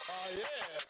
Oh yeah.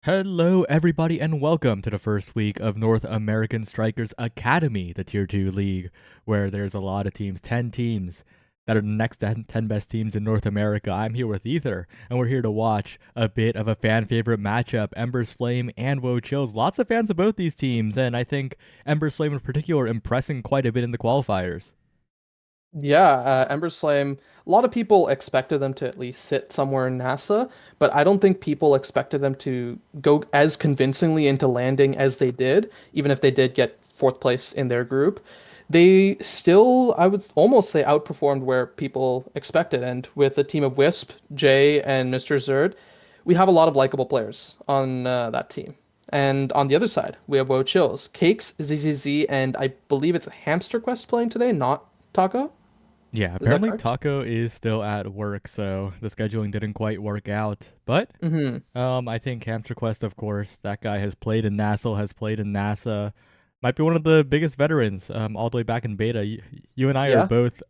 Hello, everybody, and welcome to the first week of North American Strikers Academy, the Tier 2 league, where there's a lot of teams, 10 teams, that are the next 10 best teams in North America. I'm here with Ether, and we're here to watch a bit of a fan favorite matchup, Embers Flame and Woe Chills. Lots of fans of both these teams, and I think Embers Flame in particular impressing quite a bit in the qualifiers. Yeah, Ember's Flame, a lot of people expected them to at least sit somewhere in NASA, but I don't think people expected them to go as convincingly into landing as they did, even if they did get fourth place in their group. They still, I would almost say, outperformed where people expected. And with a team of Wisp, Jay, and Mr. Zerd, we have a lot of likable players on that team. And on the other side, we have Woe Chills, Cakes, ZZZ, and I believe it's Hamster Quest playing today, not Taco. Yeah, Is that apparently correct? Taco is still at work, so the scheduling didn't quite work out. But Hmm. I think Hamster Quest, of course, that guy has played in NASA, has played in NASA, might be one of the biggest veterans, all the way back in beta. You and I are Yeah. both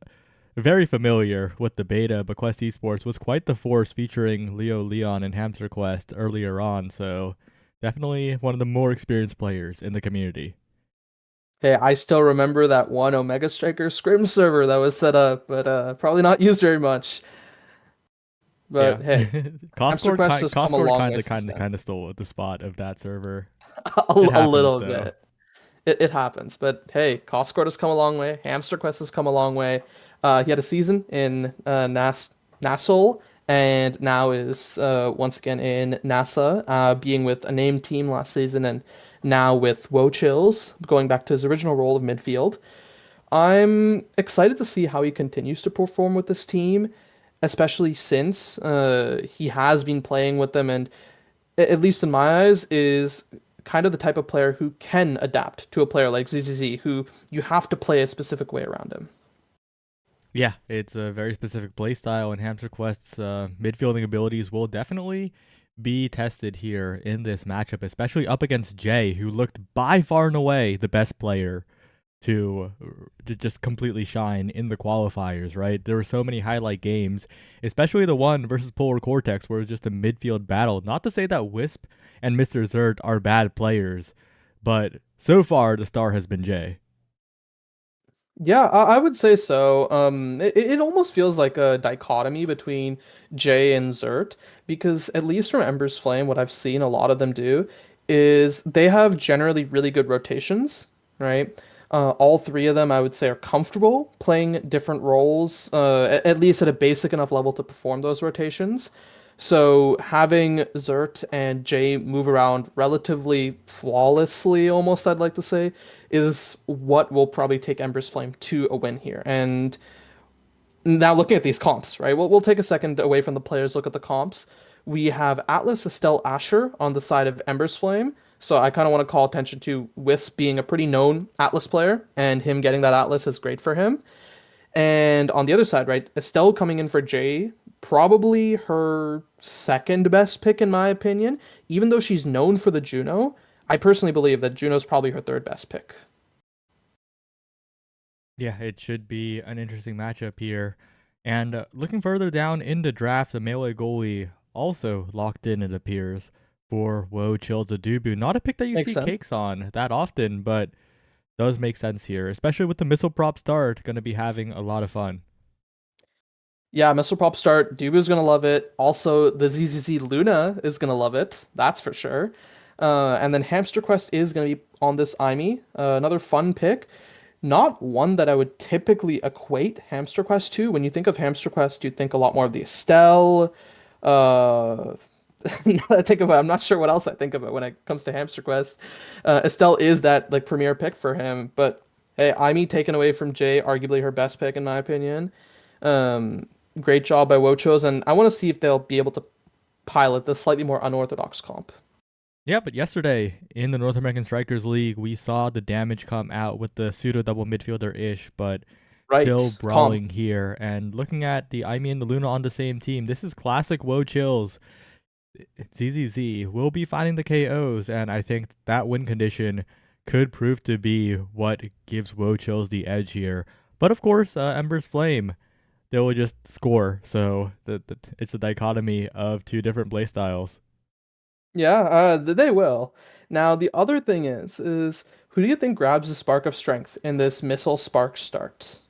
very familiar with the beta, but Quest Esports was quite the force featuring Leo Leon and Hamster Quest earlier on, so definitely one of the more experienced players in the community. Hey, I still remember that one Omega Striker Scrim server that was set up, but probably not used very much. Yeah, But hey, Hamster Quest has come a Costcore long way since then. kind of stole the spot of that server. It A happens little though. bit. It happens. But hey, Costcore has come a long way. Hamster Quest has come a long way. He had a season in Nassau and now is once again in NASA, being with a named team last season and now with Woe Chills, going back to his original role of midfield. I'm excited to see how he continues to perform with this team, especially since he has been playing with them and, at least in my eyes, is kind of the type of player who can adapt to a player like ZZZ, who you have to play a specific way around him. Yeah, it's a very specific play style, and Hamster Quest's midfielding abilities will definitely be tested here in this matchup, especially up against Jay, who looked by far and away the best player to just completely shine in the qualifiers, right? There were so many highlight games, especially the one versus Polar Cortex, where it was just a midfield battle. Not to say that Wisp and Mr. Zert are bad players, but so far the star has been Jay. Yeah, I would say so. It almost feels like a dichotomy between Jay and Zert, because at least from Ember's Flame, what I've seen a lot of them do is they have generally really good rotations, right? All three of them, I would say, are comfortable playing different roles, at least at a basic enough level to perform those rotations. So having Zert and Jay move around relatively flawlessly, almost I'd like to say, is what will probably take Ember's Flame to a win here. And now looking at these comps, right? We'll take a second away from the players, look at the comps. We have Atlas Estelle Asher on the side of Ember's Flame. So I kind of want to call attention to Wisp being a pretty known Atlas player, and him getting that Atlas is great for him. And on the other side, right, Estelle coming in for Jay, probably her second best pick in my opinion. Even though she's known for the Juno, I personally believe that Juno's probably her third best pick. Yeah, it should be an interesting matchup here. And looking further down in the draft, the melee goalie also locked in, it appears, for Woe Chills Adubu. Not a pick that you Makes see sense. cakes on that often, but does make sense here, especially with the missile prop start. Going to be having a lot of fun. Yeah, Mr. Pop Start, Dubu's gonna love it. Also, the ZZZ Luna is gonna love it. That's for sure. And then Hamster Quest is gonna be on this IME. Another fun pick. Not one that I would typically equate Hamster Quest to. When you think of Hamster Quest, you think a lot more of the Estelle. Uh, now that I think of it, I'm not sure what else I think of it when it comes to Hamster Quest. Estelle is that like premier pick for him, but hey, IME taken away from Jay, arguably her best pick in my opinion. Um, Great job by Wochos, and I want to see if they'll be able to pilot the slightly more unorthodox comp. Yeah, but yesterday in the North American Strikers League, we saw the damage come out with the pseudo double midfielder ish, but still Right, comp. brawling here. And looking at the Imi and the Luna on the same team, this is classic Woe Chills. ZZZ will be finding the KOs, and I think that win condition could prove to be what gives Woe Chills the edge here. But of course, Ember's Flame, they will just score. So it's a dichotomy of two different playstyles. Yeah, they will. Now, the other thing is who do you think grabs the Spark of Strength in this Missile Spark start?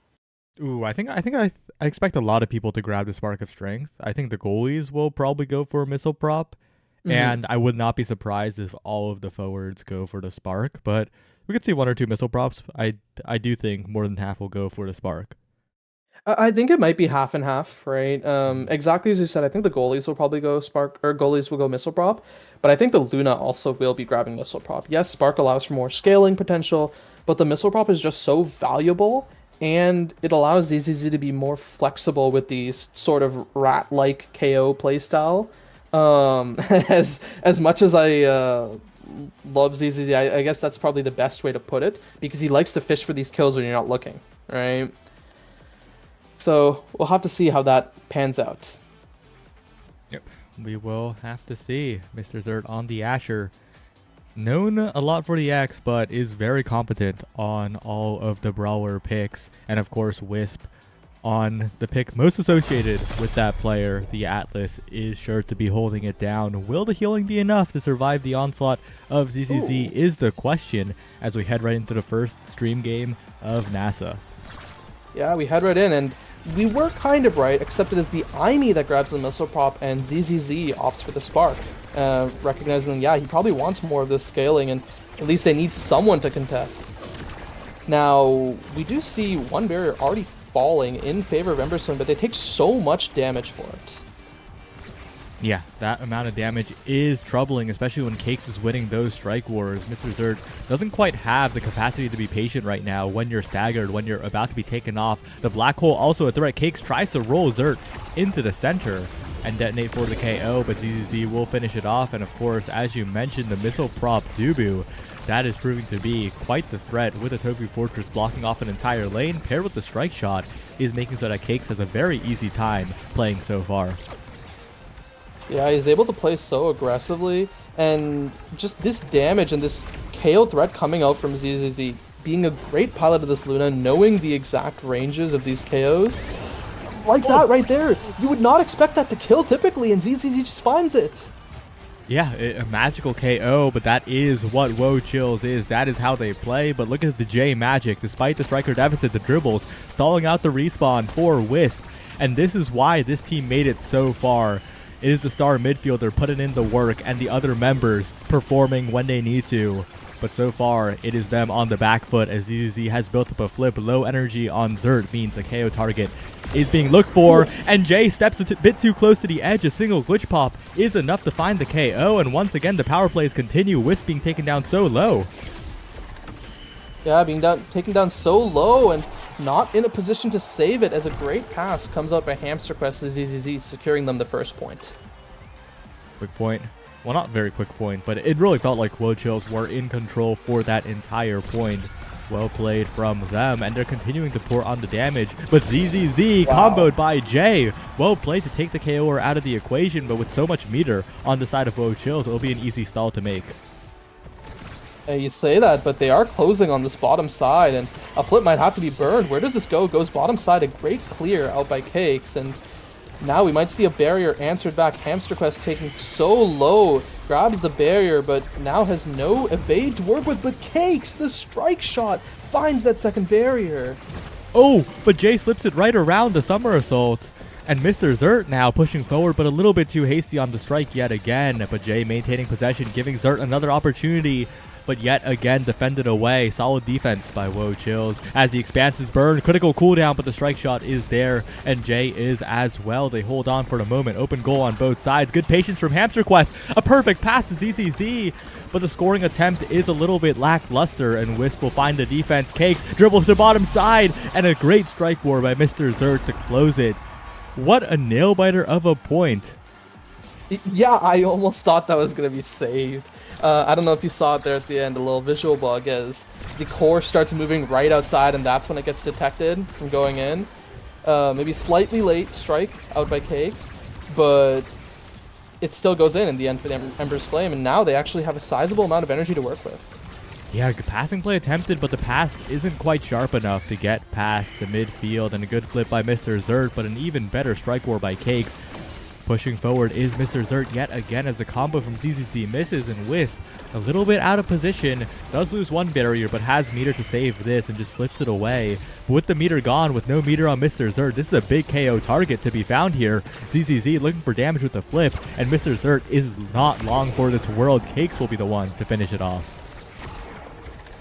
Ooh, I expect a lot of people to grab the Spark of Strength. I think the goalies will probably go for a missile prop, Hmm. and I would not be surprised if all of the forwards go for the Spark. But we could see one or two missile props. I do think more than half will go for the Spark. I think it might be half and half, right? Exactly as you said, I think the goalies will probably go Spark, or goalies will go Missile Prop, but I think the Luna also will be grabbing Missile Prop. Yes, Spark allows for more scaling potential, but the Missile Prop is just so valuable, and it allows ZZZ to be more flexible with these sort of rat-like KO playstyle. As much as I love ZZZ, I guess that's probably the best way to put it, because he likes to fish for these kills when you're not looking, right? So we'll have to see how that pans out. Yep, we will have to see. Mr. Zert on the Asher, known a lot for the X, but is very competent on all of the Brawler picks, and of course Wisp on the pick most associated with that player. The Atlas is sure to be holding it down. Will the healing be enough to survive the onslaught of ZZZ Ooh. is the question as we head right into the first stream game of NASA. Yeah, we head right in, and we were kind of right, except it is the Aimi that grabs the missile prop, and ZZZ opts for the spark, recognizing, yeah, he probably wants more of this scaling, and at least they need someone to contest. Now, we do see one barrier already falling in favor of Emberswim, but they take so much damage for it. Yeah, that amount of damage is troubling, especially when Cakes is winning those strike wars. Mr. Zert doesn't quite have the capacity to be patient right now when you're staggered, when you're about to be taken off. The black hole also a threat. Cakes tries to roll Zert into the center and detonate for the KO, but ZZZ will finish it off. And of course, as you mentioned, the missile prop Dubu, that is proving to be quite the threat with the Tofu Fortress blocking off an entire lane, paired with the strike shot, is making so that Cakes has a very easy time playing so far. Yeah, he's able to play so aggressively, and just this damage and this KO threat coming out from ZZZ, being a great pilot of this Luna, knowing the exact ranges of these KOs, like that right there, you would not expect that to kill typically, and ZZZ just finds it. Yeah, a magical KO, but that is what Woe Chills is. That is how they play. But look at the J Magic. Despite the striker deficit, the dribbles, stalling out the respawn for Wisp. And this is why this team made it so far. It is the star midfielder putting in the work and the other members performing when they need to. But so far, it is them on the back foot as ZZZ has built up a flip. Low energy on Zert means a KO target is being looked for, and Jay steps a bit too close to the edge. A single glitch pop is enough to find the KO, and once again, the power plays continue. Wisp being taken down so low. Yeah, taken down so low and not in a position to save it, as a great pass comes out by Hamster Quest to ZZZ, securing them the first point. Quick point. Well, not very quick point, but it really felt like Woe Chills were in control for that entire point. Well played from them, and they're continuing to pour on the damage. But ZZZ comboed by Jay. Well played to take the KOer out of the equation, but with so much meter on the side of Woe Chills, it'll be an easy stall to make. You say that, but they are closing on this bottom side, and a flip might have to be burned. Where does this go? Goes bottom side, a great clear out by Cakes, and now we might see a barrier answered back. Hamster Quest taking so low, grabs the barrier, but now has no evade to work with. But Cakes, the strike shot, finds that second barrier. Oh, but Jay slips it right around the Summer Assault. And Mr. Zert now pushing forward, but a little bit too hasty on the strike yet again. But Jay maintaining possession, giving Zert another opportunity. But yet again defended away. Solid defense by Woe Chills as the expanse is burned. Critical cooldown, but the strike shot is there, and Jay is as well. They hold on for the moment. Open goal on both sides. Good patience from Hamster Quest. A perfect pass to ZZZ, but the scoring attempt is a little bit lackluster, and Wisp will find the defense. Cakes dribble to the bottom side, and a great strike war by Mr. Zert to close it. What a nail-biter of a point. Yeah, I almost thought that was going to be saved. I don't know if you saw it there at the end, a little visual bug as the core starts moving right outside, and that's when it gets detected from going in. Maybe slightly late strike out by Cakes, but it still goes in the end for the Ember's Flame, and now they actually have a sizable amount of energy to work with. Yeah, passing play attempted, but the pass isn't quite sharp enough to get past the midfield, and a good flip by Mr. Zert, but an even better strike war by Cakes. Pushing forward is Mr. Zert yet again as the combo from ZZZ misses, and Wisp a little bit out of position, does lose one barrier but has meter to save this and just flips it away. But with the meter gone, with no meter on Mr. Zert, this is a big KO target to be found here. ZZZ looking for damage with the flip, and Mr. Zert is not long for this world. Cakes will be the ones to finish it off.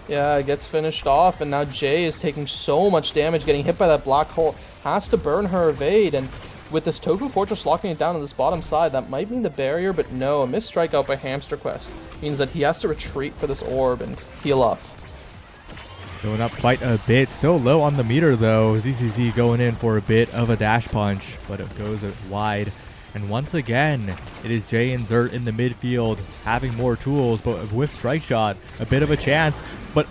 Yeah, it gets finished off, and now Jay is taking so much damage, getting hit by that black hole, has to burn her evade, and with this Tofu Fortress locking it down on this bottom side, that might mean the barrier, but no, a missed strikeout by Hamster Quest means that he has to retreat for this orb and heal up. Going up quite a bit, still low on the meter though. ZZZ going in for a bit of a dash punch, but it goes wide. And once again, it is Jay and Zert in the midfield, having more tools, but with Strike Shot, a bit of a chance, but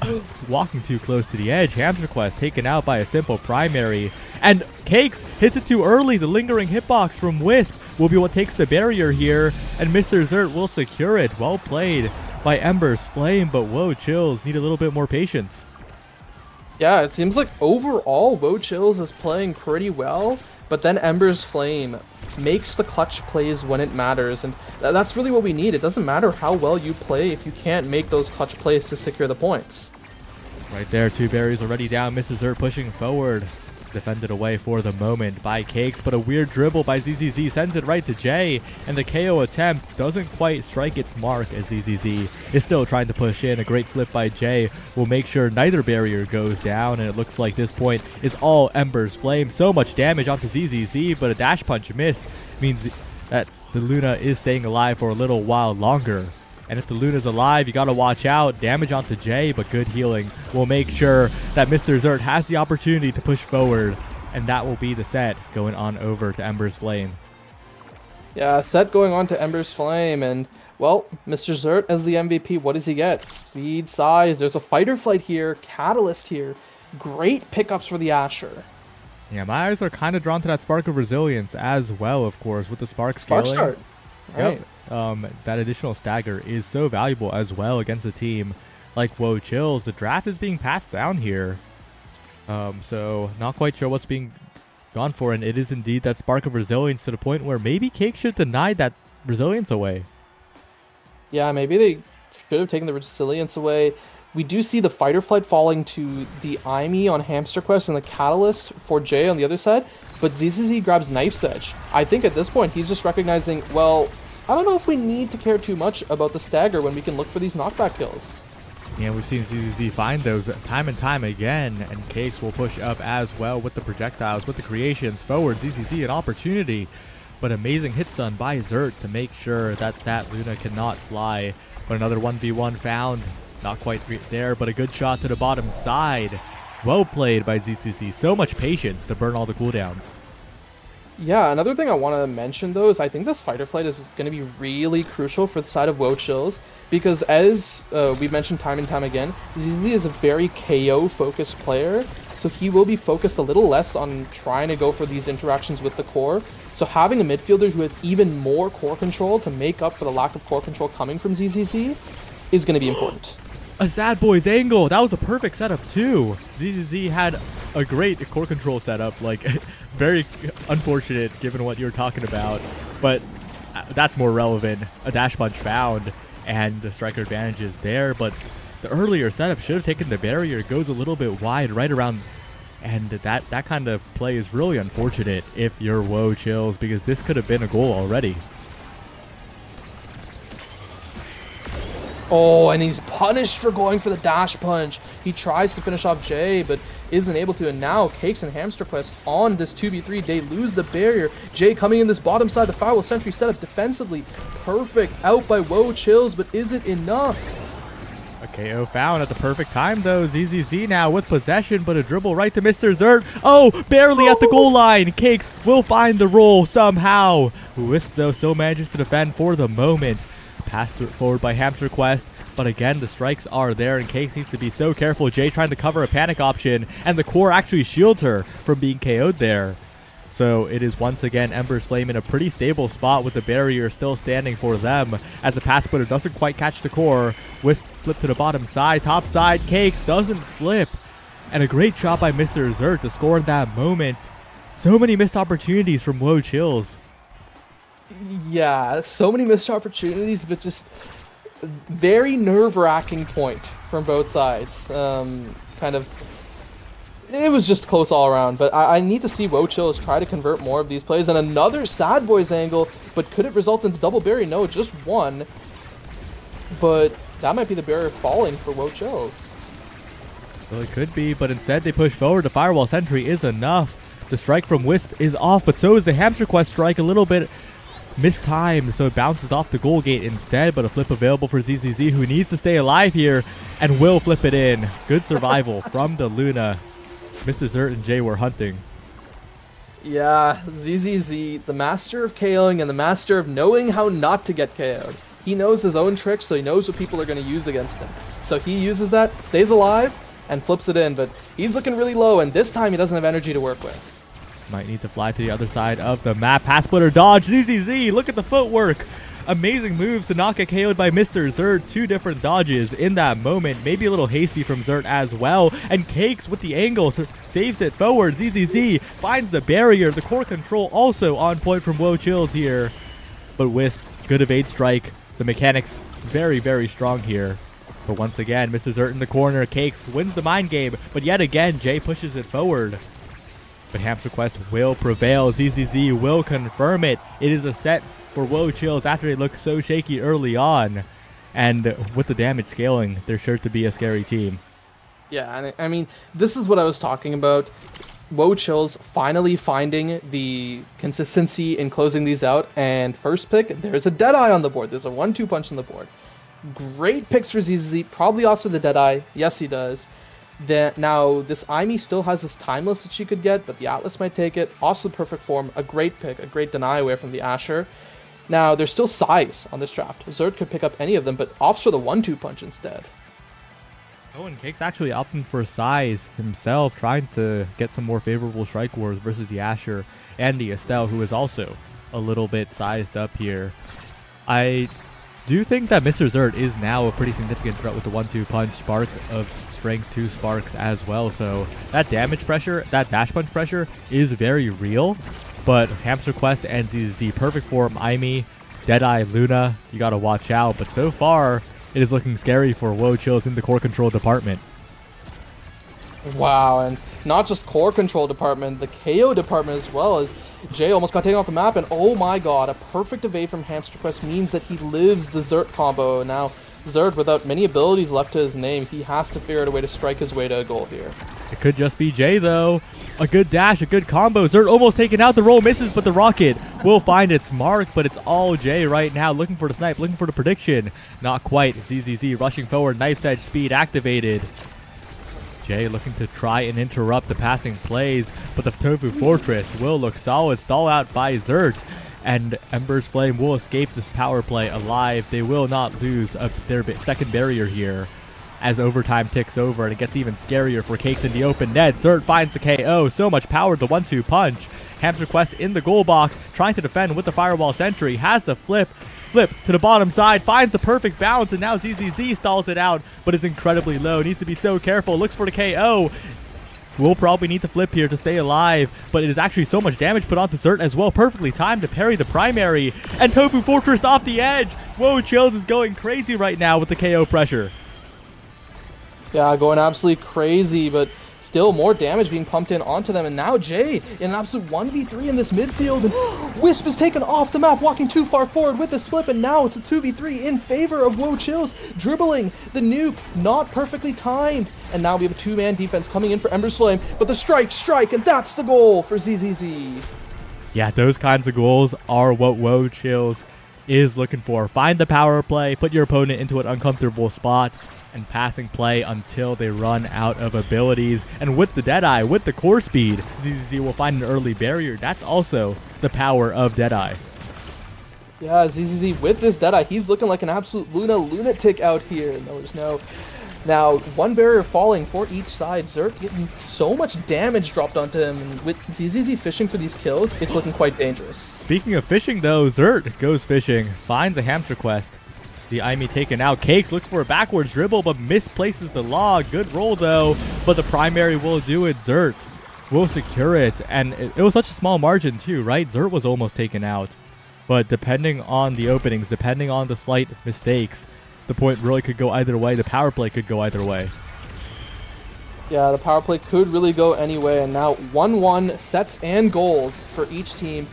walking too close to the edge. Hamster Quest taken out by a simple primary, and Cakes hits it too early. The lingering hitbox from Wisp will be what takes the barrier here, and Mr. Zert will secure it. Well played by Ember's Flame, but whoa, Chills need a little bit more patience. Yeah, it seems like overall, Woe Chills is playing pretty well, but then Ember's Flame makes the clutch plays when it matters, and that's really what we need. It doesn't matter how well you play if you can't make those clutch plays to secure the points. Right there, two barriers already down. Mr. Zert pushing forward. Defended away for the moment by Cakes, but a weird dribble by ZZZ sends it right to Jay, and the KO attempt doesn't quite strike its mark as ZZZ is still trying to push in. A great flip by Jay will make sure neither barrier goes down, and it looks like this point is all Ember's Flame. So much damage onto ZZZ, but a dash punch miss means that the Luna is staying alive for a little while longer. And if the Luna's alive, you gotta watch out. Damage onto Jay, but good healing will make sure that Mr. Zert has the opportunity to push forward. And that will be the set going on over to Ember's Flame. Yeah, set going on to Ember's Flame, and, well, Mr. Zert as the MVP, what does he get? Speed, size, there's a Fighter Flight here, Catalyst here. Great pickups for the Asher. Yeah, my eyes are kind of drawn to that Spark of Resilience as well, of course, with the Spark scaling. Spark start. Right. Yep. That additional stagger is so valuable as well against a team like Woe Chills. The draft is being passed down here. So not quite sure what's being gone for, and it is indeed that Spark of Resilience to the point where maybe Cake should deny that resilience away. Yeah, maybe they should have taken the resilience away. We do see the Fighter Flight falling to the Imi on Hamster Quest and the Catalyst for Jay on the other side, but ZZZ grabs Knife's Edge. I think at this point he's just recognizing, well, I don't know if we need to care too much about the stagger when we can look for these knockback kills. Yeah, we've seen ZZZ find those time and time again, and Cakes will push up as well with the projectiles, with the creations forward. ZZZ an opportunity, but amazing hit stun by Zert to make sure that that Luna cannot fly. But another 1v1 found, not quite there, but a good shot to the bottom side. Well played by ZZZ, so much patience to burn all the cooldowns. Yeah, another thing I want to mention though is I think this Fighter Flight is going to be really crucial for the side of Woe Chills, because as we've mentioned time and time again, ZZ is a very KO focused player, so he will be focused a little less on trying to go for these interactions with the core. So having a midfielder who has even more core control to make up for the lack of core control coming from ZZZ is going to be important. A Sad Boys angle, that was a perfect setup too. ZZZ had a great core control setup, like very unfortunate given what you're talking about, but that's more relevant. A dash punch found and the striker advantage is there, but the earlier setup should have taken the barrier. It goes a little bit wide right around, and that kind of play is really unfortunate if you're Woe Chills, because this could have been a goal already. Oh, and he's punished for going for the dash punch. He tries to finish off Jay, but isn't able to. And now Cakes and Hamster Quest on this 2v3. They lose the barrier. Jay coming in this bottom side. The Firewall Sentry set up defensively. Perfect out by Woe Chills, but is it enough? A KO found at the perfect time though. ZZZ now with possession, but a dribble right to Mr. Zert. Oh, barely at the goal line. Cakes will find the roll somehow. Wisp though still manages to defend for the moment. Passed forward by Hamster Quest, but again the strikes are there, and Cakes needs to be so careful. Jay trying to cover a panic option, and the core actually shields her from being KO'd there. So it is once again Ember's Flame in a pretty stable spot with the barrier still standing for them, as the pass splitter doesn't quite catch the core. Wisp flip to the bottom side, top side, Cakes doesn't flip, and a great shot by Mr. Zert to score in that moment. So many missed opportunities from Woe Chills. Yeah, so many missed opportunities, but just very nerve-wracking point from both sides. Kind of, it was just close all around. But I need to see Wochills try to convert more of these plays. And another Sad Boys angle, but could it result in the double barrier? No, just one. But that might be the barrier falling for Wochills. Well, it could be, but instead they push forward. The Firewall Sentry is enough. The strike from Wisp is off, but so is the Hamster Quest strike, a little bit mistimed, so it bounces off the goal gate instead, but a flip available for ZZZ, who needs to stay alive here and will flip it in. Good survival from the Luna. Mr. Zert and Jay were hunting. Yeah, ZZZ, the master of KOing and the master of knowing how not to get KO'd. He knows his own tricks, so he knows what people are going to use against him. So he uses that, stays alive, and flips it in, but he's looking really low, and this time he doesn't have energy to work with. Might need to fly to the other side of the map. Pass splitter dodge. ZZZ, look at the footwork. Amazing moves to not get KO'd by Mr. Zert. 2 different dodges in that moment. Maybe a little hasty from Zert as well. And Cakes with the angle saves it forward. ZZZ finds the barrier. The core control also on point from Wochills here. But Wisp, good evade strike. The mechanics very, very strong here. But once again, Mr. Zert in the corner. Cakes wins the mind game. But yet again, Jay pushes it forward. But Hamster Quest will prevail. ZZZ will confirm it. It is a set for Wochills after they looked so shaky early on. And with the damage scaling, they're sure to be a scary team. Yeah, and I mean, this is what I was talking about. Wochills finally finding the consistency in closing these out. And first pick, there's a Deadeye on the board. There's a 1-2 punch on the board. Great picks for ZZZ. Probably also the Deadeye. Yes, he does. Now, this Aimee still has this Timeless that she could get, but the Atlas might take it. Also perfect form, a great pick, a great deny away from the Asher. Now, there's still size on this draft. Zert could pick up any of them, but opts for the 1-2 punch instead. Oh, and Cake's actually opting for size himself, trying to get some more favorable strike wars versus the Asher and the Estelle, who is also a little bit sized up here. I do think that Mr. Zert is now a pretty significant threat with the 1-2 punch, spark of strength 2 sparks as well, so that damage pressure, that dash punch pressure is very real. But Hamster Quest and ZZZ, perfect form, Aimee, Deadeye, Luna, you gotta watch out. But so far, it is looking scary for Wochills in the core control department. Wow, and not just core control department, the KO department as well, as Jay almost got taken off the map, and oh my god, a perfect evade from Hamster Quest means that he lives the Zert combo. Now, Zert, without many abilities left to his name, he has to figure out a way to strike his way to a goal here. It could just be Jay, though. A good dash, a good combo. Zert almost taken out. The roll misses, but the rocket will find its mark. But it's all Jay right now, looking for the snipe, looking for the prediction. Not quite. ZZZ rushing forward, knife's edge speed activated. Jay looking to try and interrupt the passing plays, but the Tofu Fortress will look solid. Stall out by Zert. And Ember's Flame will escape this power play alive. They will not lose their second barrier here as overtime ticks over, and it gets even scarier for Cakes in the open net. Zert finds the KO. So much power, the 1-2 punch. Hamster Quest in the goal box, trying to defend with the Firewall Sentry. Has the flip to the bottom side, finds the perfect bounce, and now ZZZ stalls it out, but is incredibly low. Needs to be so careful. Looks for the KO. Will probably need to flip here to stay alive, but it is actually so much damage put onto Zert as well. Perfectly timed to parry the primary, and Tofu Fortress off the edge. Wochills is going crazy right now with the KO pressure. Yeah, going absolutely crazy, but still more damage being pumped in onto them. And now Jay in an absolute 1v3 in this midfield. And Wisp is taken off the map, walking too far forward with this flip. And now it's a 2v3 in favor of Wochills, dribbling the nuke, not perfectly timed. And now we have a 2-man defense coming in for Ember's Flame. But the strike, and that's the goal for ZZZ. Yeah, those kinds of goals are what Wochills is looking for. Find the power play, put your opponent into an uncomfortable spot, and passing play until they run out of abilities. And with the Deadeye, with the core speed, ZZZ will find an early barrier. That's also the power of Deadeye. Yeah, ZZZ with this Deadeye, he's looking like an absolute lunatic out here. Now, one barrier falling for each side. Zert getting so much damage dropped onto him. And with ZZZ fishing for these kills, it's looking quite dangerous. Speaking of fishing, though, Zert goes fishing, finds a Hamster Quest. The Aimee taken out. Cakes looks for a backwards dribble, but misplaces the log. Good roll, though, but the primary will do it. Zert will secure it, and it was such a small margin, too, right? Zert was almost taken out. But depending on the openings, depending on the slight mistakes, the point really could go either way. The power play could go either way. Yeah, the power play could really go any way, and now 1-1 sets and goals for each team.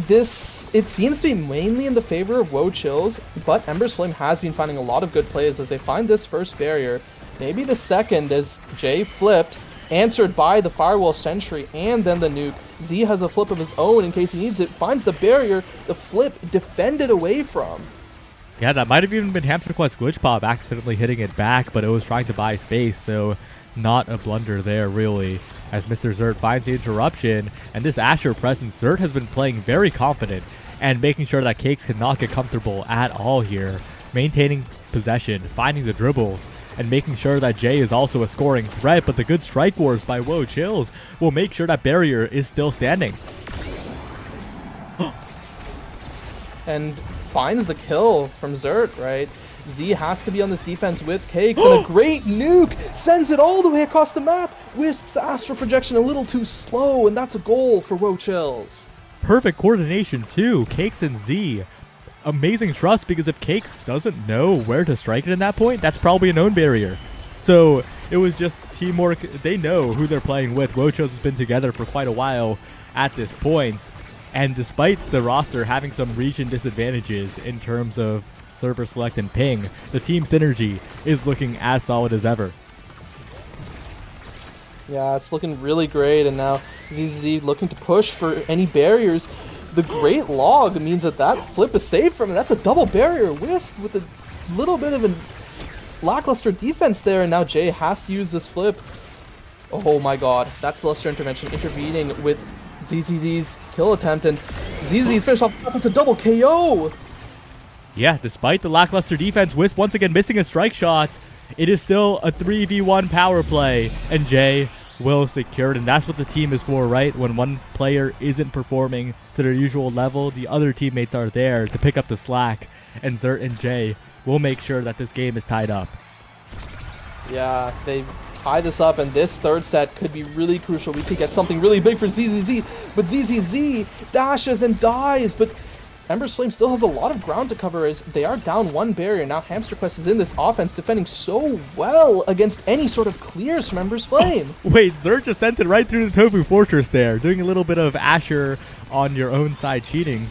It seems to be mainly in the favor of Woe Chills, but Ember's Flame has been finding a lot of good plays as they find this first barrier. Maybe the second as Jay flips, answered by the Firewall Sentry and then the nuke. Z has a flip of his own in case he needs it, finds the barrier, the flip defended away from. Yeah, that might have even been Hamster Quest Glitch Pop accidentally hitting it back, but it was trying to buy space, so not a blunder there, really. As Mr. Zert finds the interruption, and this Asher presence, Zert has been playing very confident and making sure that Cakes cannot get comfortable at all here. Maintaining possession, finding the dribbles, and making sure that Jay is also a scoring threat, but the good strike wars by Woe Chills will make sure that barrier is still standing. And finds the kill from Zert, right? Z has to be on this defense with Cakes, and a great nuke sends it all the way across the map. Wisp's astral projection a little too slow, and that's a goal for Woe Chills. Perfect coordination too, Cakes and Z. Amazing trust, because if Cakes doesn't know where to strike it in that point, that's probably a known barrier. So it was just teamwork. They know who they're playing with. Woe Chills has been together for quite a while at this point. And despite the roster having some region disadvantages in terms of server select and ping, the team synergy is looking as solid as ever. Yeah, it's looking really great, and now ZZZ looking to push for any barriers. The great log means that that flip is safe from it. That's a double barrier. Wisp with a little bit of a lackluster defense there, and now Jay has to use this flip. Oh my god, that's Celestial Intervention intervening with ZZZ's kill attempt, and ZZZ's finished off. It's a double KO. Yeah, despite the lackluster defense, Wisp once again missing a strike shot. It is still a 3v1 power play, and Jay will secure it, and that's what the team is for, right? When one player isn't performing to their usual level, the other teammates are there to pick up the slack, and Zert and Jay will make sure that this game is tied up. Yeah, they tie this up, and this third set could be really crucial. We could get something really big for ZZZ, but ZZZ dashes and dies, but Ember's Flame still has a lot of ground to cover as they are down one barrier. Now Hamster Quest is in this offense, defending so well against any sort of clears from Ember's Flame. Wait, Zert just sent it right through the Tofu Fortress there, doing a little bit of Asher on your own side cheating.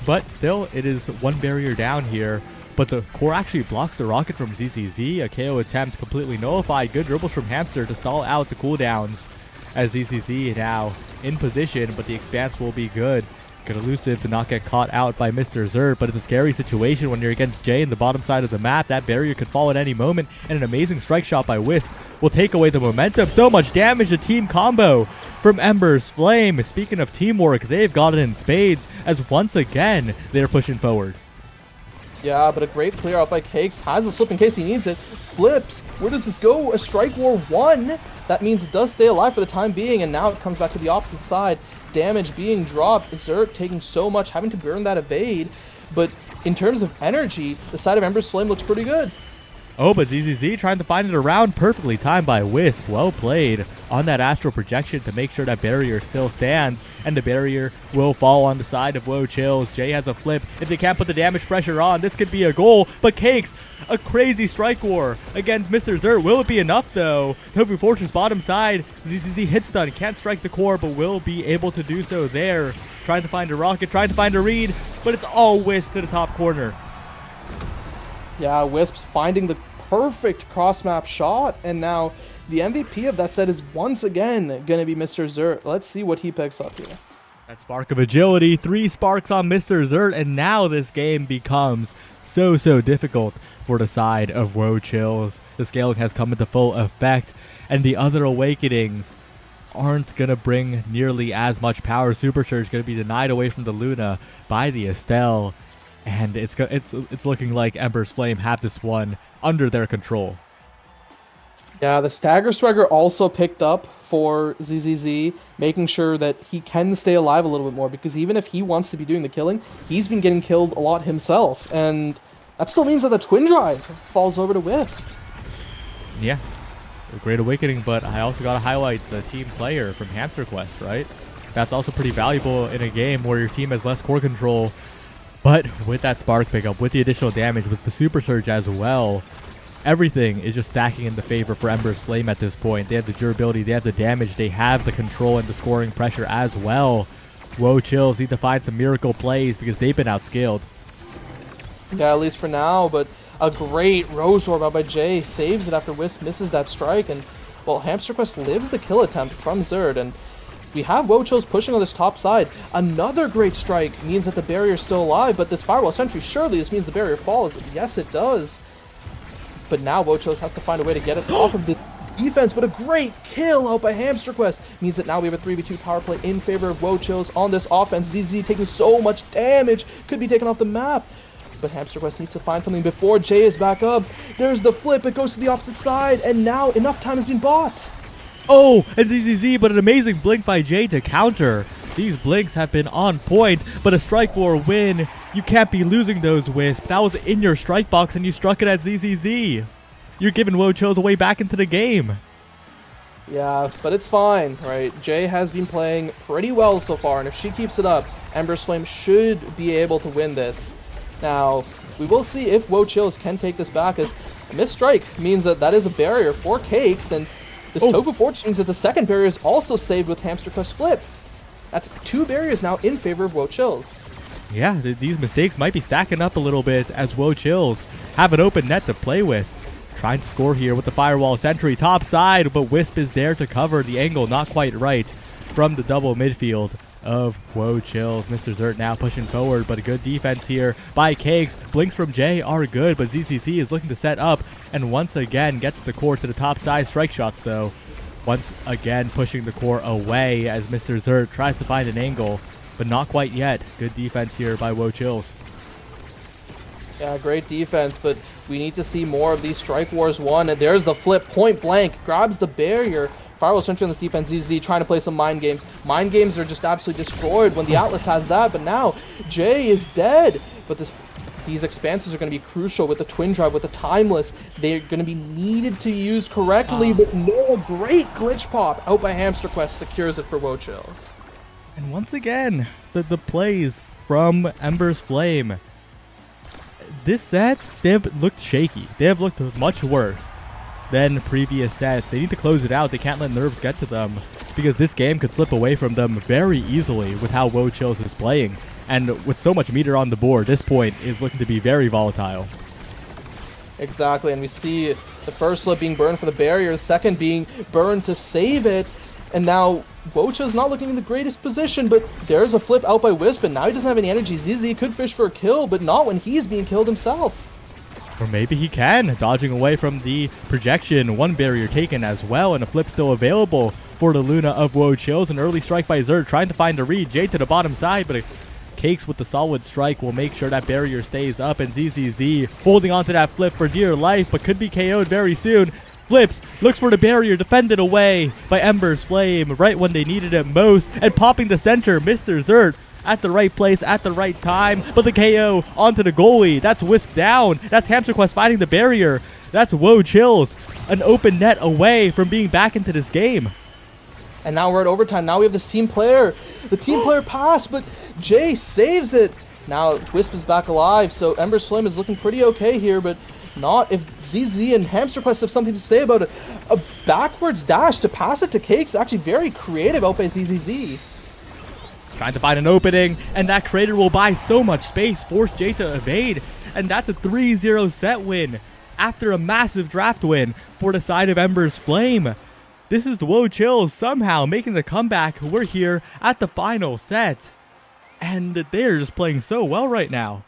But still, it is one barrier down here. But the core actually blocks the rocket from ZZZ. A KO attempt completely nullified. Good dribbles from Hamster to stall out the cooldowns as ZZZ now in position, but the expanse will be good. Good elusive to not get caught out by Mr. Zert, but it's a scary situation when you're against Jay in the bottom side of the map. That barrier could fall at any moment, and an amazing strike shot by Wisp will take away the momentum. So much damage, a team combo from Ember's Flame. Speaking of teamwork, they've got it in spades as once again they're pushing forward. Yeah, but a great clear out by Cakes. Has a slip in case he needs it. Flips. Where does this go? A Strike War 1. That means it does stay alive for the time being, and now it comes back to the opposite side. Damage being dropped. Zert taking so much, having to burn that evade. But in terms of energy, the side of Ember's Flame looks pretty good. Oh, but ZZZ trying to find it around, perfectly timed by Wisp. Well played on that astral projection to make sure that barrier still stands, and the barrier will fall on the side of Woe Chills. Jay has a flip. If they can't put the damage pressure on, this could be a goal, but Cakes, a crazy strike war against Mr. Zert. Will it be enough, though? Tofu Fortress bottom side. ZZZ hit stun, can't strike the core, but will be able to do so there. Trying to find a rocket, trying to find a read, but it's all Wisp to the top corner. Yeah, Wisp's finding the perfect cross-map shot, and now the MVP of that set is once again going to be Mr. Zert. Let's see what he picks up here. That spark of agility, 3 sparks on Mr. Zert, and now this game becomes so difficult for the side of Woe Chills. The scaling has come into full effect, and the other awakenings aren't going to bring nearly as much power. Supercharge going to be denied away from the Luna by the Estelle, and it's looking like Ember's Flame have this one under their control. Yeah, the Stagger Swagger also picked up for ZZZ, making sure that he can stay alive a little bit more, because even if he wants to be doing the killing, he's been getting killed a lot himself, and that still means that the Twin Drive falls over to Wisp. Yeah, a great awakening, but I also got to highlight the team player from Hamster Quest, right? That's also pretty valuable in a game where your team has less core control. But with that spark pickup, with the additional damage, with the super surge as well, everything is just stacking in the favor for Ember's Flame at this point. They have the durability, they have the damage, they have the control and the scoring pressure as well. Whoa, Chills need to find some miracle plays because they've been outskilled. Yeah, at least for now, but a great Rose Orb out by Jay saves it after Wisp misses that strike, and, well, Hamster Quest lives the kill attempt from Zerd, and we have Wochills pushing on this top side. Another great strike means that the barrier is still alive, but this Firewall Sentry, surely this means the barrier falls. Yes, it does. But now Wochills has to find a way to get it off of the defense, but a great kill out by Hamster Quest means that now we have a 3v2 power play in favor of Wochills on this offense. ZZ taking so much damage, could be taken off the map. But Hamster Quest needs to find something before Jay is back up. There's the flip, it goes to the opposite side, and now enough time has been bought. Oh, and ZZZ, but an amazing blink by Jay to counter. These blinks have been on point, but a strike war win. You can't be losing those, Wisp. That was in your strike box and you struck it at ZZZ. You're giving Wochills away back into the game. Yeah, but it's fine, right? Jay has been playing pretty well so far, and if she keeps it up, Ember's Flame should be able to win this. Now, we will see if Wochills can take this back, as a missed strike means that that is a barrier for Cakes, and this Tofu Forge means that the second barrier is also saved with Hamster Quest Flip. That's 2 barriers now in favor of Wochills. Yeah, these mistakes might be stacking up a little bit as Wochills have an open net to play with. Trying to score here with the Firewall Sentry top side, but Wisp is there to cover the angle, not quite right from the double midfield of Wochills. Mr. Zert now pushing forward, but a good defense here by Cakes. Blinks from Jay are good, but ZCC is looking to set up and once again gets the core to the top side. Strike shots though, once again pushing the core away as Mr. Zert tries to find an angle, but not quite yet. Good defense here by Wochills. Yeah, great defense, but we need to see more of these strike wars won. And there's the flip, point blank, grabs the barrier. Firewall Sentry on this defense, ZZ trying to play some mind games. Mind games are just absolutely destroyed when the Atlas has that, but now Jay is dead. But these expanses are going to be crucial with the Twin Drive, with the Timeless. They're going to be needed to use correctly, but no, great glitch pop out by Hamster Quest secures it for Wochills. And once again, the plays from Ember's Flame. This set, they have looked shaky. They have looked much worse than previous sets. They need to close it out. They can't let nerves get to them because this game could slip away from them very easily with how Wochills is playing. And with so much meter on the board, this point is looking to be very volatile. Exactly, and we see the first flip being burned for the barrier, the second being burned to save it, and now Wochill's not looking in the greatest position, but there's a flip out by Wisp, and now he doesn't have any energy. ZZ could fish for a kill, but not when he's being killed himself. Or maybe he can, dodging away from the projection. One barrier taken as well, and a flip still available for the Luna of Wochills. An early strike by Zerd, trying to find a read. Jay to the bottom side, but Cakes with the solid strike will make sure that barrier stays up, and ZZZ holding onto that flip for dear life, but could be KO'd very soon. Flips, looks for the barrier, defended away by Ember's Flame right when they needed it most, and popping the center, Mr. Zert at the right place at the right time, but the KO onto the goalie. That's Wisp down. That's Hamster Quest fighting the barrier. That's Wochills, an open net away from being back into this game. And now we're at overtime. Now we have this team player. The team player pass, but Jay saves it. Now Wisp is back alive, so Ember's Flame is looking pretty okay here, but not if ZZ and Hamster Quest have something to say about it. A backwards dash to pass it to Cakes, actually very creative out by ZZZ. Trying to find an opening, and that crater will buy so much space, force Jay to evade, and that's a 3-0 set win after a massive draft win for the side of Ember's Flame. This is the Wochills somehow making the comeback. We're here at the final set, and they're just playing so well right now.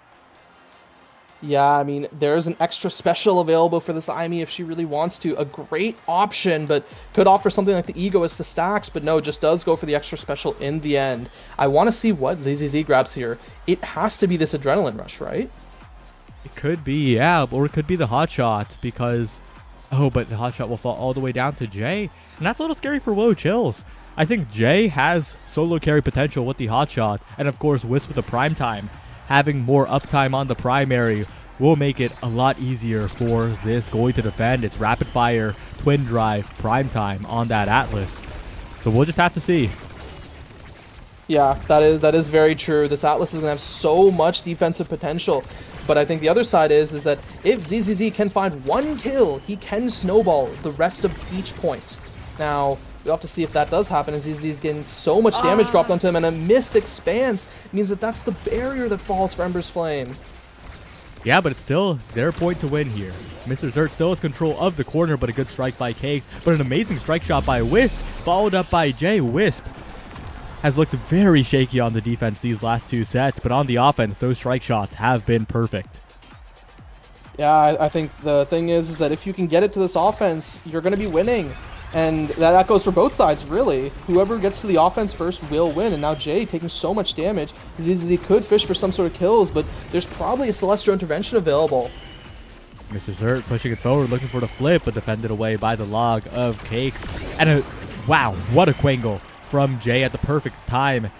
Yeah, I mean, there's an extra special available for this Aimee if she really wants to. A great option, but could offer something like the Egoist to stacks, but no, just does go for the extra special in the end. I want to see what ZZZ grabs here. It has to be this Adrenaline Rush, right? It could be, yeah, or it could be the Hotshot because... Oh, but the Hotshot will fall all the way down to Jay, and that's a little scary for Wochills. I think Jay has solo carry potential with the Hotshot, and of course Wisp with the Prime Time. Having more uptime on the primary will make it a lot easier for this goalie to defend. It's rapid fire, twin drive, prime time on that Atlas. So we'll just have to see. Yeah, that is very true. This Atlas is gonna have so much defensive potential, but I think the other side is that if ZZZ can find one kill, he can snowball the rest of each point. Now we'll have to see if that does happen, as ZZZ is getting so much damage dropped onto him, and a missed expanse means that that's the barrier that falls for Ember's Flame. Yeah, but it's still their point to win here. Mr. Zert still has control of the corner, but a good strike by Cakes. But an amazing strike shot by Wisp, followed up by Jay. Wisp has looked very shaky on the defense these last 2 sets, but on the offense, those strike shots have been perfect. Yeah, I think the thing is that if you can get it to this offense, you're going to be winning. And that goes for both sides, really. Whoever gets to the offense first will win. And now Jay taking so much damage. ZZZ could fish for some sort of kills, but there's probably a Celestial Intervention available. Mr. Zert pushing it forward, looking for the flip, but defended away by the log of Cakes. And wow, what a Quangle from Jay at the perfect time.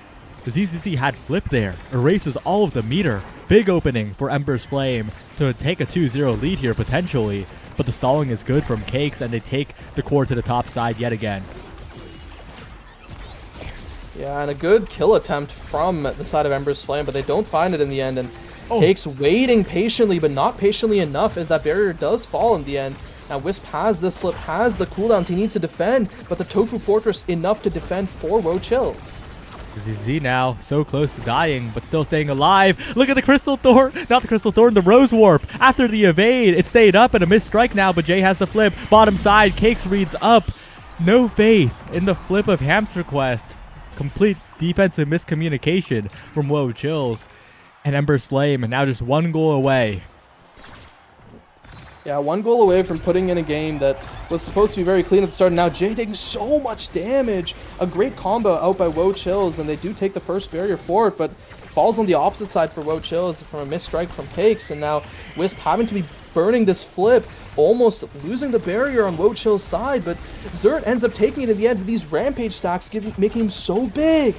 The ZZZ had flip there, erases all of the meter. Big opening for Ember's Flame to take a 2-0 lead here potentially. But the stalling is good from Cakes, and they take the core to the top side yet again. Yeah, and a good kill attempt from the side of Ember's Flame, but they don't find it in the end. And Cakes waiting patiently, but not patiently enough, as that barrier does fall in the end. Now Wisp has this flip, has the cooldowns he needs to defend, but the Tofu Fortress enough to defend for Woe Chills. ZZ now so close to dying, but still staying alive. Look at the Crystal Thorn, not the Crystal Thorn, the Rose Warp. After the evade, it stayed up and a missed strike now, but Jay has the flip. Bottom side, Cakes reads up. No faith in the flip of Hamster Quest. Complete defensive miscommunication from Woe Chills. And Ember's Flame, and now just 1 goal away. Yeah, 1 goal away from putting in a game that was supposed to be very clean at the start. And now Jay taking so much damage. A great combo out by Woe Chills, and they do take the first barrier for it, but falls on the opposite side for Woe Chills from a missed strike from Cakes. And now Wisp having to be burning this flip, almost losing the barrier on Woe Chills' side, but Zert ends up taking it in the end with these Rampage stacks, making him so big.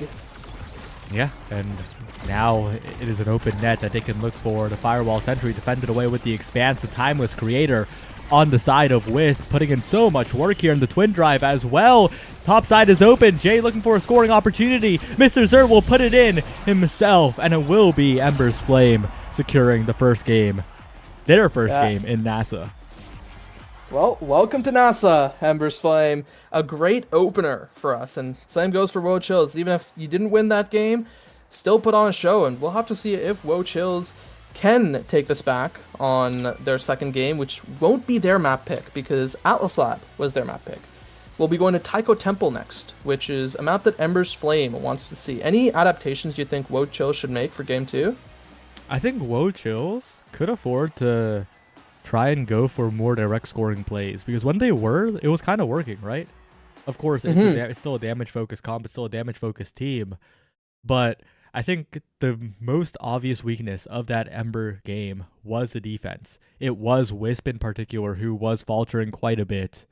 Yeah, and now it is an open net that they can look for. The Firewall Sentry defended away with the Expanse, the Timeless Creator on the side of Wisp, putting in so much work here in the Twin Drive as well. Top side is open. Jay looking for a scoring opportunity. Mr. Zert will put it in himself, and it will be Ember's Flame securing the first game. Their first game in NASA. Well, welcome to NASA, Ember's Flame. A great opener for us, and same goes for Woe Chills. Even if you didn't win that game, still put on a show, and we'll have to see if Woe Chills can take this back on their second game, which won't be their map pick because Atlas Lab was their map pick. We'll be going to Taiko Temple next, which is a map that Ember's Flame wants to see. Any adaptations you think Woe Chills should make for game 2? I think Woe Chills could afford to try and go for more direct scoring plays, because when they were, it was kind of working, right? Of course, it's still a damage-focused comp, it's still a damage-focused team, but I think the most obvious weakness of that Ember game was the defense. It was Wisp in particular who was faltering quite a bit.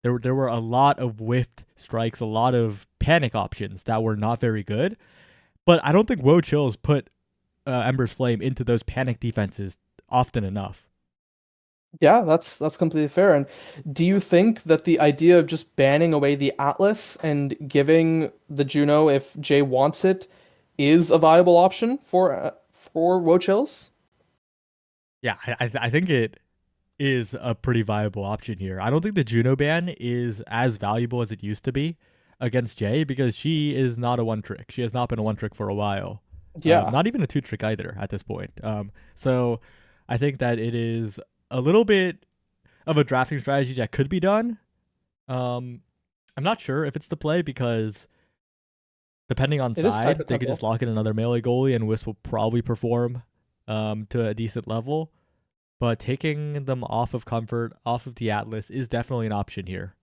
There were a lot of whiffed strikes, a lot of panic options that were not very good, but I don't think Woe Chills put Ember's Flame into those panic defenses often enough. Yeah, that's completely fair. And do you think that the idea of just banning away the Atlas and giving the Juno, if Jay wants it, is a viable option for Woe Chills? Yeah, I think it is a pretty viable option here. I don't think the Juno ban is as valuable as it used to be against Jay, because she is not a one-trick. She has not been a one-trick for a while. Yeah. Not even a two-trick either at this point. So I think that it is a little bit of a drafting strategy that could be done. I'm not sure if it's the play, because depending on side, they could just lock in another melee goalie and Wisp will probably perform to a decent level. But taking them off of Comfort, off of the Atlas, is definitely an option here.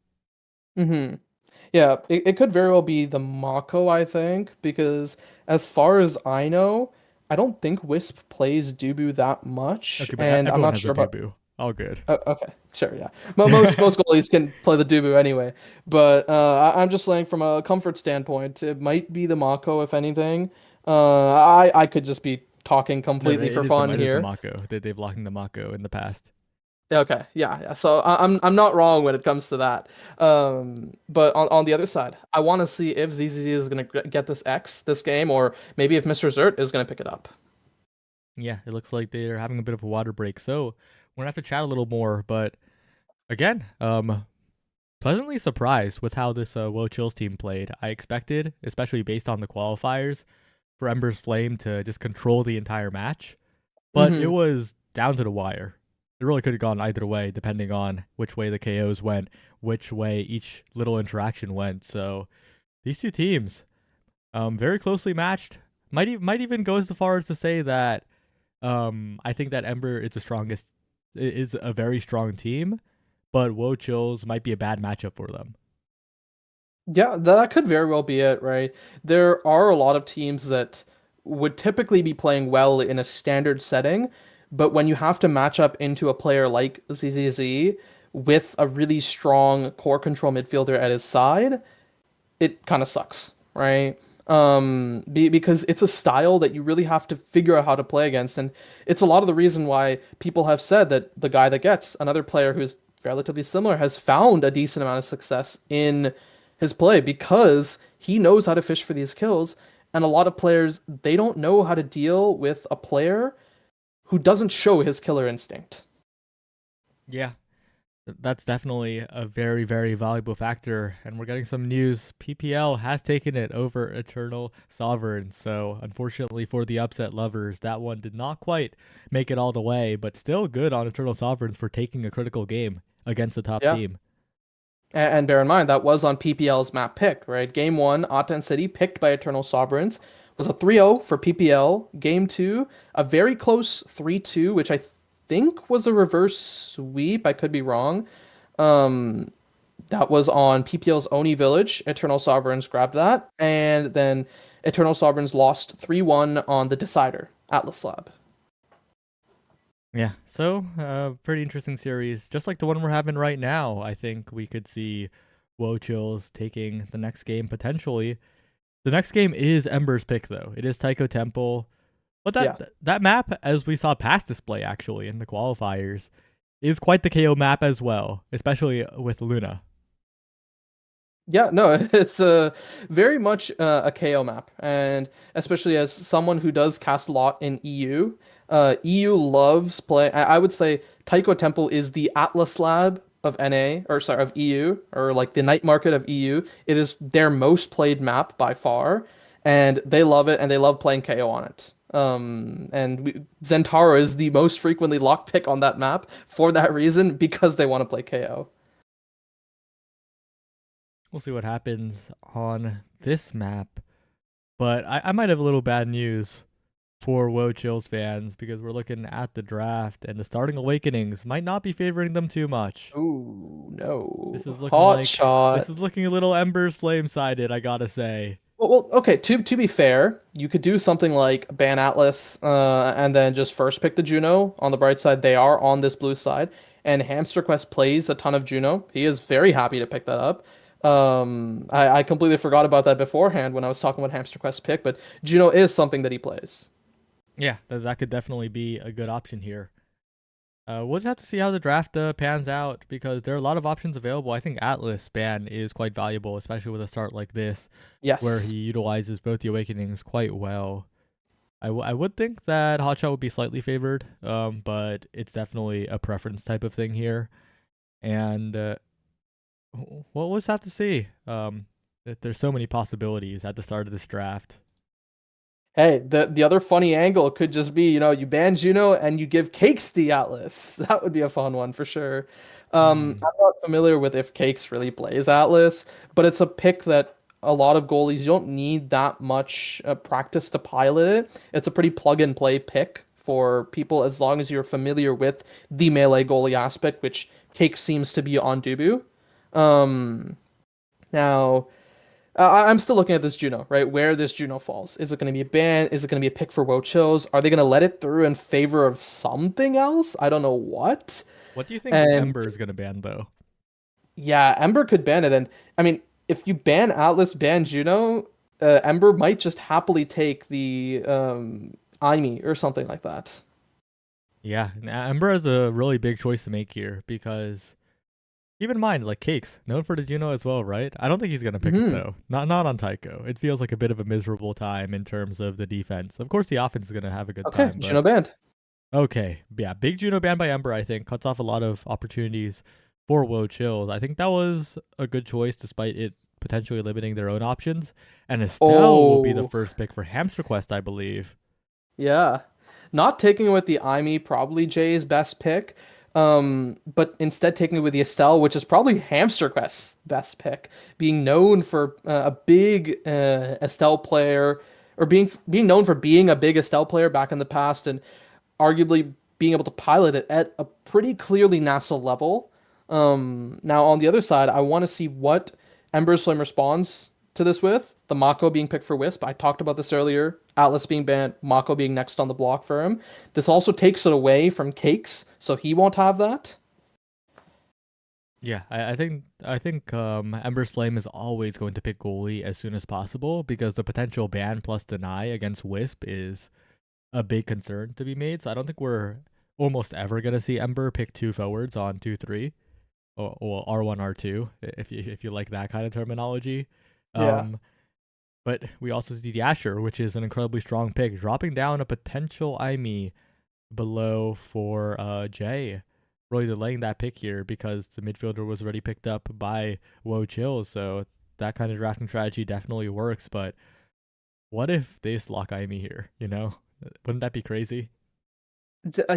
Yeah, it could very well be the Mako, I think, because as far as I know, I don't think Wisp plays Dubu that much, Okay, but and I'm not sure about Dubu. All good. Okay, sure, yeah. Most goalies can play the Dubu anyway, but I'm just saying from a comfort standpoint, it might be the Mako if anything. I could just be talking completely for fun here. It is the Mako. They've locked in the Mako in the past. Okay, yeah, yeah. So I'm not wrong when it comes to that. But on the other side, I want to see if ZZZ is gonna get this X this game, or maybe if Mr. Zert is gonna pick it up. Yeah, it looks like they're having a bit of a water break. So we're gonna have to chat a little more. But again, pleasantly surprised with how this Woe Chills team played. I expected, especially based on the qualifiers, for Ember's Flame to just control the entire match, but it Hmm. was down to the wire. It really could have gone either way, depending on which way the KOs went, which way each little interaction went. So these two teams, very closely matched. Might even go as far as to say that I think that Ember is the strongest, is a very strong team, but Woe Chills might be a bad matchup for them. Yeah, that could very well be it, right? There are a lot of teams that would typically be playing well in a standard setting, but when you have to match up into a player like ZZZ with a really strong core control midfielder at his side, it kind of sucks, right? Because it's a style that you really have to figure out how to play against, and it's a lot of the reason why people have said that the guy that gets another player who's relatively similar has found a decent amount of success in his play because he knows how to fish for these kills, and a lot of players they don't know how to deal with a player who doesn't show his killer instinct. Yeah, that's definitely a very, very valuable factor. And we're getting some news. PPL has taken it over Eternal Sovereign. So, unfortunately for the upset lovers, that one did not quite make it all the way, but still good on Eternal Sovereigns for taking a critical game against the top Yeah. team. And bear in mind, that was on PPL's map pick, right? Game 1, Aten City, picked by Eternal Sovereigns, was a 3-0 for PPL. Game 2, a very close 3-2, which I think was a reverse sweep. I could be wrong. Um, that was on PPL's Oni Village. Eternal Sovereigns grabbed that. And then Eternal Sovereigns lost 3-1 on the Decider, Atlas Lab. Yeah, so pretty interesting series. Just like the one we're having right now, I think we could see Woe Chills taking the next game potentially. The next game is Ember's pick though. It is Taiko Temple. But Yeah. that map, as we saw past display actually in the qualifiers, is quite the KO map as well, especially with Luna. Yeah, no, it's very much a KO map, and especially as someone who does cast a lot in EU, EU loves play. I would say Taiko Temple is the Atlas Lab of NA, or sorry, of EU, or like the night market of EU. It is their most played map by far, and they love it, and they love playing KO on it. Zentaro is the most frequently locked pick on that map for that reason because they want to play KO. We'll see what happens on this map. But I might have a little bad news for Woe Chills fans because we're looking at the draft and the starting awakenings might not be favoring them too much. Ooh, This no. is looking Hot like shot. this is looking a little Embers flame sided, I gotta say. Okay. To be fair, you could do something like ban Atlas, and then just first pick the Juno. On the bright side, they are on this blue side, and Hamster Quest plays a ton of Juno. He is very happy to pick that up. I completely forgot about that beforehand when I was talking about Hamster Quest pick, but Juno is something that he plays. Yeah, that could definitely be a good option here. We'll just have to see how the draft pans out because there are a lot of options available. I think Atlas ban is quite valuable, especially with a start like this, where Yes. he utilizes both the awakenings quite well. I would think that Hotshot would be slightly favored, but it's definitely a preference type of thing here. And we'll just have to see. There's so many possibilities at the start of this draft. Hey, the other funny angle could just be, you ban Juno and you give Cakes the Atlas. That would be a fun one for sure. Hmm. I'm not familiar with if Cakes really plays Atlas, but it's a pick that a lot of goalies you don't need that much practice to pilot it. It's a pretty plug and play pick for people as long as you're familiar with the melee goalie aspect, which Cakes seems to be on Dubu. Um, now. I'm still looking at this Juno, right? Where this Juno falls. Is it going to be a ban? Is it going to be a pick for Wochos? Are they going to let it through in favor of something else? I don't know what. What do you think And Ember is gonna ban though? yeah, Ember could ban it. And I mean, if you ban Atlas, ban Juno, Ember might just happily take the Aimi or something like that. Yeah, and Ember has a really big choice to make here because keep in mind, like Cakes, known for the Juno as well, right? I don't think he's gonna pick it Hmm. though. Not on Tycho. It feels like a bit of a miserable time in terms of the defense. Of course, the offense is gonna have a good Okay, time, but Juno banned. okay, yeah, big Juno ban by Ember. I think cuts off a lot of opportunities for Woe Chills. I think that was a good choice, despite it potentially limiting their own options. And Estelle will be the Oh, first pick for Hamster Quest, I believe. yeah. Not taking it with the Imi, probably Jay's best pick. But instead taking it with the Estelle, which is probably Hamster Quest's best pick, being known for a big Estelle player, or being known for being a big Estelle player back in the past, and arguably being able to pilot it at a pretty clearly NASA level. Now on the other side, I want to see what Ember's Flame responds to this with. The Mako being picked for Wisp. I talked about this earlier. Atlas being banned, Mako being next on the block for him. This also takes it away from Cakes, so he won't have that. Yeah, I think Ember's Flame is always going to pick goalie as soon as possible because the potential ban plus deny against Wisp is a big concern to be made. So I don't think we're almost ever gonna see Ember pick two forwards on 2-3 or R1 R2 if you like that kind of terminology. Yeah. Um, but we also see the Asher, which is an incredibly strong pick, dropping down a potential IME below for Jay, really delaying that pick here because the midfielder was already picked up by Woe Chill. So that kind of drafting strategy definitely works. But what if they just lock IME here? Wouldn't that be crazy?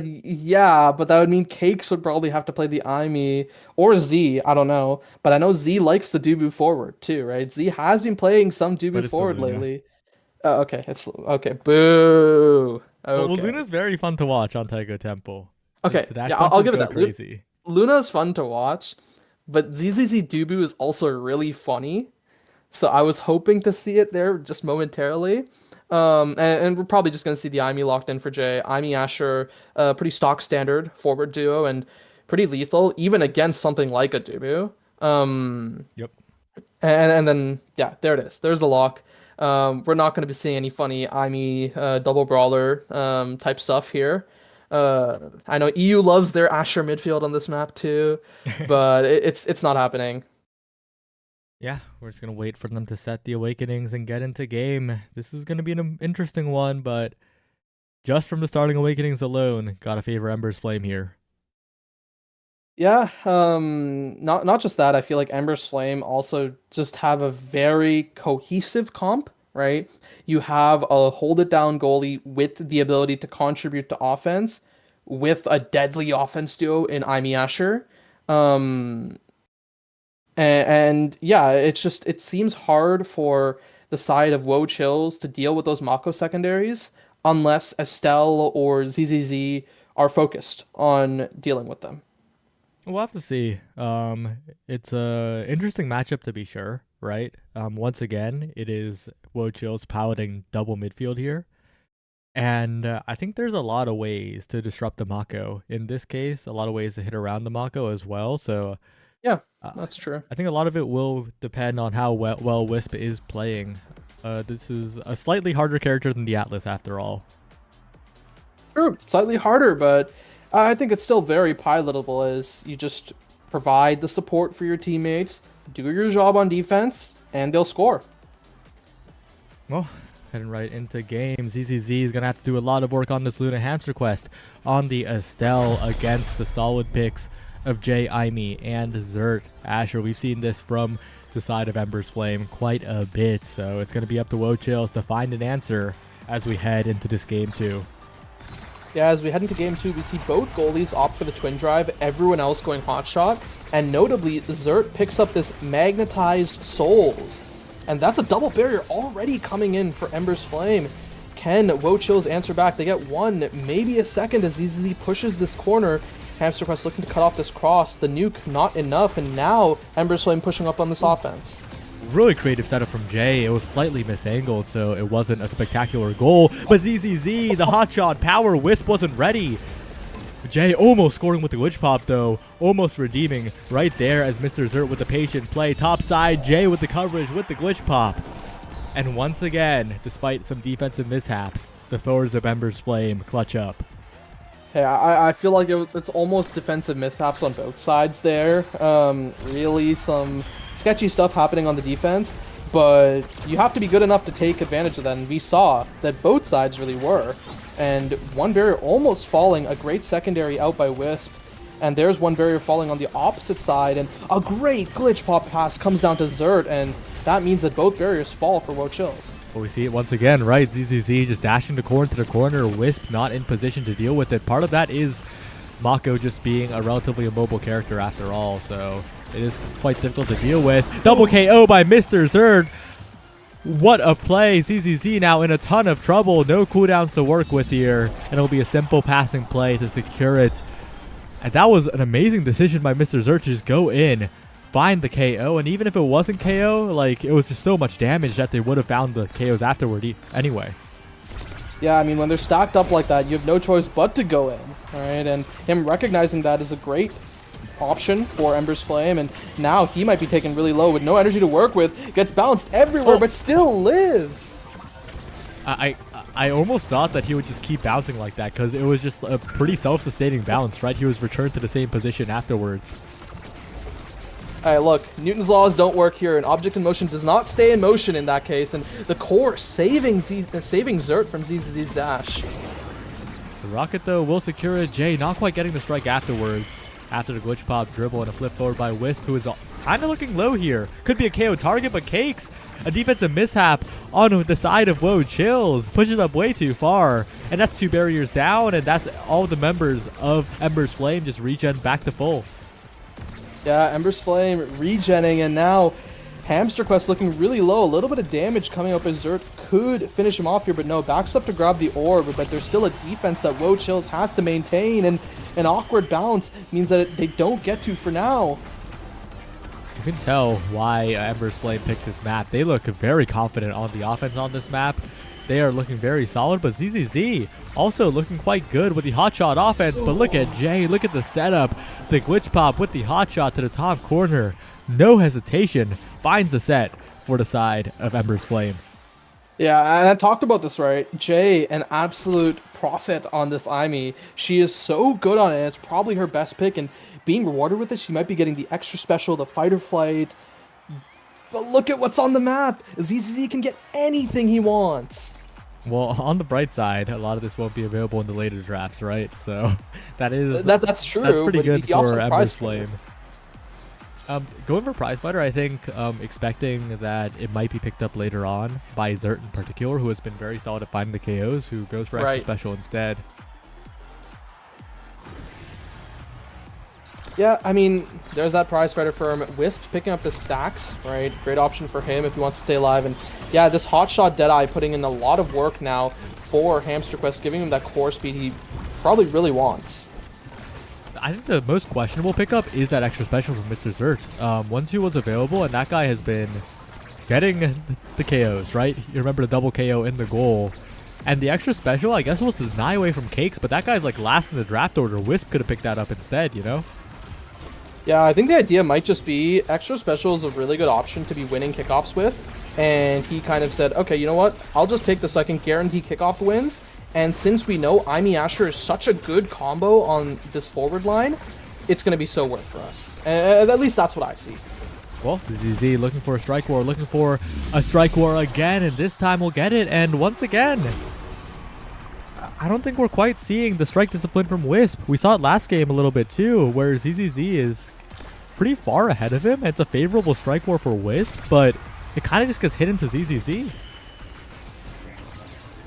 Yeah, but that would mean Cakes would probably have to play the Imi or Z. I don't know, but I know Z likes the Dubu forward too, right? Z has been playing some But Dubu it's the forward Luna. lately. Okay, it's okay. Boo. Well, Okay. Luna's very fun to watch on Taiko Temple. Okay. The dash Yeah, I'll punches give it go that. crazy. Luna's fun to watch, but ZZZ Dubu is also really funny. So I was hoping to see it there just momentarily. And we're probably just gonna see the Imi locked in for Jay. Imi Asher, pretty stock standard forward duo and pretty lethal, even against something like a Dubu. Yep. And then yeah, there it is. There's the lock. We're not going to be seeing any funny Imi double brawler type stuff here. I know EU loves their Asher midfield on this map too, but it's not happening. Yeah, we're just gonna wait for them to set the awakenings and get into game. This is gonna be an interesting one, but just from the starting awakenings alone, gotta favor Ember's Flame here. Yeah, not just that. I feel like Ember's Flame also just have a very cohesive comp, right? You have a hold it down goalie with the ability to contribute to offense, with a deadly offense duo in Imi Asher. Um, and yeah, it seems hard for the side of Woe Chills to deal with those Mako secondaries unless Estelle or ZZZ are focused on dealing with them. We'll have to see. It's a interesting matchup to be sure, right? Once again, it is Woe Chills piloting double midfield here. And I think there's a lot of ways to disrupt the Mako. In this case, a lot of ways to hit around the Mako as well. So Yeah, uh, that's true. I think a lot of it will depend on how well Wisp is playing. This is a slightly harder character than the Atlas after all. True, slightly harder, but I think it's still very pilotable as you just provide the support for your teammates, do your job on defense, and they'll score. Well, heading right into game. ZZZ is going to have to do a lot of work on this Luna Hamster Quest on the Estelle against the solid picks of Jay, Imi, and Zert. Asher, we've seen this from the side of Ember's Flame quite a bit, so it's going to be up to Woe Chills to find an answer as we head into this game 2. Yeah, as we head into game 2, we see both goalies opt for the twin drive, everyone else going hotshot, and notably, Zert picks up this magnetized souls. And that's a double barrier already coming in for Ember's Flame. Can Woe Chills answer back? They get one, maybe a second as ZZZ pushes this corner. Hamster Quest looking to cut off this cross. The nuke not enough, and now Ember's Flame pushing up on this offense. Really creative setup from Jay. It was slightly misangled, so it wasn't a spectacular goal. But ZZZ, the hotshot power, Wisp wasn't ready. Jay almost scoring with the glitch pop though, almost redeeming right there as Mr. Zert with the patient play. Top side, Jay with the coverage with the glitch pop. And once again, despite some defensive mishaps, the forwards of Ember's Flame clutch up. Hey, I feel like it's almost defensive mishaps on both sides there. Really some sketchy stuff happening on the defense, but you have to be good enough to take advantage of that, and we saw that both sides really were. And one barrier almost falling, a great secondary out by Wisp, and there's one barrier falling on the opposite side, and a great glitch pop pass comes down to Zert, and that means that both barriers fall for Wochills. But we see it once again, right? ZZZ just dashing the corner to the corner, Wisp not in position to deal with it. Part of that is Mako just being a relatively immobile character after all, so it is quite difficult to deal with. Double KO by Mr. Zerd. What a play. ZZZ now in a ton of trouble. No cooldowns to work with here, and it'll be a simple passing play to secure it. And that was an amazing decision by Mr. Zerd to just go in, find the KO, and even if it wasn't KO, like, it was just so much damage that they would have found the KOs afterward anyway. Yeah, I mean, when they're stacked up like that, you have no choice but to go in, alright? And him recognizing that is a great option for Ember's Flame, and now he might be taken really low with no energy to work with, gets bounced everywhere, but still lives! I almost thought that he would just keep bouncing like that, because it was just a pretty self-sustaining bounce, right? He was returned to the same position afterwards. Alright, look, Newton's laws don't work here. An object in motion does not stay in motion in that case, and the core saving Zert from ZZZ's dash. The Rocket, though, will secure it. Jay not quite getting the strike afterwards, after the glitch pop dribble and a flip forward by Wisp, who is kind of looking low here. Could be a KO target, but Cakes, a defensive mishap on the side of Wochills, pushes up way too far, and that's 2 barriers down, and that's all the members of Ember's Flame just regen back to full. Yeah, Ember's Flame regenning, and now Hamster Quest looking really low. A little bit of damage coming up as Zert could finish him off here, but no, backs up to grab the orb, but there's still a defense that Wochills has to maintain, and an awkward bounce means that they don't get to for now. You can tell why Ember's Flame picked this map. They look very confident on the offense on this map. They are looking very solid, but ZZZ also looking quite good with the hotshot offense. But look at Jay, look at the setup. The glitch pop with the hotshot to the top corner. No hesitation, finds the set for the side of Ember's Flame. Yeah, and I talked about this, right? Jay, an absolute prophet on this Aimee. She is so good on it, and it's probably her best pick, and being rewarded with it, she might be getting the extra special, the fight or flight. But look at what's on the map. ZZZ can get anything he wants. Well, on the bright side, a lot of this won't be available in the later drafts, right? So that's true. That's pretty but good he also for Ember's prize Flame. Going for prize fighter, I think, expecting that it might be picked up later on by Zert in particular, who has been very solid at finding the KOs, who goes for extra special instead. Yeah, I mean, there's that prize fighter for him. Wisp picking up the stacks, right? Great option for him if he wants to stay alive. And yeah, this hotshot Deadeye putting in a lot of work now for Hamster Quest, giving him that core speed he probably really wants. I think the most questionable pickup is that extra special from Mr. Zert. 1-2 was available, and that guy has been getting the KOs, right? You remember the double KO in the goal. And the extra special, I guess, was to deny away from Cakes, but that guy's like last in the draft order. Wisp could have picked that up instead, you know? Yeah, I think the idea might just be extra special is a really good option to be winning kickoffs with. And he kind of said, okay, you know what? I'll just take this so I can guarantee kickoff wins. And since we know Aimee Asher is such a good combo on this forward line, it's going to be so worth for us. And at least that's what I see. Well, ZZ looking for a strike war, looking for a strike war again, and this time we'll get it. And once again, I don't think we're quite seeing the strike discipline from Wisp. We saw it last game a little bit too, where ZZZ is pretty far ahead of him. It's a favorable strike war for Wisp, but it kind of just gets hidden to ZZZ.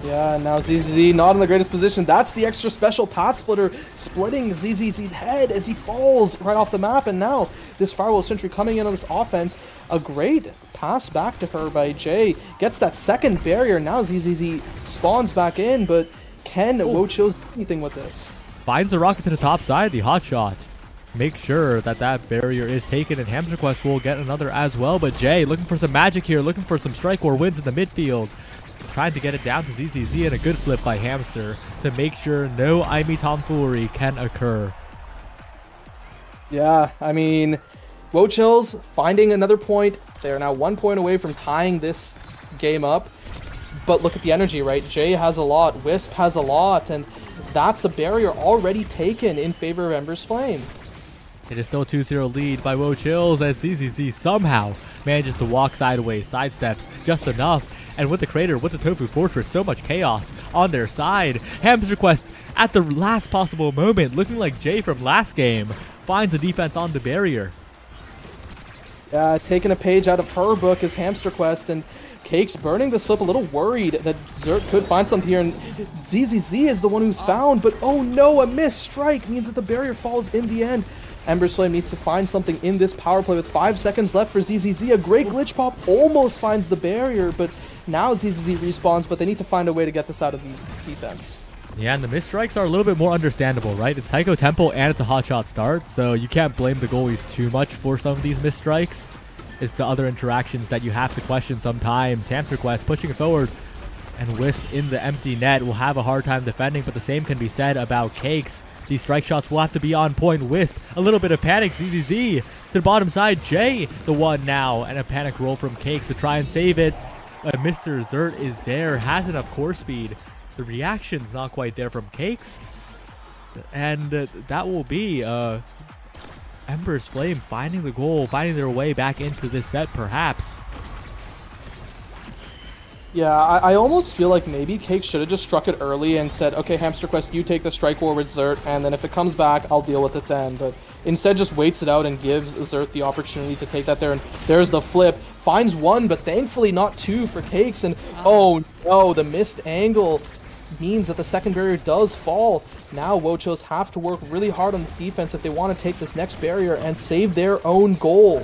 Yeah, now ZZZ not in the greatest position. That's the extra special Path Splitter splitting ZZZ's head as he falls right off the map. And now this Firewall Sentry coming in on this offense. A great pass back to her by Jay. Gets that second barrier. Now ZZZ spawns back in, but can Wochills do anything with this? Finds the rocket to the top side, the hot shot. Make sure that that barrier is taken, and Hamster Quest will get another as well. But Jay looking for some magic here, looking for some strike war wins in the midfield. Trying to get it down to ZZZ, and a good flip by Hamster to make sure no Aimee tomfoolery can occur. Yeah, I mean, Wochills finding another point. They're now 1 point away from tying this game up. But look at the energy, right? Jay has a lot, Wisp has a lot, and that's a barrier already taken in favor of Ember's Flame. It is still 2-0 lead by WoChills as ZZZ somehow manages to walk sideways, sidesteps just enough. And with the Crater, with the Tofu Fortress, so much chaos on their side. Hamster Quest at the last possible moment, looking like Jay from last game, finds the defense on the barrier. Taking a page out of her book is Hamster Quest, and Cakes burning this flip, a little worried that Zert could find something here, and ZZZ is the one who's found, but oh no, a missed strike means that the barrier falls in the end. Ember's Flame needs to find something in this power play with 5 seconds left for ZZZ. A great glitch pop almost finds the barrier, but now ZZZ respawns, but they need to find a way to get this out of the defense. Yeah, and the missed strikes are a little bit more understandable, right? It's Taiko Temple and it's a hotshot start, so you can't blame the goalies too much for some of these missed strikes. It's the other interactions that you have to question sometimes. Hamster Quest pushing it forward, and Wisp in the empty net will have a hard time defending, but the same can be said about Cakes. These strike shots will have to be on point. Wisp, a little bit of panic. ZZZ to the bottom side. Jay, the one now, and a panic roll from Cakes to try and save it. Mr. Zert is there, has enough core speed. The reaction's not quite there from Cakes. And that will be Ember's Flame finding the goal, finding their way back into this set, perhaps. Yeah, I almost feel like maybe Cake should have just struck it early and said, okay, Hamster Quest, you take the strike war with Zert, and then if it comes back, I'll deal with it then. But instead just waits it out and gives Zert the opportunity to take that there. And there's the flip. Finds one, but thankfully not two for Cakes. And oh no, the missed angle means that the second barrier does fall. Now WoChills have to work really hard on this defense if they want to take this next barrier and save their own goal.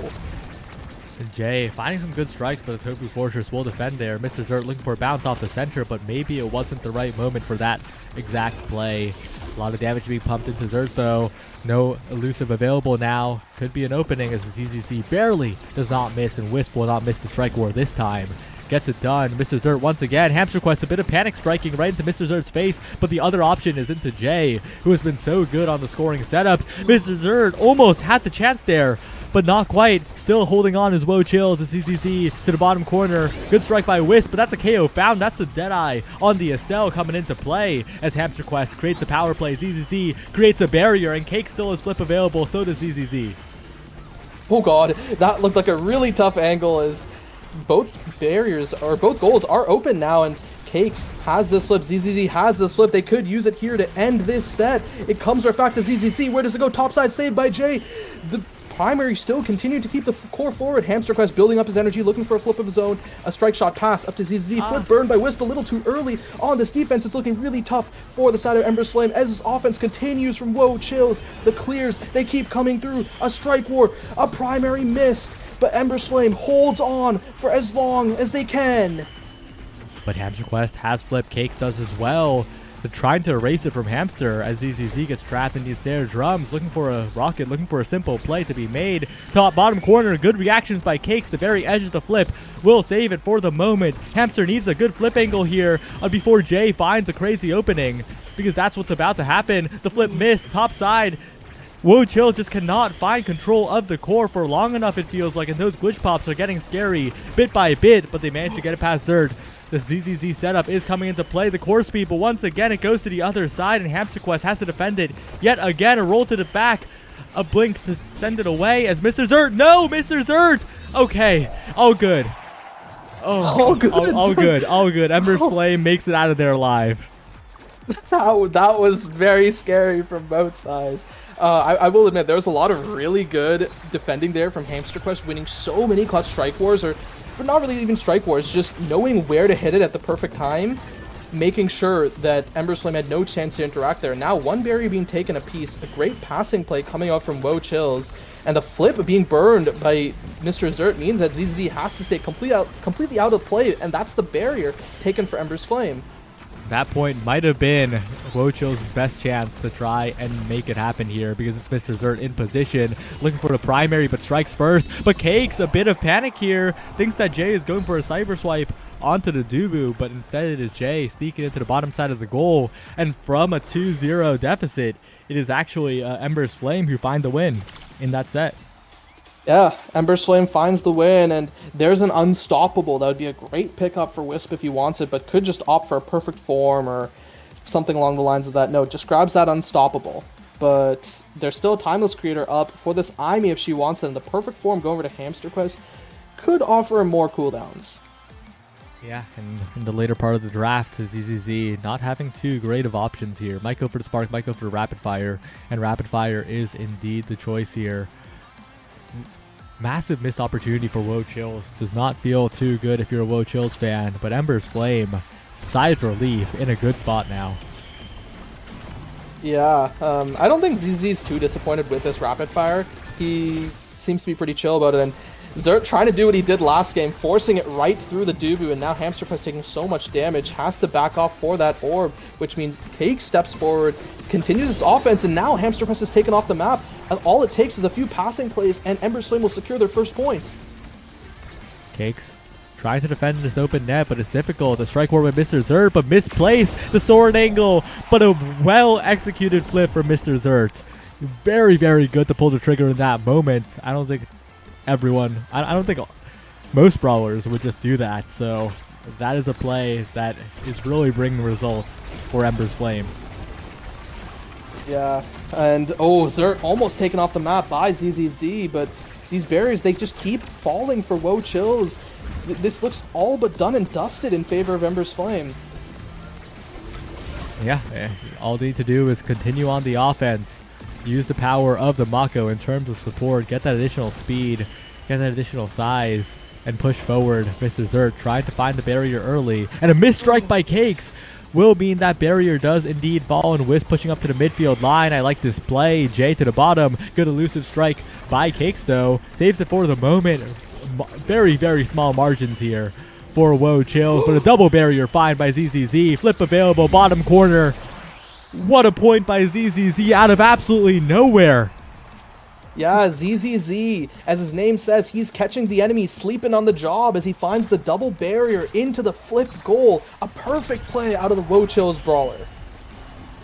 Jay finding some good strikes, but the Tofu Fortress will defend there. Mr. Zert looking for a bounce off the center, but maybe it wasn't the right moment for that exact play. A lot of damage being pumped into Zert though. No elusive available now. Could be an opening as the ZZZ barely does not miss, and Wisp will not miss the strike war this time. Gets it done. Mr. Zert once again. Hamster Quest, a bit of panic striking right into Mr. Zert's face, but the other option is into Jay, who has been so good on the scoring setups. Mr. Zert almost had the chance there, but not quite. Still holding on as WoChills. The CCC to the bottom corner. Good strike by Wisp, but that's a KO found. That's a Deadeye on the Estelle coming into play as Hamster Quest creates a power play. ZZZ creates a barrier, and Cake still has flip available. So does ZZZ. Oh god, that looked like a really tough angle as both barriers, or both goals are open now, and Cakes has this flip, ZZZ has this flip. They could use it here to end this set. It comes right back to ZZZ. Where does it go? Topside saved by Jay. The primary still continued to keep the core forward. Hamster Quest building up his energy, looking for a flip of his own. A strike shot pass up to ZZZ. Flip burned by Wisp a little too early on this defense. It's looking really tough for the side of Ember's Flame as this offense continues from WoChills. The clears, they keep coming through. A strike war, a primary missed, but Ember's Flame holds on for as long as they can. But Hamster Quest has flip. Cakes does as well. They're trying to erase it from Hamster as ZZZ gets trapped in these snare drums, looking for a rocket, looking for a simple play to be made. Top bottom corner, good reactions by Cakes. The very edge of the flip will save it for the moment. Hamster needs a good flip angle here before Jay finds a crazy opening, because that's what's about to happen. The flip missed, top side. WoChills just cannot find control of the core for long enough, it feels like, and those glitch pops are getting scary bit by bit, but they managed to get it past Zerd. The ZZZ setup is coming into play. The core speed, but once again, it goes to the other side, and Hamster Quest has to defend it. Yet again, a roll to the back. A blink to send it away as Mr. Zert. No, Mr. Zert! Okay, all good. Oh, All good. All good, all good. Ember's Flame makes it out of there alive. That was very scary from both sides. I will admit, there was a lot of really good defending there from Hamster Quest, winning so many clutch strike wars, but not really even strike wars, just knowing where to hit it at the perfect time, making sure that Ember's Flame had no chance to interact there. Now one barrier being taken apiece, a great passing play coming out from WoChills, and the flip being burned by Mr. Zert means that ZZZ has to stay completely out of play, and that's the barrier taken for Ember's Flame. That point might have been WoChills' best chance to try and make it happen here, because it's Mr. Zert in position, looking for the primary, but strikes first. But Cakes, a bit of panic here, thinks that Jay is going for a cyber swipe onto the Dubu, but instead it is Jay sneaking into the bottom side of the goal. And from a 2-0 deficit, it is actually Ember's Flame who find the win in that set. Yeah, Ember's Flame finds the win, and there's an Unstoppable. That would be a great pickup for Wisp if he wants it, but could just opt for a perfect form or something along the lines of that. No, just grabs that unstoppable. But there's still a Timeless Creator up for this Aimee if she wants it in the perfect form. Going over to Hamster Quest could offer more cooldowns. Yeah, and in the later part of the draft, ZZZ not having too great of options here. Might go for the Spark, might go for the Rapid Fire, and Rapid Fire is indeed the choice here. Massive missed opportunity for Woe Chills. Does not feel too good if you're a Woe Chills fan, but Ember's Flame, sigh of relief, in a good spot now. Yeah, I don't think ZZ's too disappointed with this Rapid Fire. He seems to be pretty chill about it, and Xert trying to do what he did last game, forcing it right through the Dubu, and now Hamster Quest taking so much damage, has to back off for that orb, which means Cake steps forward, continues his offense, and now Hamster Quest is taken off the map, and all it takes is a few passing plays, and Ember's Flame will secure their first point. Cakes trying to defend in this open net, but it's difficult. The strike war with Mr. Xert, but misplaced the sword angle, but a well-executed flip for Mr. Xert. Very, very good to pull the trigger in that moment. I don't think everyone, I don't think most brawlers would just do that, so that is a play that is really bringing results for Ember's Flame. Yeah, and Xert almost taken off the map by ZZZ, but these barriers, they just keep falling for Woe Chills. This looks all but done and dusted in favor of Ember's Flame. Yeah, all they need to do is continue on the offense, use the power of the Mako in terms of support, get that additional speed, get that additional size, and push forward. Mr. Xert trying to find the barrier early, and a missed strike by Cakes will mean that barrier does indeed fall, and Wisp pushing up to the midfield line. I like this play. Jay to the bottom. Good elusive strike by Cakes, though. Saves it for the moment. Very, very small margins here for Woe Chills, but a double barrier find by ZZZ. Flip available, bottom corner. What a point by ZZZ out of absolutely nowhere. Yeah, ZZZ, as his name says, he's catching the enemy sleeping on the job as he finds the double barrier into the flipped goal. A perfect play out of the Woe Chills brawler.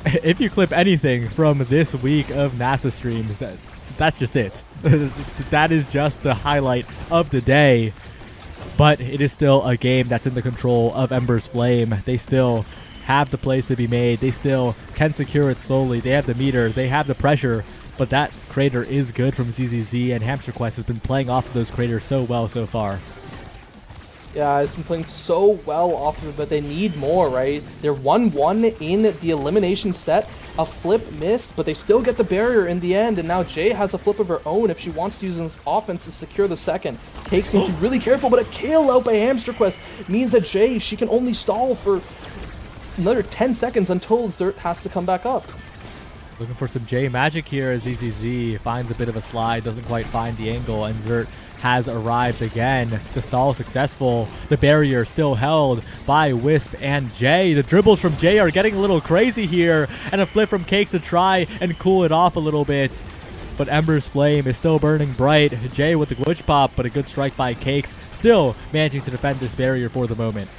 If you clip anything from this week of NASA streams, that's just it. That is just the highlight of the day. But it is still a game that's in the control of Ember's Flame. They still have the plays to be made. They still can secure it slowly. They have the meter. They have the pressure. But that crater is good from ZZZ, and Hamster Quest has been playing off of those craters so well so far. Yeah, it's been playing so well off of it, but they need more, right? They're 1-1 in the elimination set. A flip missed, but they still get the barrier in the end, and now Jay has a flip of her own if she wants to use this offense to secure the second. Cake seems to be really careful, but a kill out by Hamster Quest means that Jay, she can only stall for another 10 seconds until Xert has to come back up. Looking for some J magic here as ZZZ finds a bit of a slide, doesn't quite find the angle, and Xert has arrived again. The stall successful. The barrier still held by Wisp and Jay. The dribbles from Jay are getting a little crazy here, and a flip from Cakes to try and cool it off a little bit. But Ember's Flame is still burning bright. Jay with the glitch pop, but a good strike by Cakes, still managing to defend this barrier for the moment.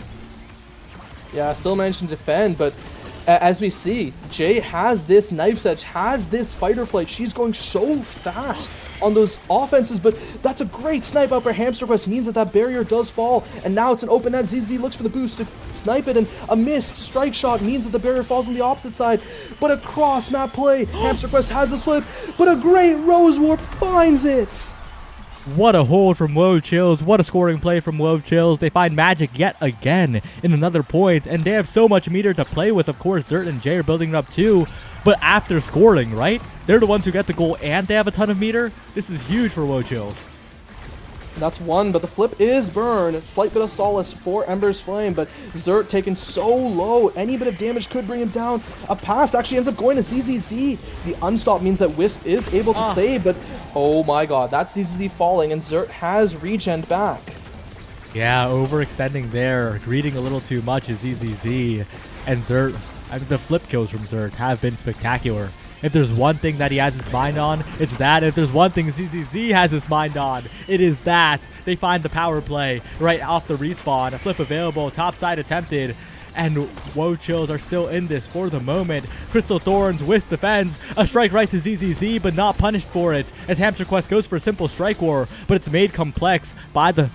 Yeah, still managed to defend, but as we see, Jay has this Knife's Edge, has this fight or flight. She's going so fast on those offenses, but that's a great snipe out by Hamster Quest. Means that that barrier does fall, and now it's an open net. ZZ looks for the boost to snipe it, and a missed strike shot means that the barrier falls on the opposite side. But a cross map play. Hamster Quest has this flip, but a great Rose Warp finds it. What a hold from Woe Chills. What a scoring play from Woe Chills. They find magic yet again in another point, and they have so much meter to play with. Of course, Xert and Jay are building it up too, but after scoring, right? They're the ones who get the goal, and they have a ton of meter. This is huge for Woe Chills. That's one, but the flip is burned. Slight bit of solace for Ember's Flame, but Xert taken so low. Any bit of damage could bring him down. A pass actually ends up going to ZZZ. The unstop means that Wisp is able to save, but oh my god, that's ZZZ falling, and Xert has regen back. Yeah, overextending there, greeting a little too much is ZZZ, and Xert, I mean, the flip kills from Xert have been spectacular. If there's one thing that he has his mind on, it's that. If there's one thing ZZZ has his mind on, it is that. They find the power play right off the respawn. A flip available, top side attempted, and Woe Chills are still in this for the moment. Crystal Thorns with defends, a strike right to ZZZ, but not punished for it, as Hamster Quest goes for a simple strike war, but it's made complex by the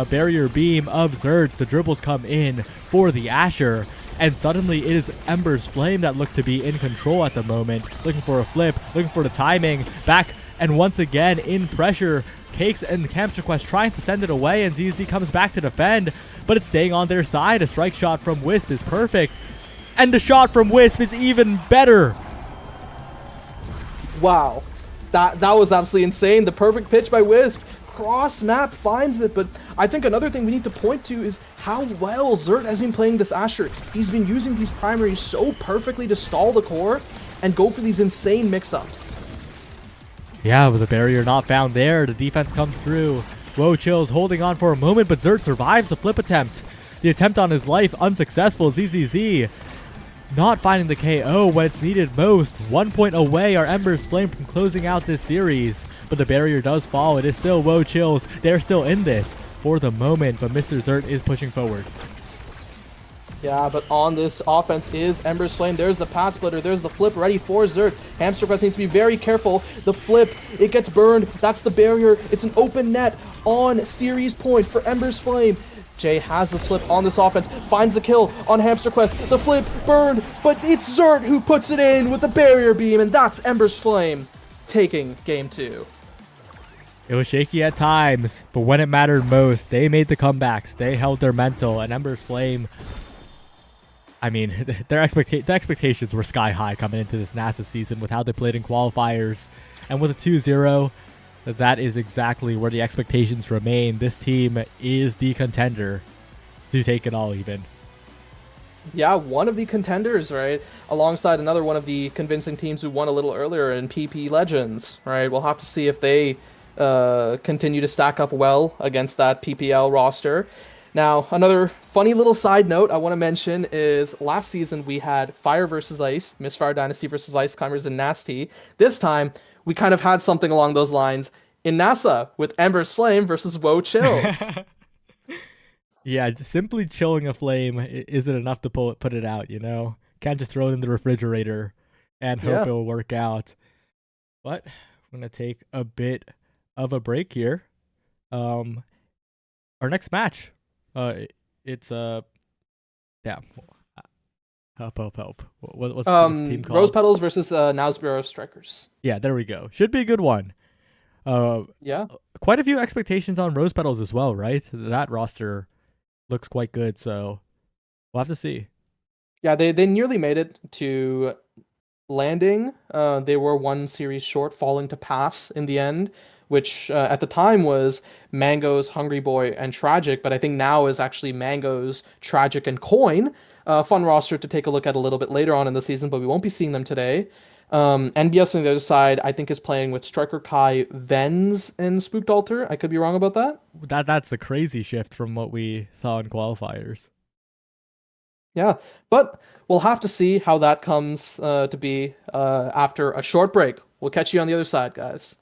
barrier beam of Xert. The dribbles come in for the Asher. and suddenly it is Ember's Flame that look to be in control at the moment, looking for a flip, looking for the timing, back, and once again in pressure. Cakes and Hamster Quest trying to send it away, and ZZ comes back to defend, but it's staying on their side. A strike shot from Wisp is perfect, and the shot from Wisp is even better. Wow, that was absolutely insane. The perfect pitch by Wisp. Cross map finds it, but I think another thing we need to point to is how well Xert has been playing this Asher. He's been using these primaries so perfectly to stall the core and go for these insane mix-ups. Yeah, with the barrier not found there, the defense comes through. Wochill's holding on for a moment, but Xert survives the flip attempt. The attempt on his life unsuccessful. ZZZ not finding the KO when it's needed most. 1 point away are Ember's Flame from closing out this series, but the barrier does fall. It is still Wochill's. They're still in this for the moment, but Mr. Xert is pushing forward. Yeah, but on this offense is Ember's Flame. There's the path splitter. There's the flip ready for Xert. Hamster Quest needs to be very careful. The flip, it gets burned. That's the barrier. It's an open net on series point for Ember's Flame. Jay has the flip on this offense, finds the kill on Hamster Quest. The flip burned, but it's Xert who puts it in with the barrier beam, and that's Ember's Flame taking game 2. It was shaky at times, but when it mattered most, they made the comebacks. They held their mental, and Ember's Flame, I mean, the expectations were sky high coming into this NASA season with how they played in qualifiers. And with a 2-0, that is exactly where the expectations remain. This team is the contender to take it all even. Yeah, one of the contenders, right? Alongside another one of the convincing teams who won a little earlier in PP Legends, right? We'll have to see if they continue to stack up well against that PPL roster. Now, another funny little side note I want to mention is last season we had Fire versus Ice, Misfire Dynasty versus Ice Climbers and Nasty. This time, we kind of had something along those lines in NASA with Ember's Flame versus Wochills. Yeah, simply chilling a flame isn't enough to put it out, you know? Can't just throw it in the refrigerator and hope it will work out. But I'm going to take a bit of a break here. Our next match. It's help. What's this team called? Rose Petals versus Nowsboro Strikers. Yeah, there we go. Should be a good one. Yeah. Quite a few expectations on Rose Petals as well, right? That roster looks quite good, so we'll have to see. Yeah, they nearly made it to landing. They were one series short, falling to pass in the end, which at the time was Mangoes, Hungry Boy, and Tragic, but I think now is actually Mangoes, Tragic, and Coin. Fun roster to take a look at a little bit later on in the season, but we won't be seeing them today. NBS on the other side, I think, is playing with Striker Kai, Vens, and Spooked Altar. I could be wrong about that. That's a crazy shift from what we saw in qualifiers. Yeah, but we'll have to see how that comes to be after a short break. We'll catch you on the other side, guys.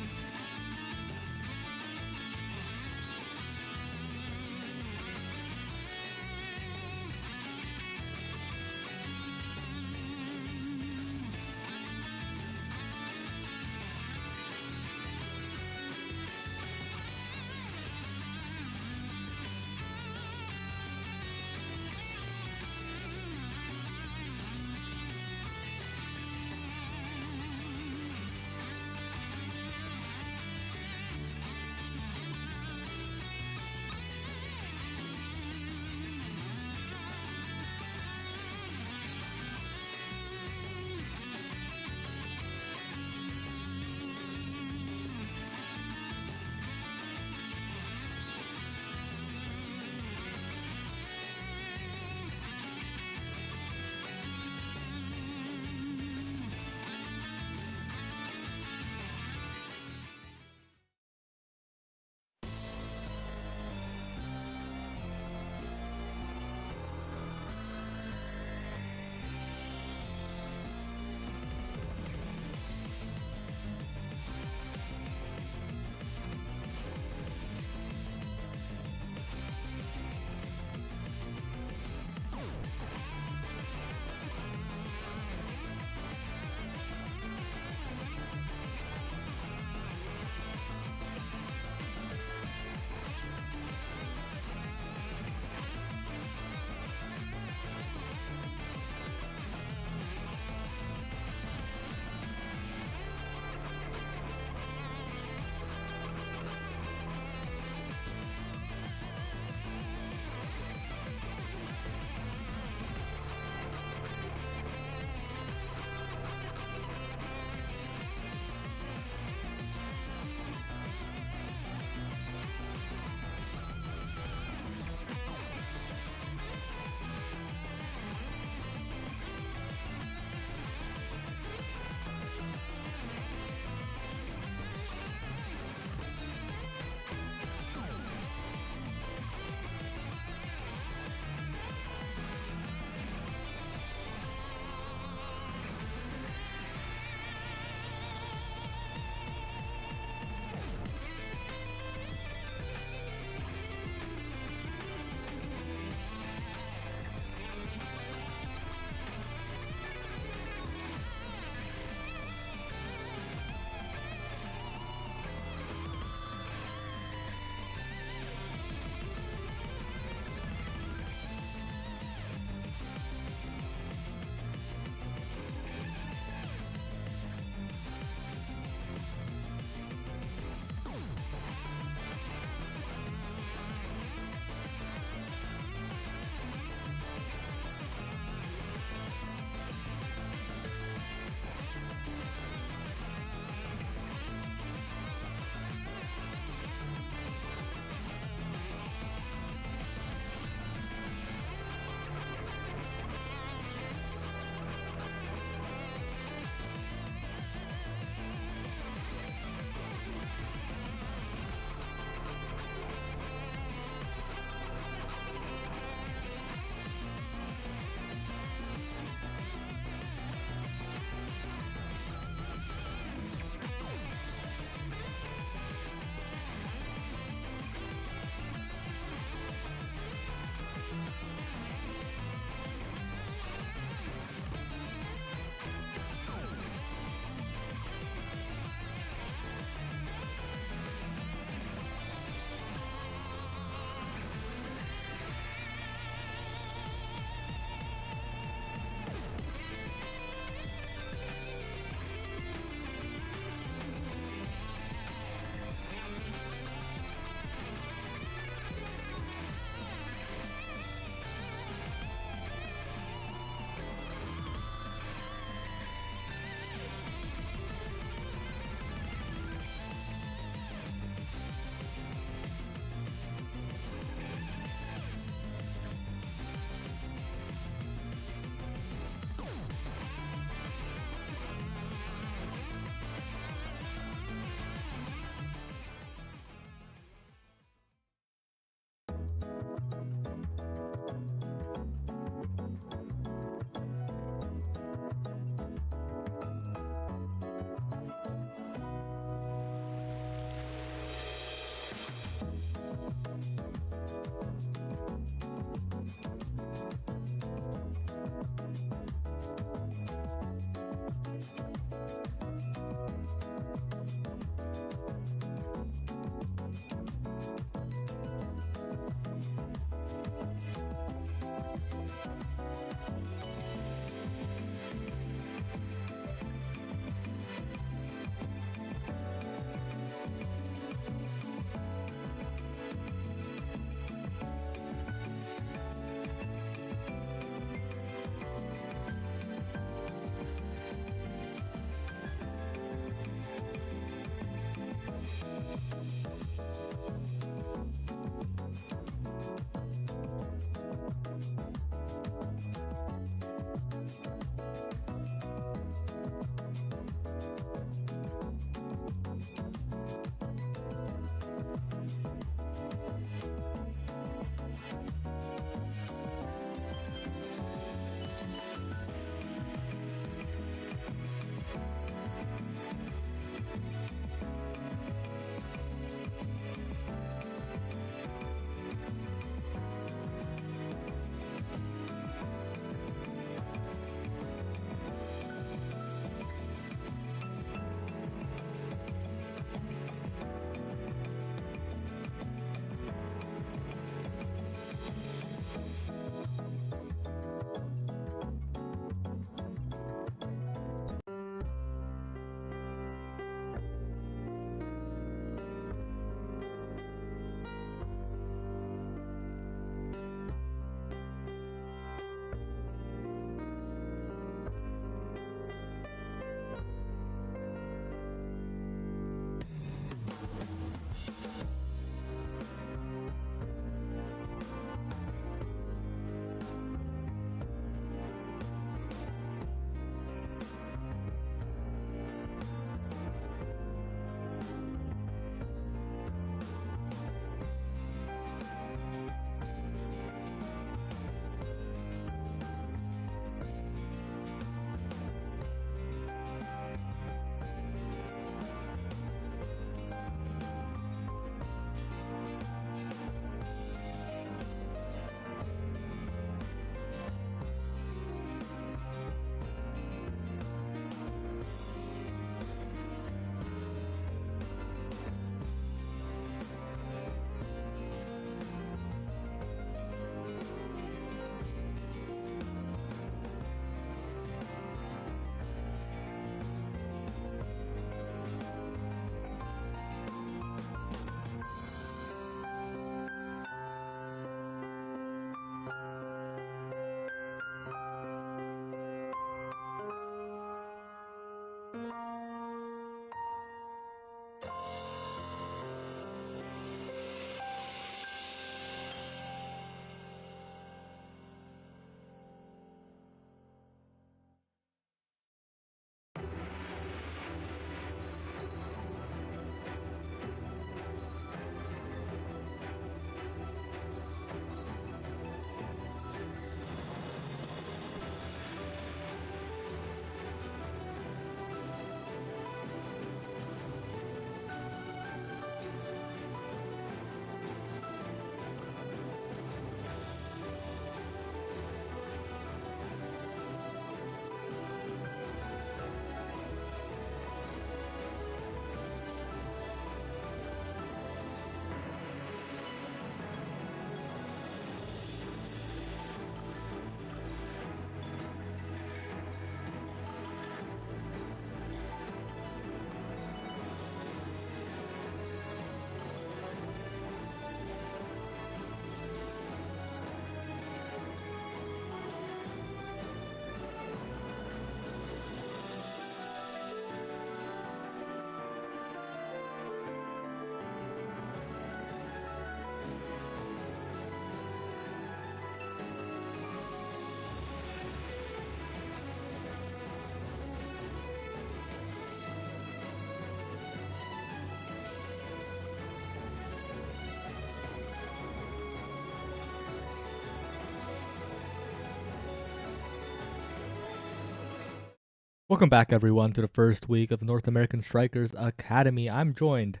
Welcome back, everyone, to the first week of North American Strikers Academy. I'm joined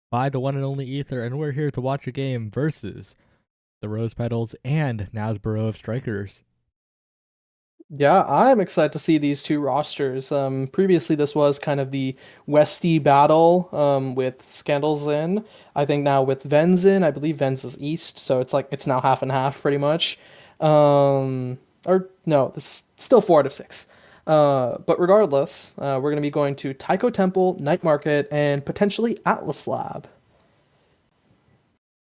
by the one and only Ether, and we're here to watch a game versus the Rose Petals and Nasborough of Strikers. Yeah, I'm excited to see these two rosters. Previously this was kind of the Westy battle, with Scandals in. I think now with Vens in, I believe Vens is East, so it's now half and half pretty much. Or no, this is still 4 out of 6. But regardless, we're going to be going to Taiko Temple, Night Market, and potentially Atlas Lab.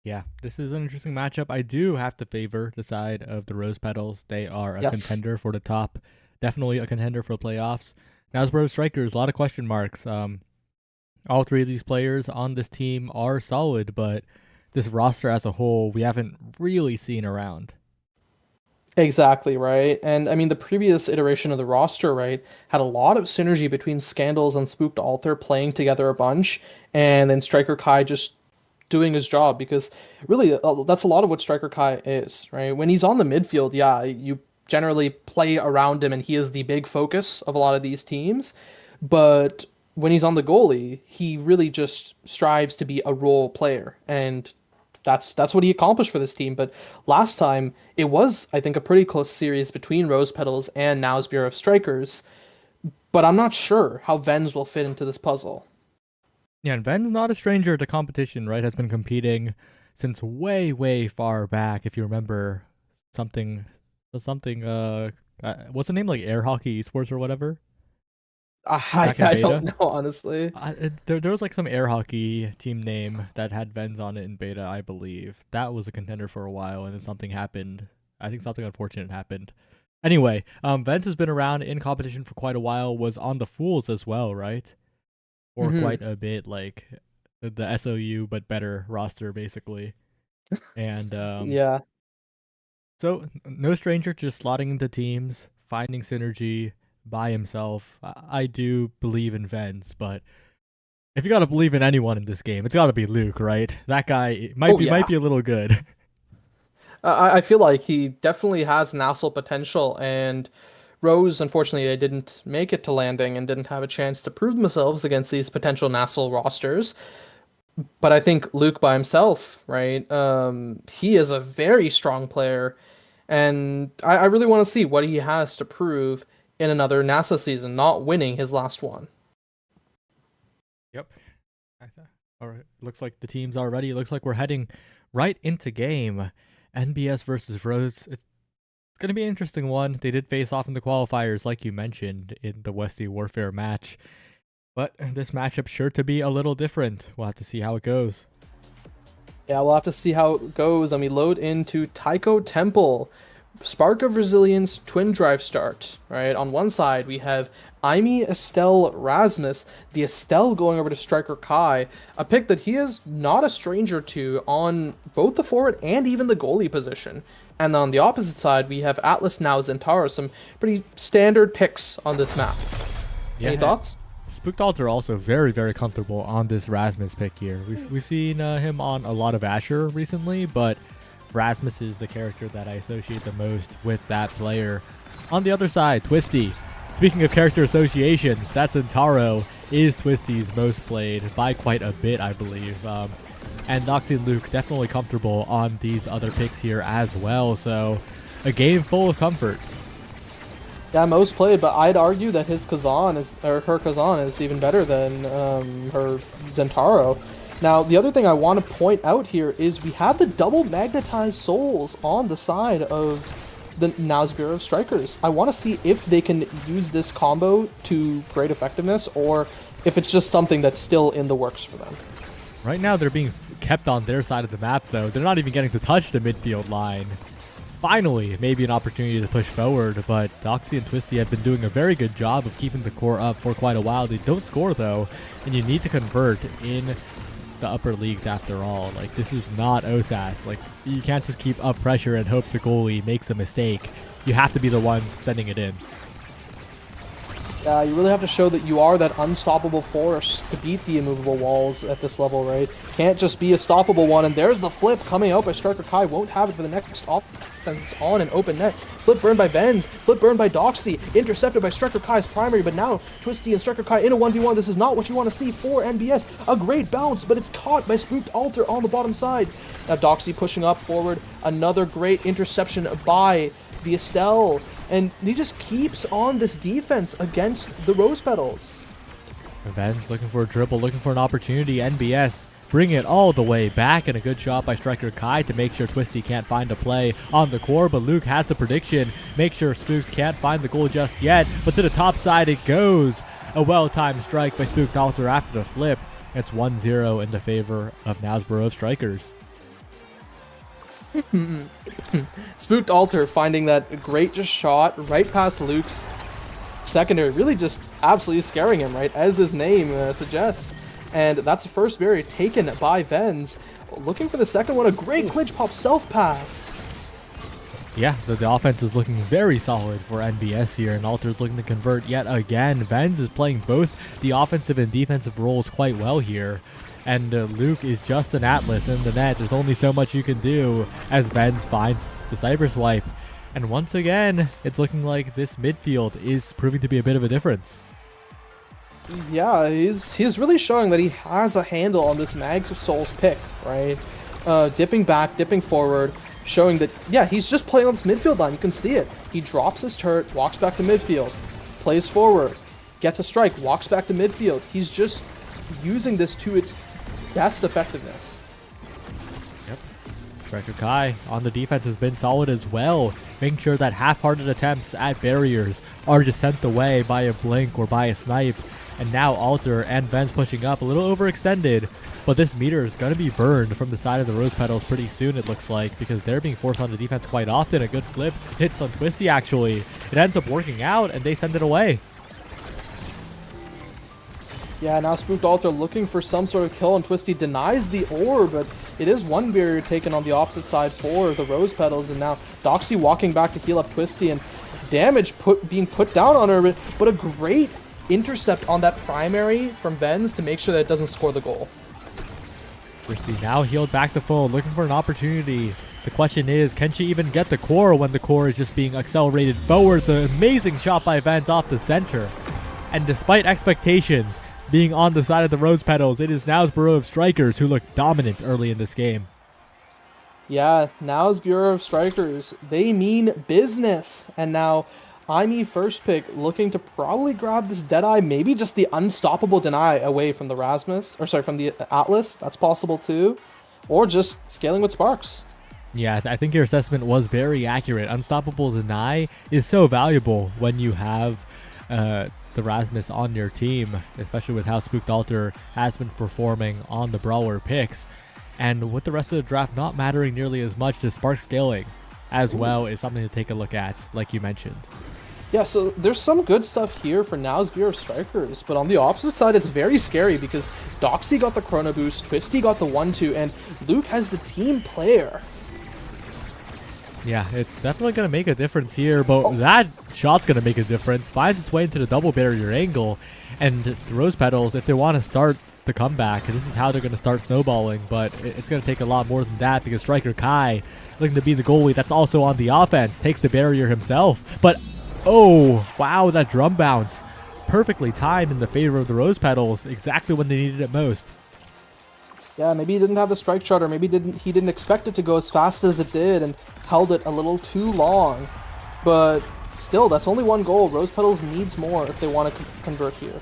Yeah, this is an interesting matchup. I do have to favor the side of the Rose Petals. They are a Yes. contender for the top, definitely a contender for the playoffs. Nasborough Strikers, a lot of question marks. All three of these players on this team are solid, but this roster as a whole, we haven't really seen around. Exactly, right? And I mean, the previous iteration of the roster, right, had a lot of synergy between Scandals and Spooked Altar playing together a bunch, and then Striker Kai just doing his job because really that's a lot of what Striker Kai is, right? When he's on the midfield, yeah, you generally play around him and he is the big focus of a lot of these teams. But when he's on the goalie, he really just strives to be a role player. And that's what he accomplished for this team. But last time it was, I think, a pretty close series between Rose Petals and Now's Bureau of Strikers. But I'm not sure how Vens will fit into this puzzle. Yeah, and Ben's not a stranger to competition, right? Has been competing since way, way far back. If you remember something, what's the name, like Air Hockey Esports or whatever? Back in I beta? don't know, honestly. There was like some air hockey team name that had Vens on it in beta, I believe. That was a contender for a while, and then something happened. I think something unfortunate happened. Anyway, Vens has been around in competition for quite a while. Was on the Fools as well, right? Or Mhm. quite a bit, like the SOU but better roster, basically. And Yeah. so no stranger to just slotting into teams, finding synergy by himself. I do believe in Vens, but if you gotta believe in anyone in this game, it's gotta be Luke, right? That guy might Yeah. be a little good. I feel like he definitely has Nassel potential, and Rose, unfortunately, they didn't make it to landing and didn't have a chance to prove themselves against these potential Nassel rosters. But I think Luke by himself, right? He is a very strong player, and I really want to see what he has to prove in another NASA season, not winning his last one. Yep. All right. Looks like the team's are ready. Looks like we're heading right into game. NBS versus Rose. It's going to be an interesting one. They did face off in the qualifiers, like you mentioned, in the Westy Warfare match. But this matchup's sure to be a little different. We'll have to see how it goes. Yeah, we'll have to see how it goes. And we load into Taiko Temple. Spark of Resilience twin drive start, right? On one side, we have Aimee, Estelle, Rasmus, the Estelle going over to Striker Kai, a pick that he is not a stranger to on both the forward and even the goalie position. And on the opposite side, we have Atlas now Zentaro, some pretty standard picks on this map. Any thoughts? Spooked Altar also very, very comfortable on this Rasmus pick here. We've seen him on a lot of Asher recently, but Rasmus is the character that I associate the most with that player. On the other side, Twisty. Speaking of character associations, that Zentaro is Twisty's most played by quite a bit, I believe. And Noxie and Luke definitely comfortable on these other picks here as well. So a game full of comfort. Yeah, most played, but I'd argue that his Kazan is, or her Kazan is even better than her Zentaro. Now, the other thing I want to point out here is we have the double magnetized souls on the side of the Now's Bureau of Strikers. I want to see if they can use this combo to great effectiveness, or if it's just something that's still in the works for them. Right now, they're being kept on their side of the map, though. They're not even getting to touch the midfield line. Finally, maybe an opportunity to push forward, but Doxy and Twisty have been doing a very good job of keeping the core up for quite a while. They don't score, though, and you need to convert in the upper leagues after all. Like, this is not OSAS. Like, you can't just keep up pressure and hope the goalie makes a mistake. You have to be the ones sending it in. You really have to show that you are that unstoppable force to beat the immovable walls at this level, right? Can't just be a stoppable one, and there's the flip coming out by Striker Kai. Won't have it for the next offense on an open net. Flip burned by Venz, flip burned by Doxy, intercepted by Striker Kai's primary, but now Twisty and Striker Kai in a 1v1. This is not what you want to see for NBS. A great bounce, but it's caught by Spooked Alter on the bottom side. Now Doxy pushing up forward, another great interception by the Estelle, and he just keeps on this defense against the Rose Petals. Venz looking for a dribble, looking for an opportunity. NBS bring it all the way back, and a good shot by Striker Kai to make sure Twisty can't find a play on the core, but Luke has the prediction. Make sure Spooked can't find the goal just yet, but to the top side it goes. A well-timed strike by Spooked Alter after the flip. It's 1-0 in the favor of Knaresborough Strikers. Spooked Alter finding that great just shot right past Luke's secondary, really just absolutely scaring him, right, as his name suggests. And that's the first barrier taken by Venz. Looking for the second one, a great glitch pop self pass. Yeah, the offense is looking very solid for NBS here, and Alter's looking to convert yet again. Venz is playing both the offensive and defensive roles quite well here. And Luke is just an Atlas in the net. There's only so much you can do as Venz finds the Cyber Swipe. And once again, it's looking like this midfield is proving to be a bit of a difference. Yeah, he's really showing that he has a handle on this Mags of Souls pick, right? Dipping back, dipping forward, showing that, yeah, he's just playing on this midfield line. You can see it. He drops his turret, walks back to midfield, plays forward, gets a strike, walks back to midfield. He's just using this to its best effectiveness. Yep. Striker Kai on the defense has been solid as well, making sure that half-hearted attempts at barriers are just sent away by a blink or by a snipe. And now Alter and Venz pushing up, a little overextended, but this meter is going to be burned from the side of the Rose Petals pretty soon, it looks like, because they're being forced on the defense quite often. A good flip hits on Twisty, actually. It ends up working out, and they send it away. Yeah, now Spooked Alter looking for some sort of kill, and Twisty denies the orb, but it is one barrier taken on the opposite side for the Rose Petals, and now Doxy walking back to heal up Twisty, and damage being put down on her, but a great intercept on that primary from Venz to make sure that it doesn't score the goal. Twisty now healed back to full, looking for an opportunity. The question is, can she even get the core when the core is just being accelerated forwards? An amazing shot by Venz off the center. And despite expectations being on the side of the Rose Petals, it is Knaresborough Strikers who look dominant early in this game. Yeah, now's Bureau of Strikers. They mean business. And now IME first pick looking to probably grab this Deadeye, maybe just the unstoppable deny away from the from the Atlas. That's possible too. Or just scaling with Sparks. Yeah, I think your assessment was very accurate. Unstoppable deny is so valuable when you have the Rasmus on your team, especially with how Spooked Alter has been performing on the Brawler picks. And with the rest of the draft not mattering nearly as much, the Spark scaling as well is something to take a look at, like you mentioned. Yeah, so there's some good stuff here for now's Bureau of Strikers, but on the opposite side, it's very scary because Doxy got the Chrono Boost, Twisty got the 1-2, and Luke has the team player. Yeah, it's definitely going to make a difference here, but that shot's going to make a difference. Finds its way into the double barrier angle, and the Rose Petals, if they want to start the comeback, this is how they're going to start snowballing, but it's going to take a lot more than that because Striker Kai, looking to be the goalie that's also on the offense, takes the barrier himself, but oh, wow, that drum bounce. Perfectly timed in the favor of the Rose Petals, exactly when they needed it most. Yeah, maybe he didn't have the strike shot, or maybe he didn't expect it to go as fast as it did and held it a little too long. But still, that's only one goal. Rose Petals needs more if they want to convert here.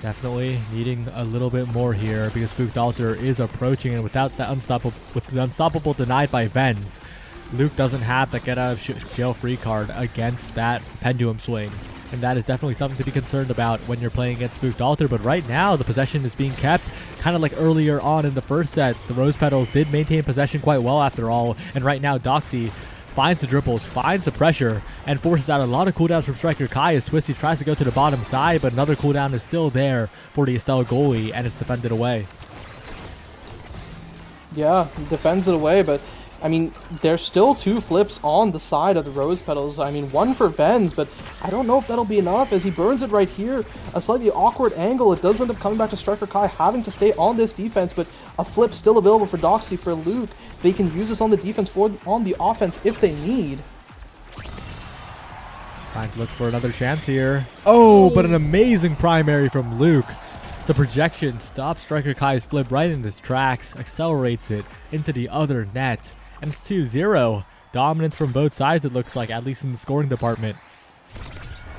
Definitely needing a little bit more here because Spooked Alter is approaching, and without the unstoppable denied by Venz, Luke doesn't have the get out of jail free card against that pendulum swing, and that is definitely something to be concerned about when you're playing against Spooked Alter. But right now the possession is being kept, kind of like earlier on in the first set. The Rose Petals did maintain possession quite well after all, and right now Doxy finds the dribbles, finds the pressure, and forces out a lot of cooldowns from Striker Kai as Twisty tries to go to the bottom side, but another cooldown is still there for the Estelle goalie, and it's defended away. Yeah, defends it away, but I mean, there's still 2 flips on the side of the Rose Petals. I mean, 1 for Vens, but I don't know if that'll be enough as he burns it right here. A slightly awkward angle. It does end up coming back to Striker Kai, having to stay on this defense, but a flip still available for Doxy, for Luke. They can use this on the defense, on the offense if they need. Trying to look for another chance here. Oh, but an amazing primary from Luke. The projection stops Striker Kai's flip right in his tracks, accelerates it into the other net, and it's 2-0. Dominance from both sides, it looks like, at least in the scoring department.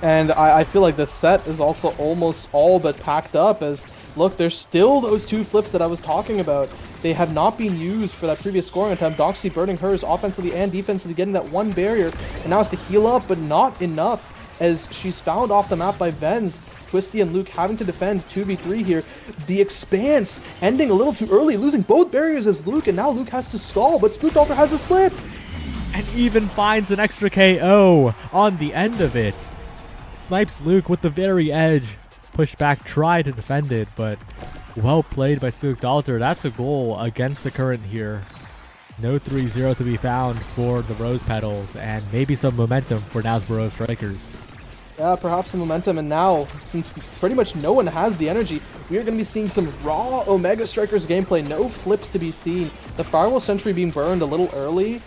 And I feel like this set is also almost all but packed up as, look, there's still those 2 flips that I was talking about. They have not been used for that previous scoring attempt. Doxy burning hers offensively and defensively, getting that 1 barrier, and now it's to heal up, but not enough as she's found off the map by Vens. Twisty and Luke having to defend 2v3 here. The Expanse ending a little too early, losing both barriers as Luke, and now Luke has to stall, but Spookdolter has his flip! And even finds an extra KO on the end of it. Snipes Luke with the very edge. Push back, try to defend it, but well played by Spookdolter. That's a goal against the current here. No 3-0 to be found for the Rose Petals, and maybe some momentum for Nosborough Strikers. Yeah, perhaps some momentum, and now, since pretty much no one has the energy, we are going to be seeing some raw Omega Strikers gameplay. No flips to be seen. The Firewall Sentry being burned a little early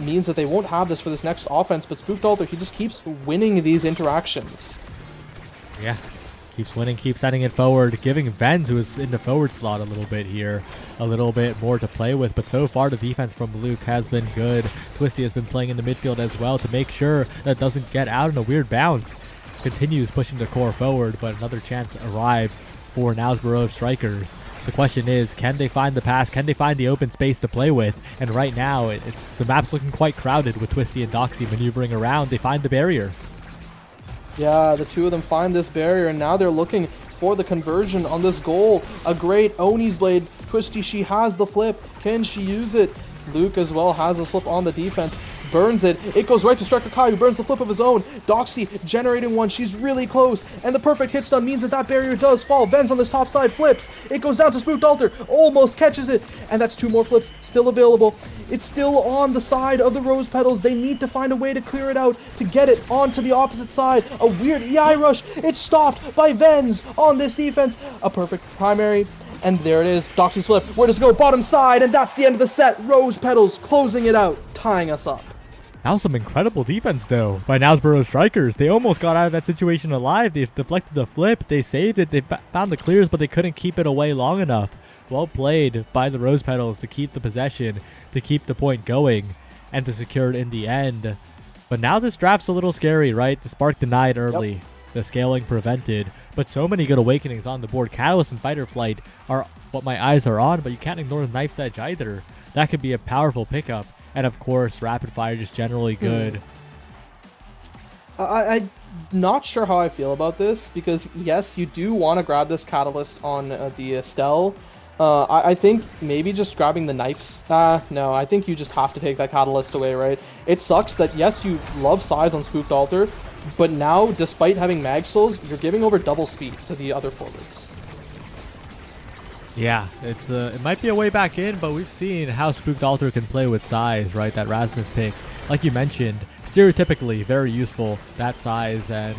means that they won't have this for this next offense, but Spookdolter, he just keeps winning these interactions. Yeah, keeps winning, keeps sending it forward, giving Vens, who is in the forward slot a little bit here, a little bit more to play with. But so far, the defense from Luke has been good. Twisty has been playing in the midfield as well to make sure that it doesn't get out in a weird bounce. Continues pushing the core forward, but another chance arrives for Nosborough Strikers. The question is, can they find the pass? Can they find the open space to play with? And right now, the map's looking quite crowded with Twisty and Doxy maneuvering around. They find the barrier. Yeah, the 2 of them find this barrier, and now they're looking for the conversion on this goal. A great Oni's Blade. Twisty, she has the flip. Can she use it? Luke as well has a flip on the defense. Burns it. It goes right to Striker Kai, who burns the flip of his own. Doxy generating one. She's really close. And the perfect hit stun means that that barrier does fall. Vens on this top side flips. It goes down to Spookdolter. Almost catches it. And that's 2 more flips still available. It's still on the side of the Rose Petals. They need to find a way to clear it out to get it onto the opposite side. A weird EI rush. It's stopped by Vens on this defense. A perfect primary. And there it is. Doxy's flip. Where does it go? Bottom side. And that's the end of the set. Rose Petals closing it out, tying us up. Now some incredible defense, though, by Nosborough Strikers. They almost got out of that situation alive. They deflected the flip. They saved it. They found the clears, but they couldn't keep it away long enough. Well played by the Rose Petals to keep the possession, to keep the point going, and to secure it in the end. But now this draft's a little scary, right? The spark denied early. Yep. The scaling prevented. But so many good awakenings on the board. Catalyst and Fighter Flight are what my eyes are on, but you can't ignore the Knife's Edge either. That could be a powerful pickup. And of course, Rapid Fire just generally good. I'm not sure how I feel about this, because yes, you do want to grab this Catalyst on the Estelle. I think maybe just grabbing the knives. No, I think you just have to take that Catalyst away, right? It sucks that, yes, you love size on Spookdolter, but now, despite having Mag Souls, you're giving over double speed to the other forwards. Yeah, it might be a way back in, but we've seen how Spookdolter can play with size, right? That Rasmus pick, like you mentioned, stereotypically very useful, that size, and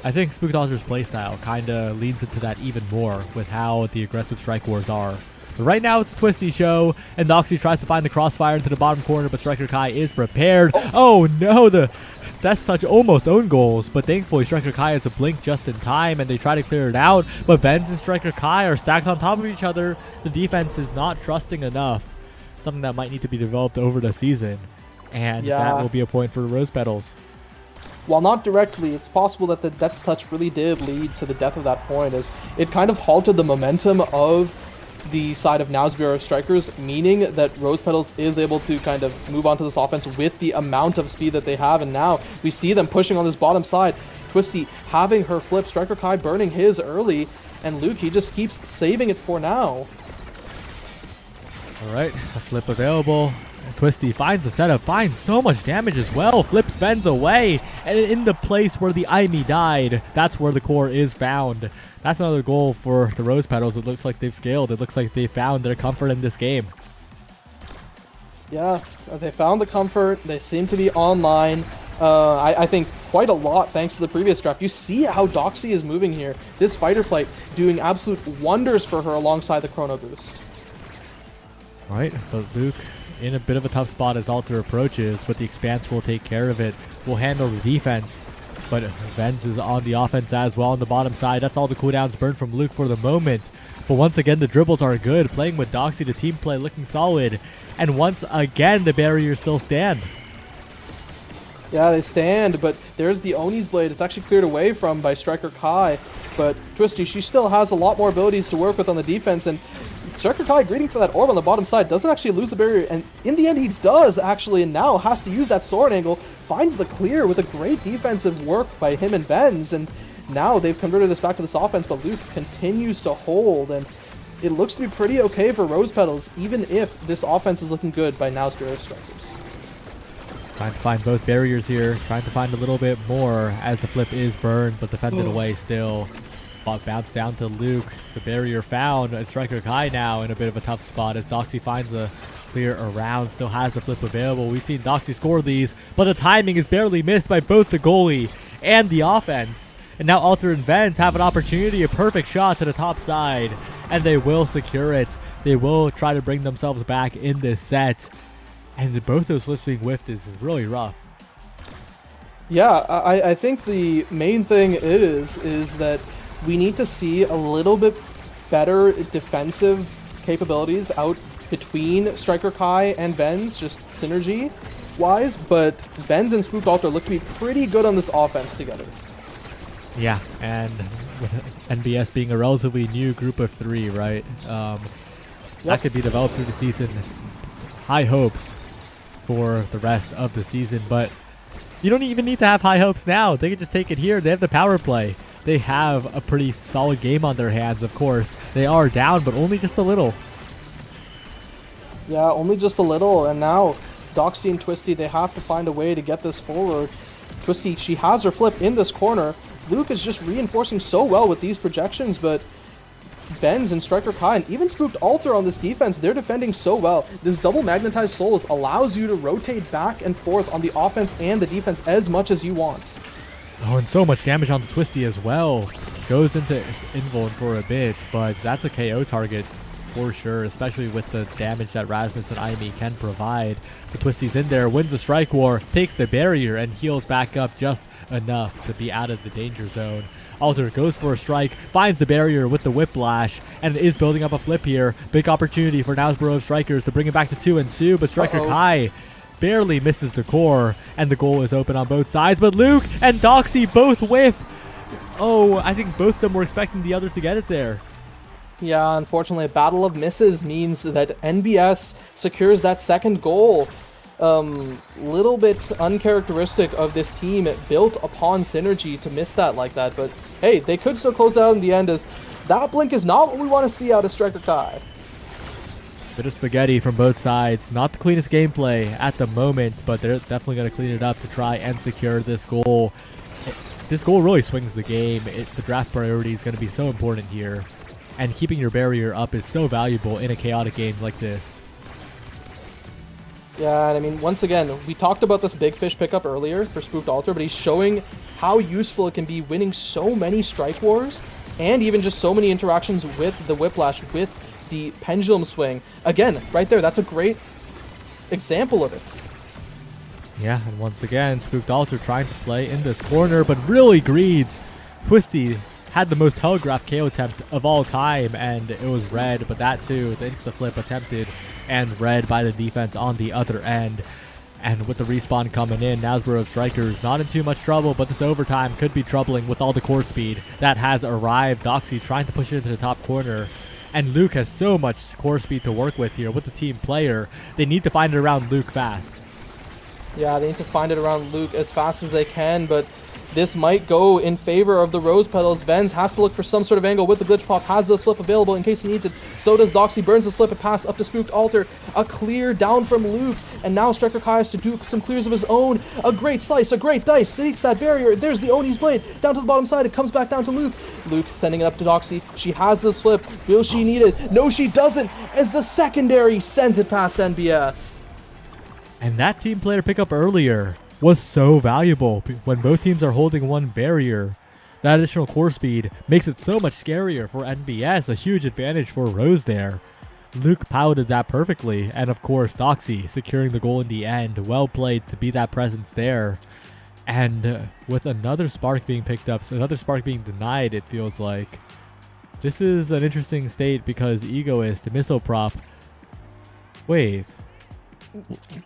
I think Spookdolter's playstyle kind of leans into that even more with how the aggressive strike wars are. But right now it's a Twisty show, and Doxy tries to find the crossfire into the bottom corner, but Striker Kai is prepared. Oh no, the Death's Touch almost own goals, but thankfully Striker Kai has a blink just in time, and they try to clear it out, but Vens and Striker Kai are stacked on top of each other. The defense is not trusting enough, something that might need to be developed over the season, and that will be a point for the Rose Petals. While not directly, it's possible that the Death's Touch really did lead to the death of that point, as it kind of halted the momentum of the side of Nosborough Strikers, meaning that Rose Petals is able to kind of move on to this offense with the amount of speed that they have, and now we see them pushing on this bottom side. Twisty having her flip, Striker Kai burning his early, and Luke, he just keeps saving it for now. Alright, a flip available. Twisty finds the setup, finds so much damage as well, flips Vens away, and in the place where the Aimi died, that's where the core is found. That's another goal for the Rose Petals. It looks like they've scaled. It looks like they found their comfort in this game. Yeah, they found the comfort. They seem to be online. I think quite a lot thanks to the previous draft. You see how Doxy is moving here. This fighter flight doing absolute wonders for her alongside the Chrono Boost. Right, but Luke in a bit of a tough spot as Alter approaches, but the Expanse will take care of it. Will handle the defense. But Venz is on the offense as well on the bottom side. That's all the cooldowns burned from Luke for the moment. But once again, the dribbles are good. Playing with Doxy, the team play looking solid. And once again, the barriers still stand. Yeah, they stand, but there's the Oni's Blade. It's actually cleared away from by Striker Kai. But Twisty, she still has a lot more abilities to work with on the defense. And Striker Kai greeting for that orb on the bottom side doesn't actually lose the barrier. And in the end, he does actually, and now has to use that sword angle. Finds the clear with a great defensive work by him and Venz. And now they've converted this back to this offense, but Luke continues to hold. And it looks to be pretty okay for Rose Petals, even if this offense is looking good by now Spirit Strikers. Trying to find both barriers here. Trying to find a little bit more as the flip is burned, but defended away still. But bounce down to Luke. The barrier found. And Striker Kai now in a bit of a tough spot as Doxy finds a clear around. Still has the flip available. We've seen Doxy score these, but the timing is barely missed by both the goalie and the offense. And now Alter and Venz have an opportunity, a perfect shot to the top side, and they will secure it. They will try to bring themselves back in this set. And both those flips being whiffed is really rough. Yeah, I think the main thing is that we need to see a little bit better defensive capabilities out between Striker Kai and Venz, just synergy-wise, but Venz and Spooked Alter look to be pretty good on this offense together. Yeah, and with NBS being a relatively new group of three, right? That could be developed through the season. High hopes for the rest of the season, but you don't even need to have high hopes now. They can just take it here. They have the power play. They have a pretty solid game on their hands, of course. They are down, but only just a little. Yeah, only just a little, and now Doxy and Twisty, they have to find a way to get this forward. Twisty, she has her flip in this corner. Luke is just reinforcing so well with these projections, but Venz and Striker Kai and even Spooked Alter on this defense, they're defending so well. This double Magnetized Souls allows you to rotate back and forth on the offense and the defense as much as you want. Oh, and so much damage on the Twisty as well. Goes into Invuln for a bit, but that's a KO target for sure, especially with the damage that Rasmus and Aimi can provide. The Twisty's in there, wins the Strike War, takes the barrier, and heals back up just enough to be out of the danger zone. Alter goes for a strike, finds the barrier with the Whiplash, and is building up a flip here. Big opportunity for Nosborough Strikers to bring it back to 2-2, but Striker Kai barely misses the core, and the goal is open on both sides, but Luke and Doxy both whiff. Oh, I think both of them were expecting the other to get it there. Yeah, unfortunately, a battle of misses means that NBS secures that second goal. Little bit uncharacteristic of this team, built upon synergy to miss that like that, but hey, they could still close it out in the end, as that blink is not what we want to see out of Striker Kai. Bit of spaghetti from both sides. Not the cleanest gameplay at the moment, but they're definitely going to clean it up to try and secure this goal. This goal really swings the game. The draft priority is going to be so important here, and keeping your barrier up is so valuable in a chaotic game like this. Yeah, and I mean, once again, we talked about this Big Fish pickup earlier for Spooked Alter, but he's showing how useful it can be winning so many Strike Wars, and even just so many interactions with the Whiplash, with the Pendulum Swing. Again, right there, that's a great example of it. Yeah, and once again, Spooked Alter trying to play in this corner, but really greeds. Twisty had the most telegraph KO attempt of all time, and it was red, but that too, the insta-flip attempted and read by the defense on the other end. And with the respawn coming in, Nosborough Strikers not in too much trouble, but this overtime could be troubling with all the core speed that has arrived. Doxy trying to push it into the top corner, and Luke has so much core speed to work with here with the team player. They need to find it around Luke fast. Yeah, they need to find it around Luke as fast as they can, but this might go in favor of the Rose Petals. Venz has to look for some sort of angle with the Glitch Pop, has this flip available in case he needs it. So does Doxy, burns his flip and pass up to Spooked Alter. A clear down from Luke, and now Striker Kai has to do some clears of his own. A great slice, a great dice, takes that barrier. There's the Oni's Blade, down to the bottom side, it comes back down to Luke. Luke sending it up to Doxy. She has this flip. Will she need it? No, she doesn't, as the secondary sends it past NBS. And that team player pickup earlier was so valuable. When both teams are holding one barrier, that additional core speed makes it so much scarier for NBS, a huge advantage for Rose there. Luke piloted that perfectly, and of course Doxy securing the goal in the end. Well played to be that presence there. And with another spark being picked up, another spark being denied, it feels like. This is an interesting state because Egoist, Missile Prop. Wait.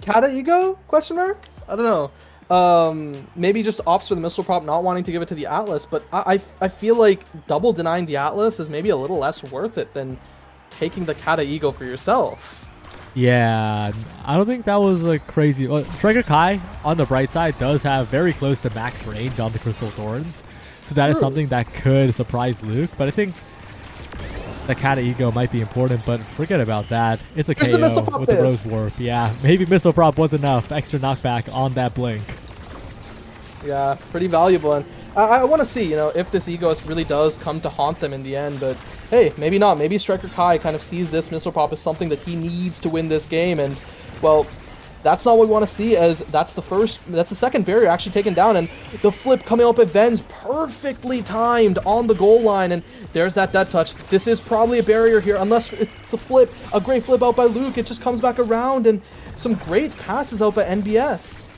Kata Ego? Question mark? I don't know. Maybe just opts for the Missile Prop, not wanting to give it to the Atlas, but I feel like double denying the Atlas is maybe a little less worth it than taking the Kata Ego for yourself. Yeah, I don't think that was a crazy... Well, Striker Kai, on the bright side, does have very close to max range on the Crystal Thorns. So that is something that could surprise Luke. But I think the Kata Ego might be important, but forget about that. It's a KO with the Rose Warp. Yeah, maybe Missile Prop was enough. Extra knockback on that Blink. Yeah, pretty valuable. And I want to see, you know, if this Egoist really does come to haunt them in the end, but hey, maybe not. Maybe Striker Kai kind of sees this Missile Prop as something that he needs to win this game, and, well, that's not what we want to see, as that's the second barrier actually taken down, and the flip coming up at Vens, perfectly timed on the goal line, and there's that death touch. This is probably a barrier here, unless it's a flip, a great flip out by Luke. It just comes back around, and some great passes out by NBS.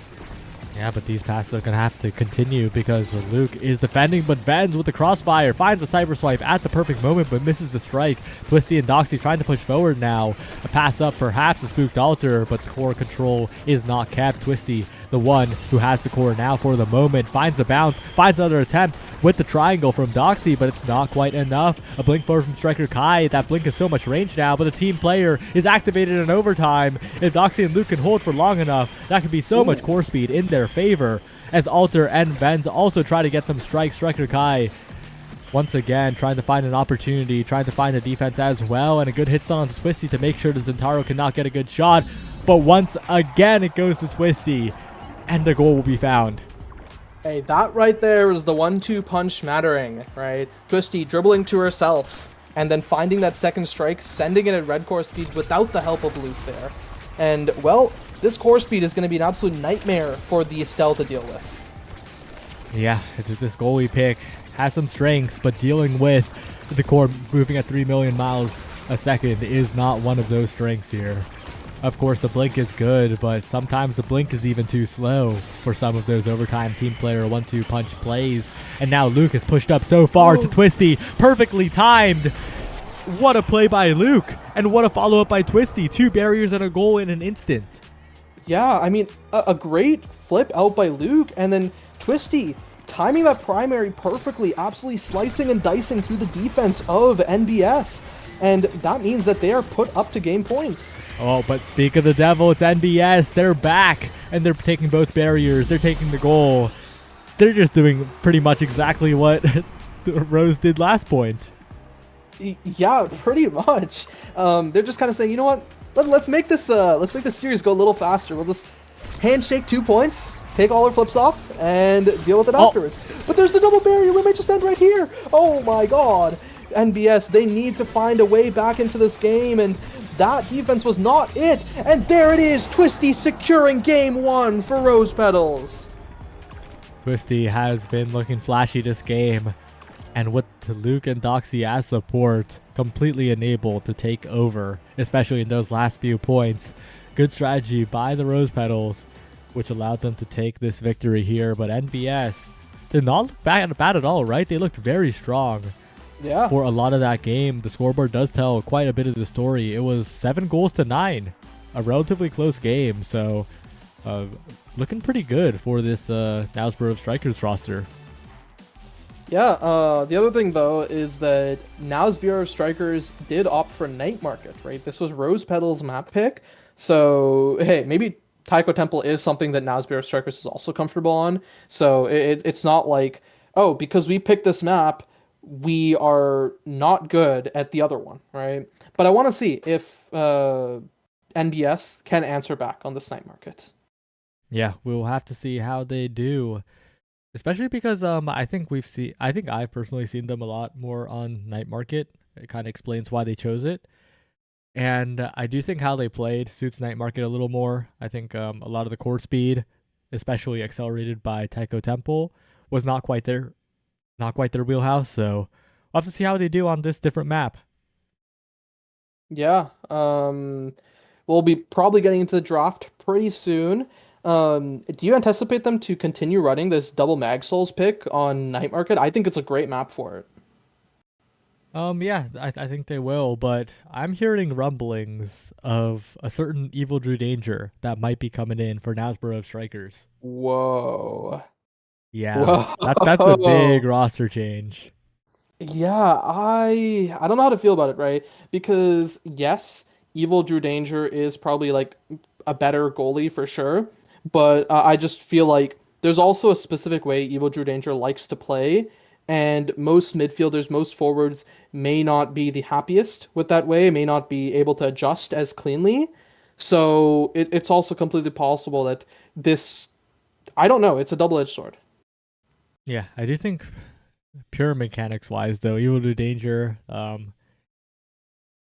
Yeah, but these passes are going to have to continue because Luke is defending, but Vens with the crossfire finds a cyber swipe at the perfect moment, but misses the strike. Twisty and Doxy trying to push forward now. A pass up, perhaps a spooked altar, but the core control is not kept. Twisty, the one who has the core now for the moment, finds the bounce, finds another attempt with the triangle from Doxy, but it's not quite enough. A blink forward from Striker Kai. That blink has so much range now, but the team player is activated in overtime. If Doxy and Luke can hold for long enough, that could be so much core speed in their favor, as Alter and Vens also try to get some strikes. Striker Kai once again trying to find an opportunity, trying to find the defense as well, and a good hit stun onto Twisty to make sure that Zentaro cannot get a good shot, but once again it goes to Twisty, and the goal will be found. Hey, that right there is the 1-2 punch mattering, right? Twisty dribbling to herself, and then finding that second strike, sending it at red core speed without the help of Luke there. And, well, this core speed is going to be an absolute nightmare for the Estelle to deal with. Yeah, this goalie pick has some strengths, but dealing with the core moving at 3 million miles a second is not one of those strengths here. Of course, the blink is good, but sometimes the blink is even too slow for some of those overtime team player 1-2 punch plays. And now Luke is pushed up so far to Twisty, perfectly timed. What a play by Luke, and what a follow-up by Twisty. 2 barriers and a goal in an instant. Yeah, I mean, a great flip out by Luke, and then Twisty timing that primary perfectly, absolutely slicing and dicing through the defense of NBS. And that means that they are put up to game points. Oh, but speak of the devil, it's NBS. They're back, and they're taking both barriers. They're taking the goal. They're just doing pretty much exactly what Rose did last point. Yeah, pretty much. They're just kind of saying, you know what? Let's make this series go a little faster. We'll just handshake 2 points, take all our flips off, and deal with it afterwards. But there's the double barrier. We may just end right here. Oh my god. NBS, they need to find a way back into this game, and that defense was not it. And there it is, Twisty securing game 1 for Rose Petals. Twisty has been looking flashy this game, and with Luke and Doxy as support, completely enabled to take over, especially in those last few points. Good strategy by the Rose Petals, which allowed them to take this victory here, but NBS did not look bad at all, right? They looked very strong. Yeah. For a lot of that game. The scoreboard does tell quite a bit of the story. It was 7-9, a relatively close game. So, looking pretty good for this Now's Bureau of Strikers roster. Yeah, the other thing, though, is that Now's Bureau of Strikers did opt for Night Market, right? This was Rose Petals' map pick. So, hey, maybe Taiko Temple is something that Now's Bureau of Strikers is also comfortable on. So, it's not like, oh, because we picked this map, we are not good at the other one, right? But I want to see if NBS can answer back on this Night Market. Yeah, we'll have to see how they do, especially because I think I've personally seen them a lot more on Night Market. It kind of explains why they chose it. And I do think how they played suits Night Market a little more. I think a lot of the court speed, especially accelerated by Taiko Temple, was not quite their wheelhouse. So we'll have to see how they do on this different map. Yeah. We'll be probably getting into the draft pretty soon. Do you anticipate them to continue running this double Mag Souls pick on Night Market? I think it's a great map for it. Yeah, I think they will, but I'm hearing rumblings of a certain Evil Drew Danger that might be coming in for Nasborough Strikers. Whoa. Yeah, that's a big Whoa. roster change. Yeah, I don't know how to feel about it, right? Because yes, Evil Drew Danger is probably like a better goalie for sure, but I just feel like there's also a specific way Evil Drew Danger likes to play, and most midfielders, most forwards may not be the happiest with that way, may not be able to adjust as cleanly. So it's also completely possible that this, I don't know, it's a double-edged sword. Yeah, I do think pure mechanics wise though, Evil Drew Danger,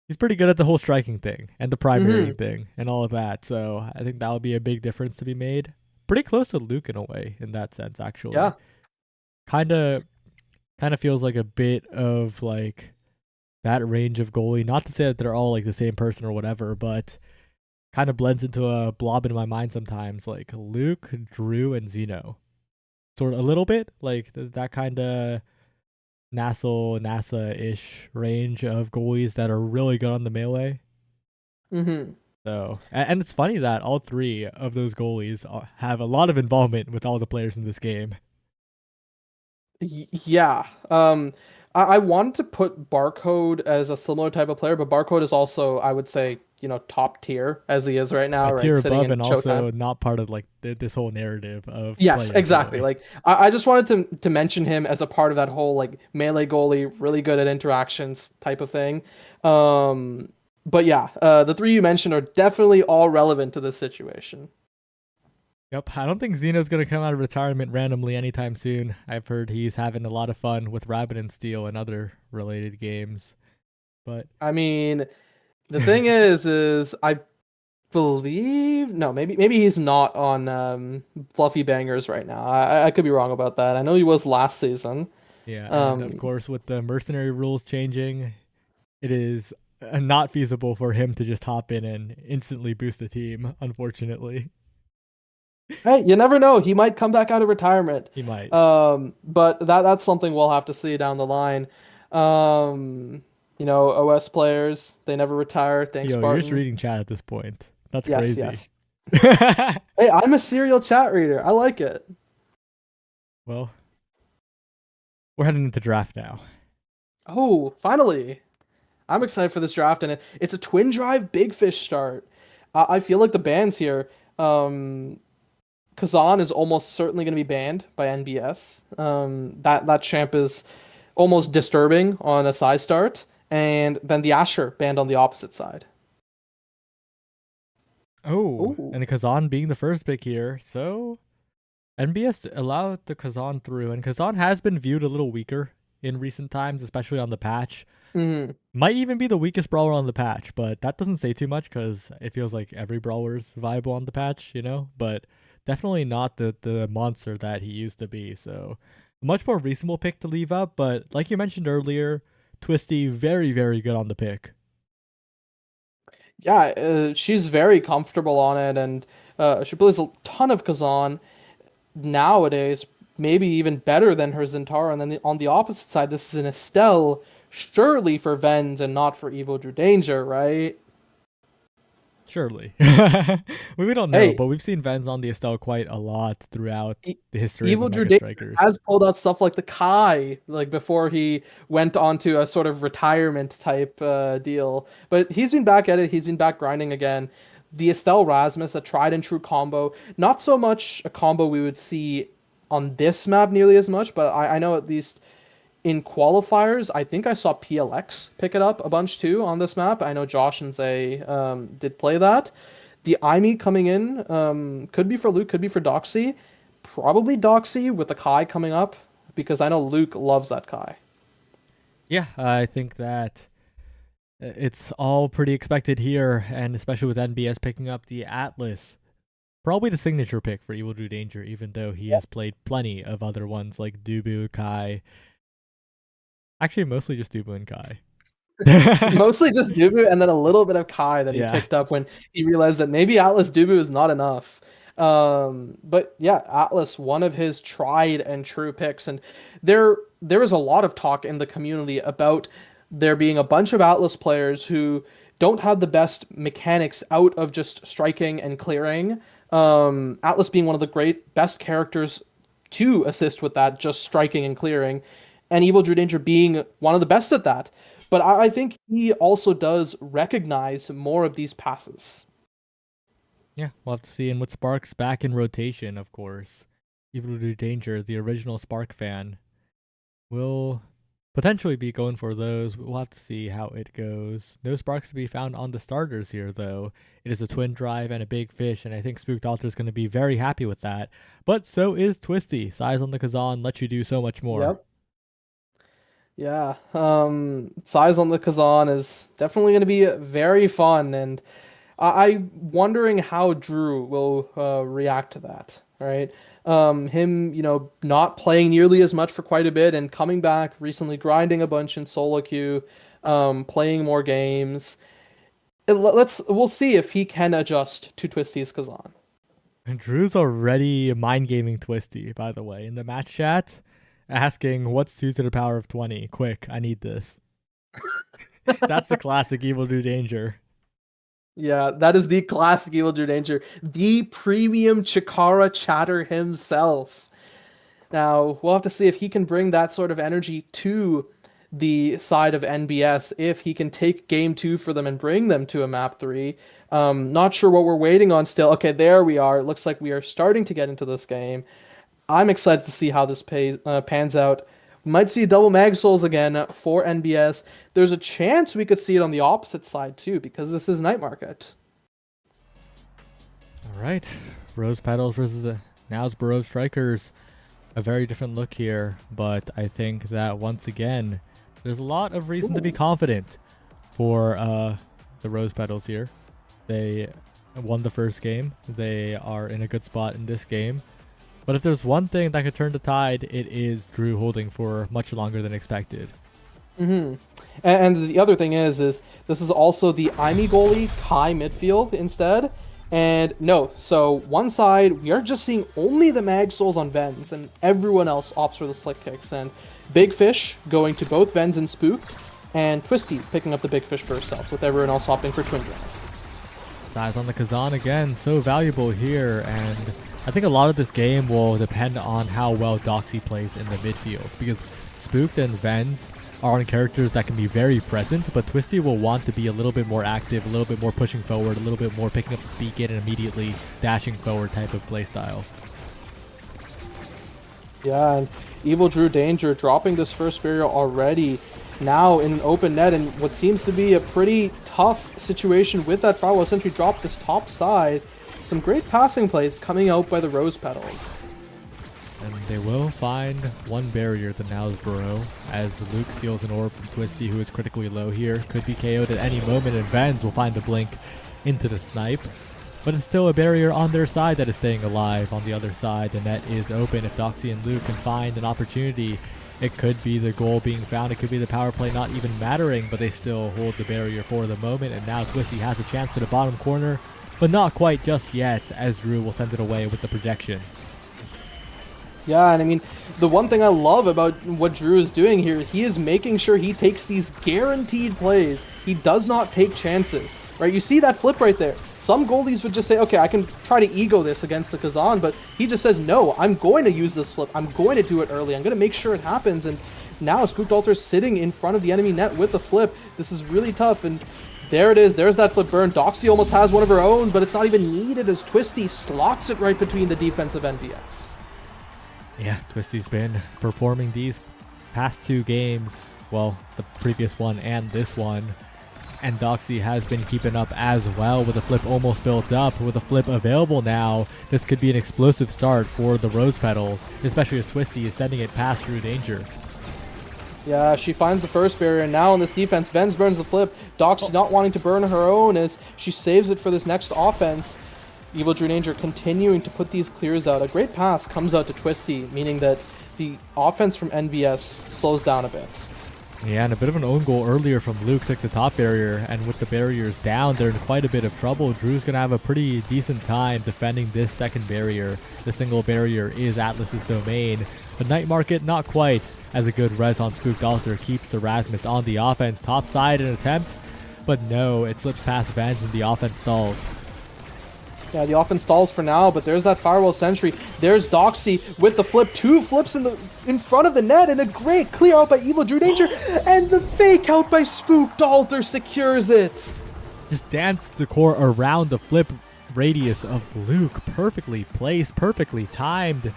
he's pretty good at the whole striking thing and the primary Hmm. thing and all of that. So I think that would be a big difference to be made. Pretty close to Luke in a way in that sense, actually. Yeah. Kinda kind of feels like a bit of like that range of goalie. Not to say that they're all like the same person or whatever, but kind of blends into a blob in my mind sometimes. Like Luke, Drew, and Zeno, sort of a little bit like that kind of NASA ish range of goalies that are really good on the melee. Hmm. So, and it's funny that all three of those goalies have a lot of involvement with all the players in this game. Yeah. I wanted to put Barcode as a similar type of player, but Barcode is also, I would say, top tier as he is right A now, right? tier Sitting above in and Showtime. also not part of like this whole narrative of Yes, playing exactly. poorly. Like I just wanted to mention him as a part of that whole like melee goalie, really good at interactions type of thing. Um, but yeah, the three you mentioned are definitely all relevant to this situation. Yep, I don't think Zeno's gonna come out of retirement randomly anytime soon. I've heard he's having a lot of fun with Rabbit and Steel and other related games. But I mean, the thing is I believe no, maybe he's not on Fluffy Bangers right now. I could be wrong about that. I know he was last season. yeah, and of Um, course with the mercenary rules changing, it is not feasible for him to just hop in and instantly boost the team. Unfortunately, hey, you never know. He might come back out of retirement. he might. But that's something we'll have to see down the line. OS players, they never retire. Thanks, Yo, you're just Spartan. reading chat at this point. That's Yes, crazy. yes. Hey, I'm a serial chat reader. I like it. Well, we're heading into draft now. Oh, finally. I'm excited for this draft, and it's a twin drive big fish start. I feel like the bans here. Um, Kazan is almost certainly going to be banned by NBS. That champ is almost disturbing on a side start, and then the Asher banned on the opposite side. Oh, Ooh. and the Kazan being the first pick here, so NBS allowed the Kazan through, and Kazan has been viewed a little weaker in recent times, especially on the patch. Mm, Might even be the weakest brawler on the patch, but that doesn't say too much because it feels like every brawler's viable on the patch, you know? But definitely not the monster that he used to be. So, a much more reasonable pick to leave up, but like you mentioned earlier, Twisty, very, very good on the pick. yeah, she's very comfortable on it, and she plays a ton of Kazan nowadays, maybe even better than her Zentara. And then on the opposite side, this is an Estelle, surely for Vens and not for Evo Drew Danger, right? Surely. We don't know, Hey, but we've seen Vens on the Estelle quite a lot throughout E- the history of the Evil Drew Mega Danger Strikers. has pulled out stuff like the Kai, like before he went on to a sort of retirement type deal. But he's been back at it. He's been back grinding again. The Estelle Rasmus, a tried and true combo. Not so much a combo we would see on this map nearly as much, but I know at least in qualifiers, I think I saw PLX pick it up a bunch too on this map. I know Josh and Zay did play that. The IME coming in could be for Luke, could be for Doxy. Probably Doxy with the Kai coming up because I know Luke loves that Kai. Yeah, I think that It's all pretty expected here, and especially with NBS picking up the Atlas. Probably the signature pick for Evil Drew Danger, even though he has played plenty of other ones like Dubu, Kai. Actually, mostly just Dubu and Kai. Mostly just Dubu and then a little bit of Kai that he Yeah. picked up when he realized that maybe Atlas Dubu is not enough. But yeah, Atlas, one of his tried and true picks, and there was a lot of talk in the community about there being a bunch of Atlas players who don't have the best mechanics out of just striking and clearing. Atlas being one of the best characters to assist with that, just striking and clearing, and Evil Drew Danger being one of the best at that. But I think he also does recognize more of these passes. Yeah, we'll have to see. And with Sparks back in rotation, of course, Evil Drew Danger, the original Spark fan, will potentially be going for those. We'll have to see how it goes. No Sparks to be found on the starters here, though. It is a twin drive and a big fish, and I think Spooked Altar is going to be very happy with that. But so is Twisty. Size on the Kazan lets you do so much more. Yep. Yeah. Size on the Kazan is definitely going to be very fun, and I'm wondering how Drew will react to that, right? Him, not playing nearly as much for quite a bit and coming back recently, grinding a bunch in solo queue, playing more games. We'll see if he can adjust to Twisty's Kazan. And Drew's already mind gaming Twisty, by the way, in the match chat, asking what's 2 to the power of 20. Quick, I need this. That's the classic Evil Drew Danger. Yeah, that is the classic Evil Drew Danger, the premium Chikara chatter himself. Now, we'll have to see if he can bring that sort of energy to the side of NBS, if he can take game 2 for them and bring them to a map 3. Not sure what we're waiting on still. Okay, there we are. It looks like we are starting to get into this game. I'm excited to see how this pans out. We might see double Mag Souls again for NBS. There's a chance we could see it on the opposite side too, because this is Night Market. All right, Rose Petals versus Nowsboro Strikers. A very different look here, but I think that once again, there's a lot of reason to be confident for the Rose Petals here. They won the first game. They are in a good spot in this game. But if there's one thing that could turn the tide, it is Drew holding for much longer than expected. And the other thing is this is also the Aimi goalie Kai midfield instead. And no, so one side, we are just seeing only the Mag Souls on Vens, and everyone else opts for the Slick Kicks. And Big Fish going to both Vens and Spooked, and Twisty picking up the Big Fish for herself, with everyone else opting for Twin Drive. Size on the Kazan again, so valuable here, and I think a lot of this game will depend on how well Doxy plays in the midfield, because Spooked and Vens are on characters that can be very present, but Twisty will want to be a little bit more active, a little bit more pushing forward, a little bit more picking up the speed get and immediately dashing forward type of playstyle. Yeah, and Evil Drew Danger dropping this first barrier already, now in an open net, and what seems to be a pretty tough situation with that Firewall Sentry drop this top side. Some great passing plays coming out by the Rose Petals. And they will find one barrier to Nowsboro as Luke steals an orb from Twisty, who is critically low here. Could be KO'd at any moment, and Vans will find the blink into the snipe. But it's still a barrier on their side that is staying alive. On the other side, the net is open. If Doxy and Luke can find an opportunity, it could be the goal being found. It could be the power play not even mattering, but they still hold the barrier for the moment. And now Twisty has a chance to the bottom corner, but not quite just yet, as Drew will send it away with the projection. Yeah, and I mean, the one thing I love about what Drew is doing here, he is making sure he takes these guaranteed plays. He does not take chances, right? You see that flip right there. Some goalies would just say, okay, I can try to ego this against the Kazan, but he just says, no, I'm going to use this flip. I'm going to do it early. I'm going to make sure it happens. And now Spooked Altar is sitting in front of the enemy net with the flip. This is really tough, and there it is. There's that flip burn. Doxy almost has one of her own, but it's not even needed as Twisty slots it right between the defensive NBS. Yeah, Twisty's been performing these past 2 games, well, the previous one and this one, and Doxy has been keeping up as well with the flip almost built up. With the flip available now, this could be an explosive start for the Rose Petals, especially as Twisty is sending it past Drew Danger. Yeah, she finds the first barrier, and now in this defense, Venz burns the flip. Doxy not wanting to burn her own as she saves it for this next offense. Evil Drew Danger continuing to put these clears out. A great pass comes out to Twisty, meaning that the offense from NBS slows down a bit. Yeah, and a bit of an own goal earlier from Luke took the top barrier, and with the barriers down, they're in quite a bit of trouble. Drew's going to have a pretty decent time defending this second barrier. The single barrier is Atlas's domain, but Night Market not quite, as a good res on Spooked Altar keeps the Rasmus on the offense. Top side an attempt, but no, it slips past Venz and the offense stalls. Yeah, the offense stalls for now, but there's that Firewall Sentry. There's Doxy with the flip. 2 flips in front of the net, and a great clear out by Evil Drew Danger, and the fake out by Spooked Altar secures it. Just danced the core around the flip radius of Luke. Perfectly placed, perfectly timed.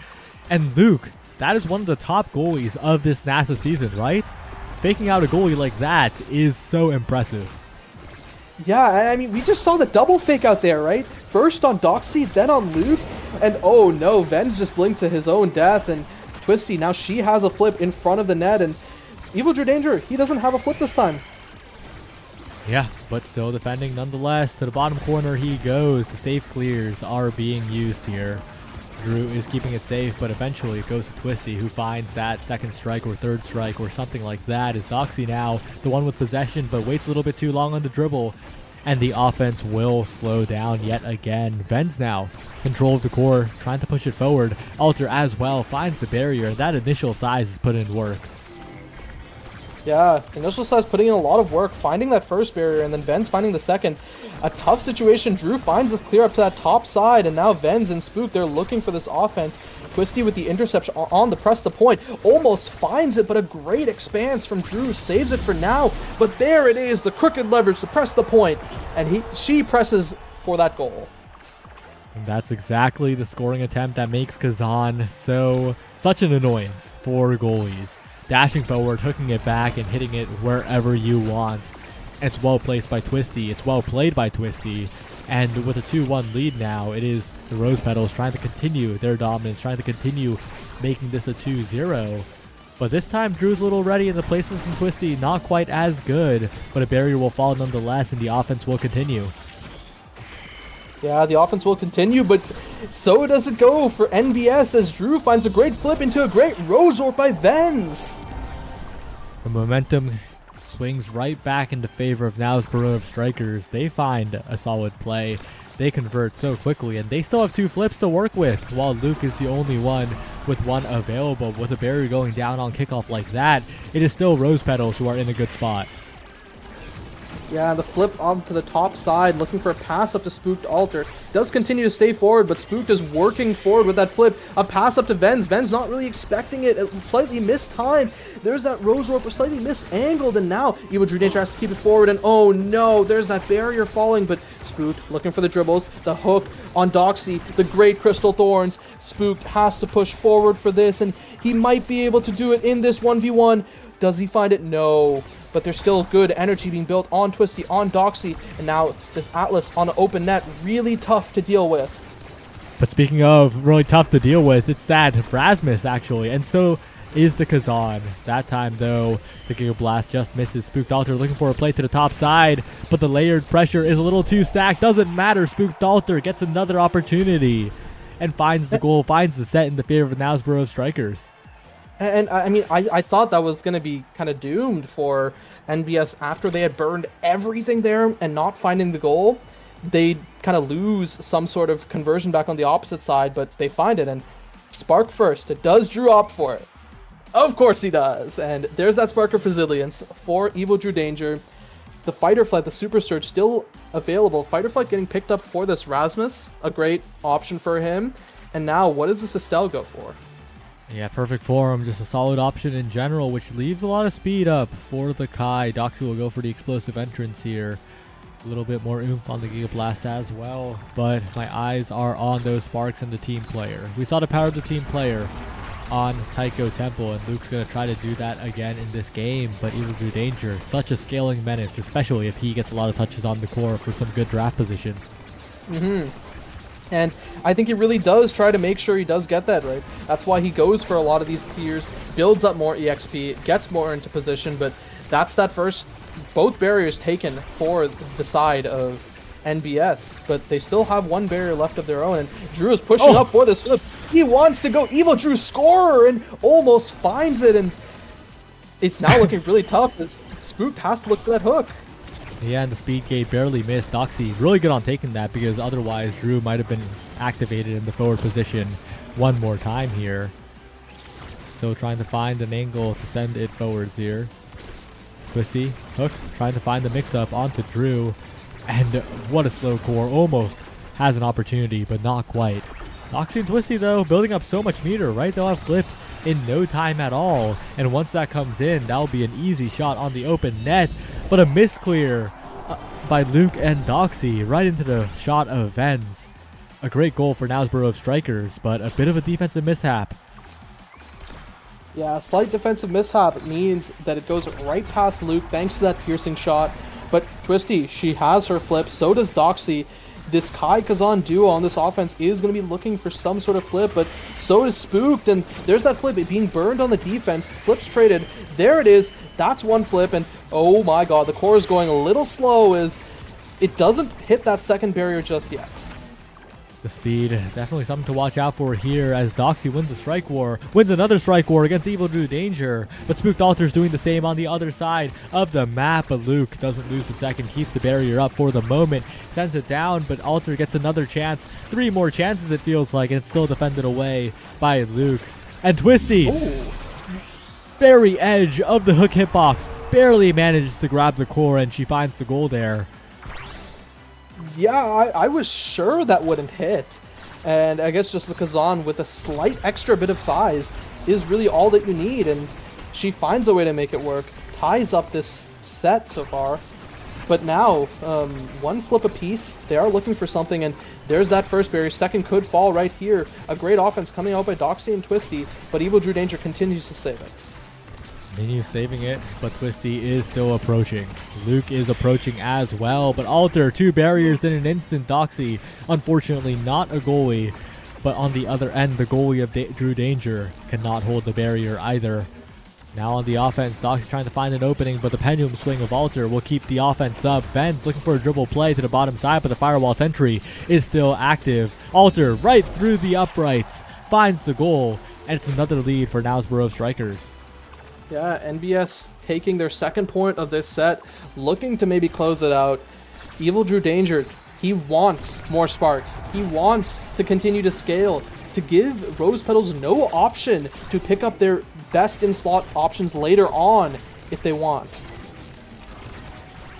And Luke, that is one of the top goalies of this NASA season, right? Faking out a goalie like that is so impressive. Yeah, I mean, we just saw the double fake out there, right? First on Doxy, then on Luke, and oh no, Venz just blinked to his own death, and Twisty, now she has a flip in front of the net, and Evil Drew Danger, he doesn't have a flip this time. Yeah, but still defending nonetheless. To the bottom corner he goes. The safe clears are being used here. Drew is keeping it safe, but eventually it goes to Twisty, who finds that second strike or third strike or something like that. Is Doxy now the one with possession, but waits a little bit too long on the dribble, and the offense will slow down yet again. Venz now control of the core, trying to push it forward. Altar as well finds the barrier. That initial size is put in work. Yeah, initial size putting in a lot of work, finding that first barrier, and then Venz finding the second. A tough situation. Drew finds this clear up to that top side, and now Venz and Spook, they're looking for this offense. Twisty with the interception on the press the point. Almost finds it, but a great expanse from Drew. Saves it for now, but there it is, the crooked leverage to press the point, and she presses for that goal. And that's exactly the scoring attempt that makes Kazan such an annoyance for goalies. Dashing forward, hooking it back, and hitting it wherever you want. And it's well placed by Twisty. It's well played by Twisty. And with a 2-1 lead now, it is the Rose Petals trying to continue their dominance, trying to continue making this a 2-0. But this time, Drew's a little ready, and the placement from Twisty not quite as good. But a barrier will fall nonetheless, and the offense will continue. Yeah, the offense will continue, but so does it go for NBS as Drew finds a great flip into a great Rose Orb by Venz. The momentum swings right back into favor of Now's Baron of Strikers. They find a solid play. They convert so quickly, and they still have 2 flips to work with, while Luke is the only one with 1 available. With a barrier going down on kickoff like that, it is still Rose Petals who are in a good spot. Yeah, the flip onto the top side, looking for a pass up to Spooked Altar. Does continue to stay forward, but Spooked is working forward with that flip. A pass up to Venz. Venz not really expecting it. Slightly mistimed. There's that Rose Orb, slightly misangled, and now Evil Drew Danger has to keep it forward, and oh no, there's that barrier falling, but Spooked looking for the dribbles. The hook on Doxy, the great Crystal Thorns. Spooked has to push forward for this, and he might be able to do it in this 1v1. Does he find it? No. But there's still good energy being built on Twisty, on Doxy, and now this Atlas on an open net, really tough to deal with. But speaking of really tough to deal with, it's that Rasmus actually, and so is the Kazan. That time though, the Giga Blast just misses. Spooked Altar looking for a play to the top side, but the layered pressure is a little too stacked. Doesn't matter, Spooked Altar gets another opportunity and finds the goal, finds the set in the favor of Now's Baron of Strikers. And I mean, I thought that was going to be kind of doomed for NBS after they had burned everything there and not finding the goal. They kind of lose some sort of conversion back on the opposite side, but they find it. And Spark first. Does Drew opt for it? Of course he does. And there's that Spark of Resilience for Evil Drew Danger. The Fighter Flight, the Super Surge, still available. Fighter Flight getting picked up for this Rasmus. A great option for him. And now, what does this Estelle go for? Yeah, perfect form. Just a solid option in general, which leaves a lot of speed up for the Kai. Doxy will go for the explosive entrance here. A little bit more oomph on the Giga Blast as well. But my eyes are on those sparks and the team player. We saw the power of the team player on Taiko Temple, and Luke's going to try to do that again in this game. But Evil Drew Danger, such a scaling menace, especially if he gets a lot of touches on the core for some good draft position. And I think he really does try to make sure he does get that, right? That's why he goes for a lot of these clears, builds up more EXP, gets more into position, but that's that first, both barriers taken for the side of NBS, but they still have one barrier left of their own, and Drew is pushing up for this flip. He wants to go Evil Drew scorer and almost finds it, and it's now looking really tough as Spooked has to look for that hook. Yeah, and the speed gate barely missed. Doxy really good on taking that because otherwise Drew might have been activated in the forward position one more time here. Still trying to find an angle to send it forwards here. Twisty, hook, trying to find the mix-up onto Drew. And what a slow core. Almost has an opportunity, but not quite. Doxy and Twisty, though, building up so much meter, right? They'll have flip in no time at all. And once that comes in, that'll be an easy shot on the open net. But a misclear by Luke and Doxy right into the shot of Venz. A great goal for Knaresborough Strikers, but a bit of a defensive mishap. Yeah, a slight defensive mishap means that it goes right past Luke thanks to that piercing shot. But Twisty, she has her flip, so does Doxy. This Kai Kazan duo on this offense is going to be looking for some sort of flip, but so is Spooked, and there's that flip being burned on the defense. Flips traded. There it is. That's one flip, and oh my god, the core is going a little slow as it doesn't hit that second barrier just yet. The speed, definitely something to watch out for here as Doxy wins a strike war, wins another strike war against Evil Drew Danger, but Spooked Alter's doing the same on the other side of the map, but Luke doesn't lose the second, keeps the barrier up for the moment, sends it down, but Alter gets another chance, 3 more chances it feels like, and it's still defended away by Luke. And Twisty, very edge of the hook hitbox, barely manages to grab the core, and she finds the goal there. Yeah, I was sure that wouldn't hit. And I guess just the Kazan with a slight extra bit of size is really all that you need. And she finds a way to make it work. Ties up this set so far. But now, one flip apiece. They are looking for something. And there's that first barrier. Second could fall right here. A great offense coming out by Doxy and Twisty. But Evil Drew Danger continues to save it. Continues saving it, but Twisty is still approaching. Luke is approaching as well, but Alter, 2 barriers in an instant. Doxy, unfortunately not a goalie, but on the other end, the goalie of Drew Danger cannot hold the barrier either. Now on the offense, Doxy trying to find an opening, but the pendulum swing of Alter will keep the offense up. Venz looking for a dribble play to the bottom side, but the firewall sentry is still active. Alter right through the uprights, finds the goal, and it's another lead for Knaresborough Strikers. Yeah, NBS taking their second point of this set, looking to maybe close it out. Evil Drew Danger, he wants more sparks. He wants to continue to scale, to give Rose Petals no option to pick up their best in-slot options later on if they want.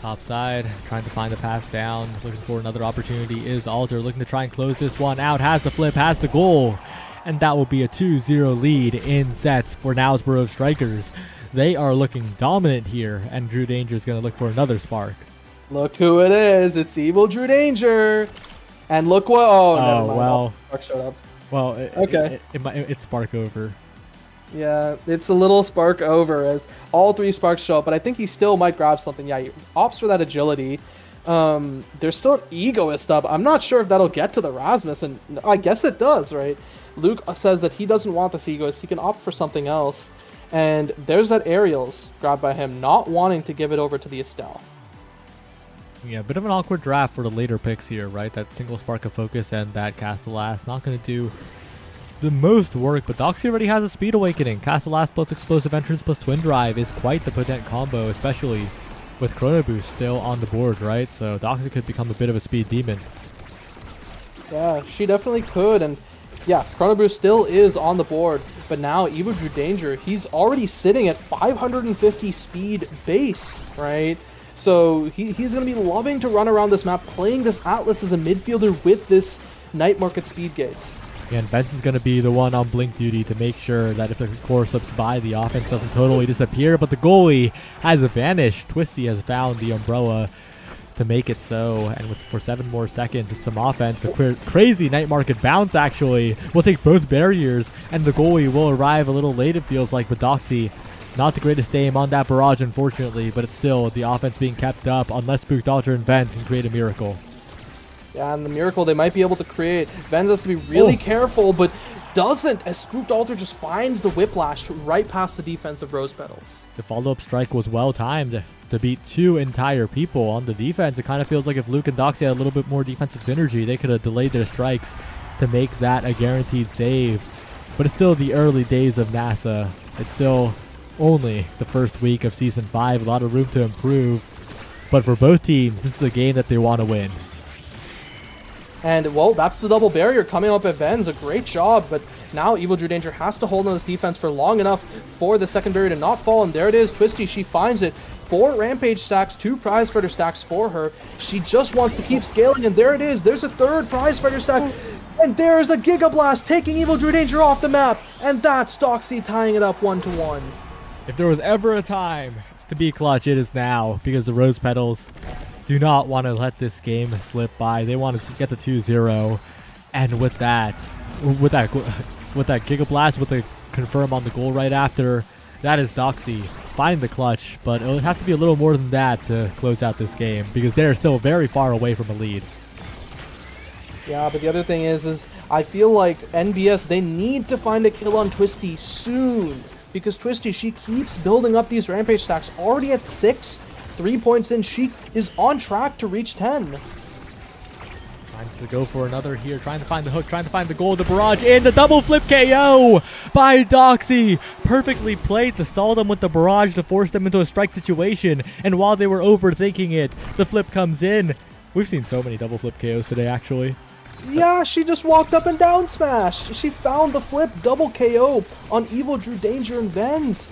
Top side, trying to find the pass down, looking for another opportunity is Alter, looking to try and close this one out, has the flip, has the goal. And that will be a 2-0 lead in sets for Knaresborough Strikers. They are looking dominant here, and Drew Danger is going to look for another spark. Look who it is. It's Evil Drew Danger. And look what... Oh, never mind. Well. Spark showed up. Well, Okay. It's spark over. Yeah, it's a little spark over as all 3 sparks show up, but I think he still might grab something. Yeah, he opts for that agility. There's still an egoist up. I'm not sure if that'll get to the Rasmus, and I guess it does, right? Luke says that he doesn't want this egoist. He can opt for something else. And there's that Aerials grabbed by him, not wanting to give it over to the Estelle. Yeah, a bit of an awkward draft for the later picks here, right? That single spark of focus and that Castellas not going to do the most work, but Doxy already has a speed awakening. Castellas plus explosive entrance plus twin drive is quite the potent combo, especially with Chrono Boost still on the board, right? So Doxy could become a bit of a speed demon. Yeah, she definitely could, and yeah, Chrono Boost still is on the board, but now Evil Drew Danger, he's already sitting at 550 speed base, right? So he's going to be loving to run around this map, playing this Atlas as a midfielder with this Night Market speed gates. Yeah, and Vince is going to be the one on blink duty to make sure that if the core slips by, the offense doesn't totally disappear, but the goalie has vanished. Twisty has found the umbrella to make it so, and for 7 more seconds, it's some offense. A crazy Night Market bounce, actually. We'll take both barriers, and the goalie will arrive a little late, it feels like, with Doxy. Not the greatest aim on that barrage, unfortunately, but it's still the offense being kept up, unless Spooked Alter and Vent can create a miracle. Yeah, and the miracle they might be able to create. Vens has to be really careful, but doesn't, as Spooked Alter just finds the whiplash right past the defense of Rose Petals. The follow-up strike was well-timed to beat 2 entire people on the defense. It kind of feels like if Luke and Doxy had a little bit more defensive synergy, they could have delayed their strikes to make that a guaranteed save. But it's still the early days of NASA. It's still only the first week of Season 5. A lot of room to improve. But for both teams, this is a game that they want to win. And, well, that's the double barrier coming up at Vens. A great job, but now Evil Drew Danger has to hold on this defense for long enough for the second barrier to not fall. And there it is, Twisty, she finds it. 4 Rampage stacks, 2 Prize Fighter stacks for her. She just wants to keep scaling, and there it is. There's a 3rd Prize Fighter stack. And there's a Giga Blast taking Evil Drew Danger off the map. And that's Doxy tying it up 1-1. If there was ever a time to be clutch, it is now, because the Rose Petals do not want to let this game slip by. They wanted to get the 2-0, and with that Giga Blast, with the confirm on the goal right after, that is Doxy find the clutch. But it'll have to be a little more than that to close out this game, because they're still very far away from a lead. Yeah, but the other thing is I feel like NBS, they need to find a kill on Twisty soon, because Twisty, she keeps building up these Rampage stacks. Already at 6, 3 points in, she is on track to reach 10. Trying to go for another here, trying to find the hook, trying to find the goal, the barrage, and the double flip KO by Doxy. Perfectly played to stall them with the barrage to force them into a strike situation. And while they were overthinking it, the flip comes in. We've seen so many double flip KOs today, actually. Yeah, she just walked up and down smashed. She found the flip double KO on Evil Drew Danger and Vens.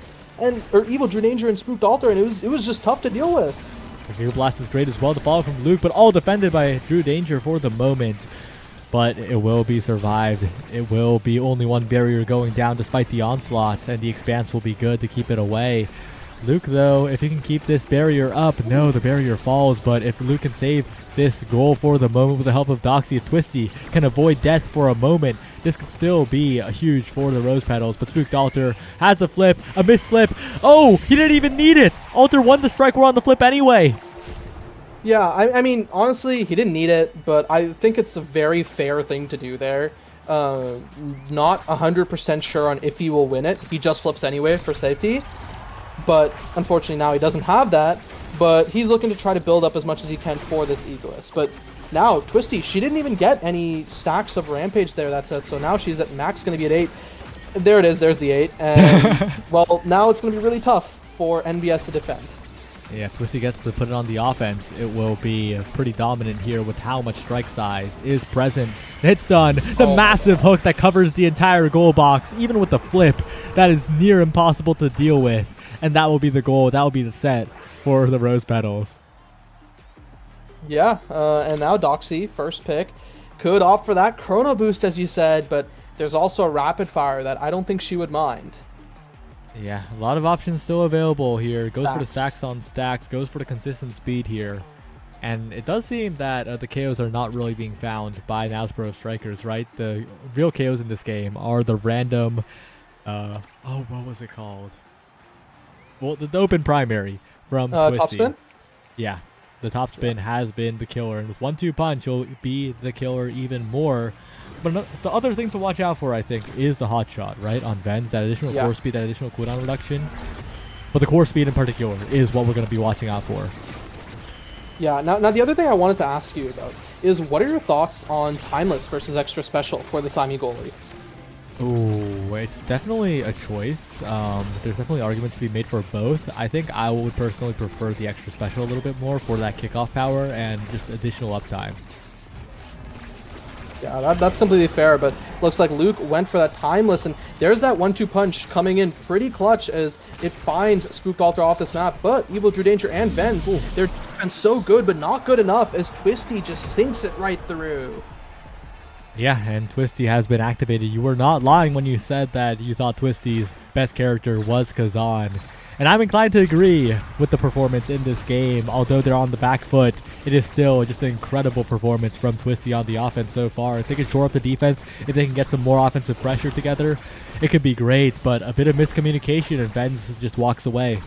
Or Evil Drew Danger and Spooked Alter, and it was just tough to deal with. The Giga Blast is great as well to follow from Luke, but all defended by Drew Danger for the moment. But it will be survived. It will be only one barrier going down despite the onslaught, and the expanse will be good to keep it away. Luke, though, if he can keep this barrier up, no, the barrier falls, but if Luke can save this goal for the moment with the help of Doxy, if Twisty can avoid death for a moment, this could still be a huge for the Rose Petals. But Spooked Alter has a flip, a missed flip. Oh, he didn't even need it. Alter won the strike, we're on the flip anyway. Yeah, I mean, honestly, he didn't need it, but I think it's a very fair thing to do there. Not 100% sure on if he will win it. He just flips anyway for safety. But unfortunately now he doesn't have that. But he's looking to try to build up as much as he can for this Egoist. But now, Twisty, she didn't even get any stacks of Rampage there, that says. So now she's at max, going to be at 8. There it is, there's the 8. And, well, now it's going to be really tough for NBS to defend. Yeah, if Twisty gets to put it on the offense, it will be pretty dominant here with how much strike size is present. It's done. The massive hook that covers the entire goal box, even with the flip, that is near impossible to deal with. And that will be the goal. That will be the set for the Rose Petals. Yeah, and now Doxy, first pick, could opt for that Chrono Boost, as you said, but there's also a Rapid Fire that I don't think she would mind. Yeah, a lot of options still available here. Goes for the Stacks. stacks on stacks, goes for the consistent speed here. And it does seem that the KOs are not really being found by Nowsbro strikers, right? The real KOs in this game are the random, what was it called? Well, the open primary from Twisty. Top spin? Yeah, the top spin has been the killer, and with 1-2 punch, he'll be the killer even more. But the other thing to watch out for, I think, is the hot shot, right? On Vens, that additional core speed, that additional cooldown reduction. But the core speed in particular is what we're going to be watching out for. Yeah, now the other thing I wanted to ask you about is what are your thoughts on Timeless versus Extra Special for the Sami goalie? Ooh, it's definitely a choice. There's definitely arguments to be made for both. I think I would personally prefer the Extra Special a little bit more for that kickoff power and just additional uptime. Yeah, that's completely fair, but looks like Luke went for that Timeless, and there's that 1-2 punch coming in pretty clutch as it finds Spooked Alter off this map, but Evil Drew Danger and Vens, they're so good, but not good enough as Twisty just sinks it right through. Yeah, and Twisty has been activated. You were not lying when you said that you thought Twisty's best character was Kazan. And I'm inclined to agree with the performance in this game. Although they're on the back foot, it is still just an incredible performance from Twisty on the offense so far. If they can shore up the defense, if they can get some more offensive pressure together, it could be great. But a bit of miscommunication and Vens just walks away.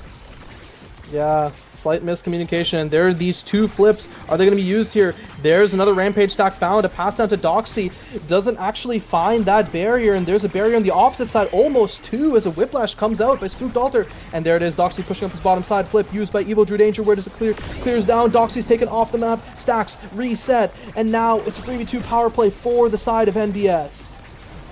Yeah, slight miscommunication. And there are these two flips. Are they going to be used here? There's another Rampage stack found. A pass down to Doxy. Doesn't actually find that barrier. And there's a barrier on the opposite side. Almost two as a Whiplash comes out by Spooked Alter. And there it is. Doxy pushing up this bottom side. Flip used by Evil Drew Danger. Where does it clear? Clears down. Doxy's taken off the map. Stacks. Reset. And now it's a 3v2 power play for the side of NBS.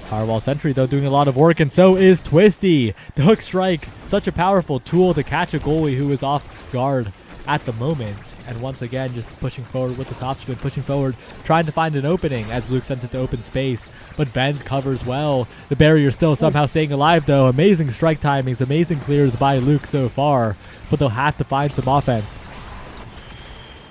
Powerball Sentry, though, doing a lot of work, and so is Twisty. The hook strike, such a powerful tool to catch a goalie who is off guard at the moment. And once again, just pushing forward with the top spin, pushing forward, trying to find an opening as Luke sends it to open space. But Venz covers well. The barrier still somehow staying alive, though. Amazing strike timings, amazing clears by Luke so far. But they'll have to find some offense.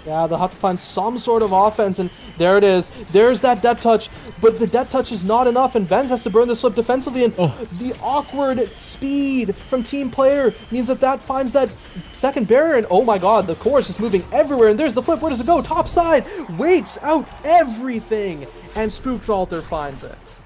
Yeah, they'll have to find some sort of offense, and there it is. There's that death touch, but the death touch is not enough, and Venz has to burn this flip defensively, and the awkward speed from team player means that finds that second barrier, and oh my god, the core is just moving everywhere, and there's the flip. Where does it go? Top side, waits out everything, and Spooked Alter finds it.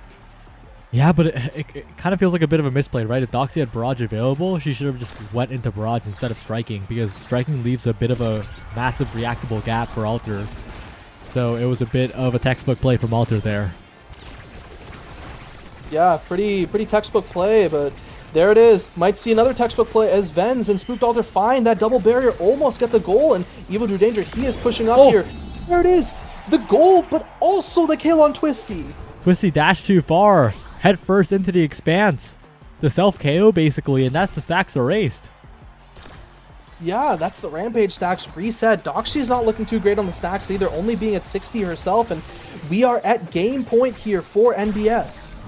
Yeah, but it kind of feels like a bit of a misplay, right? If Doxy had barrage available, she should have just went into barrage instead of striking, because striking leaves a bit of a massive reactable gap for Alter. So it was a bit of a textbook play from Alter there. Yeah, pretty textbook play, but there it is. Might see another textbook play as Venz and Spooked Alter find that double barrier, almost get the goal, and Evil Drew Danger, he is pushing up here. There it is, the goal, but also the kill on Twisty. Twisty dashed too far. Head first into the expanse. The self-KO basically, and that's the stacks erased. Yeah, that's the Rampage stacks reset. Doxy's not looking too great on the stacks either, only being at 60 herself, and we are at game point here for NBS.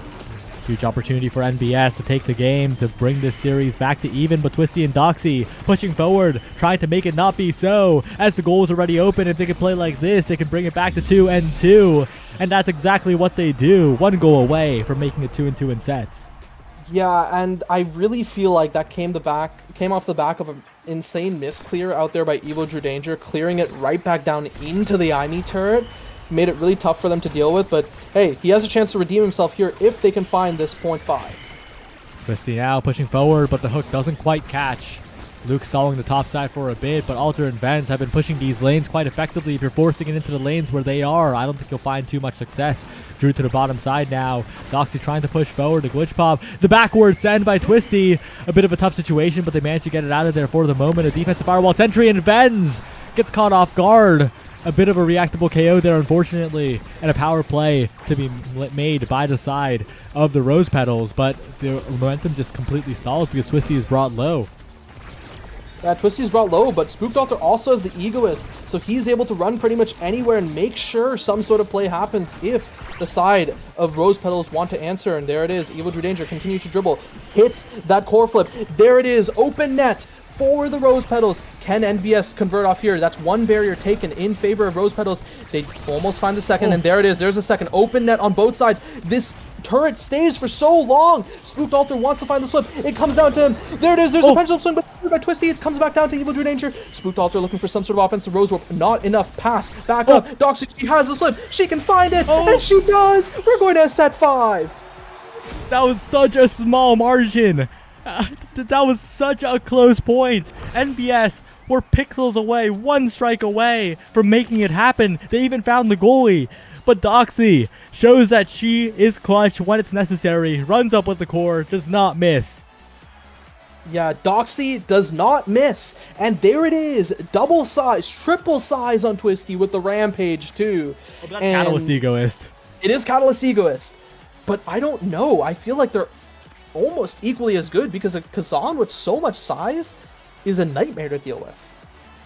Huge opportunity for NBS to take the game, to bring this series back to even, but Twisty and Doxy pushing forward, trying to make it not be so, as the goal is already open. If they can play like this, they can bring it back to 2-2, and that's exactly what they do. One goal away from making it 2-2 in sets. Yeah, and I really feel like that came off the back of an insane misclear out there by Evil Drew Danger, clearing it right back down into the IME turret. Made it really tough for them to deal with, but hey, he has a chance to redeem himself here if they can find this .5. Twisty now pushing forward, but the hook doesn't quite catch. Luke stalling the top side for a bit, but Alter and Venz have been pushing these lanes quite effectively. If you're forcing it into the lanes where they are, I don't think you'll find too much success. Drew to the bottom side now. Doxy trying to push forward to glitch pop. The backward send by Twisty. A bit of a tough situation, but they managed to get it out of there for the moment. A defensive firewall sentry, and Venz gets caught off guard. A bit of a reactable KO there, unfortunately, and a power play to be made by the side of the Rose Petals, but the momentum just completely stalls because Twisty is brought low. Yeah, Twisty's brought low, but Spooked Alter also is the egoist, so he's able to run pretty much anywhere and make sure some sort of play happens if the side of Rose Petals want to answer, and there it is. Evil Drew Danger continues to dribble, hits that core flip. There it is, open net for the Rose Petals. Can NBS convert off here? That's one barrier taken in favor of Rose Petals. They almost find the second, and there it is. There's a second. Open net on both sides. This turret stays for so long. Spooked Alter wants to find the slip. It comes down to him. There it is. There's a pendulum swing, but by Twisty, it comes back down to Evil Drew Danger. Spooked Alter looking for some sort of offensive Rose Warp. Not enough. Pass. Back up. Doxy, she has the slip. She can find it, and she does. We're going to set 5. That was such a small margin. That was such a close point. NBS were pixels away, one strike away from making it happen. They even found the goalie. But Doxy shows that she is clutch when it's necessary. Runs up with the core, does not miss. Yeah, Doxy does not miss. And there it is. Double size, triple size on Twisty with the Rampage too. Oh, that's Catalyst Egoist. It is Catalyst Egoist. But I don't know. I feel like they're almost equally as good because a Kazan with so much size is a nightmare to deal with.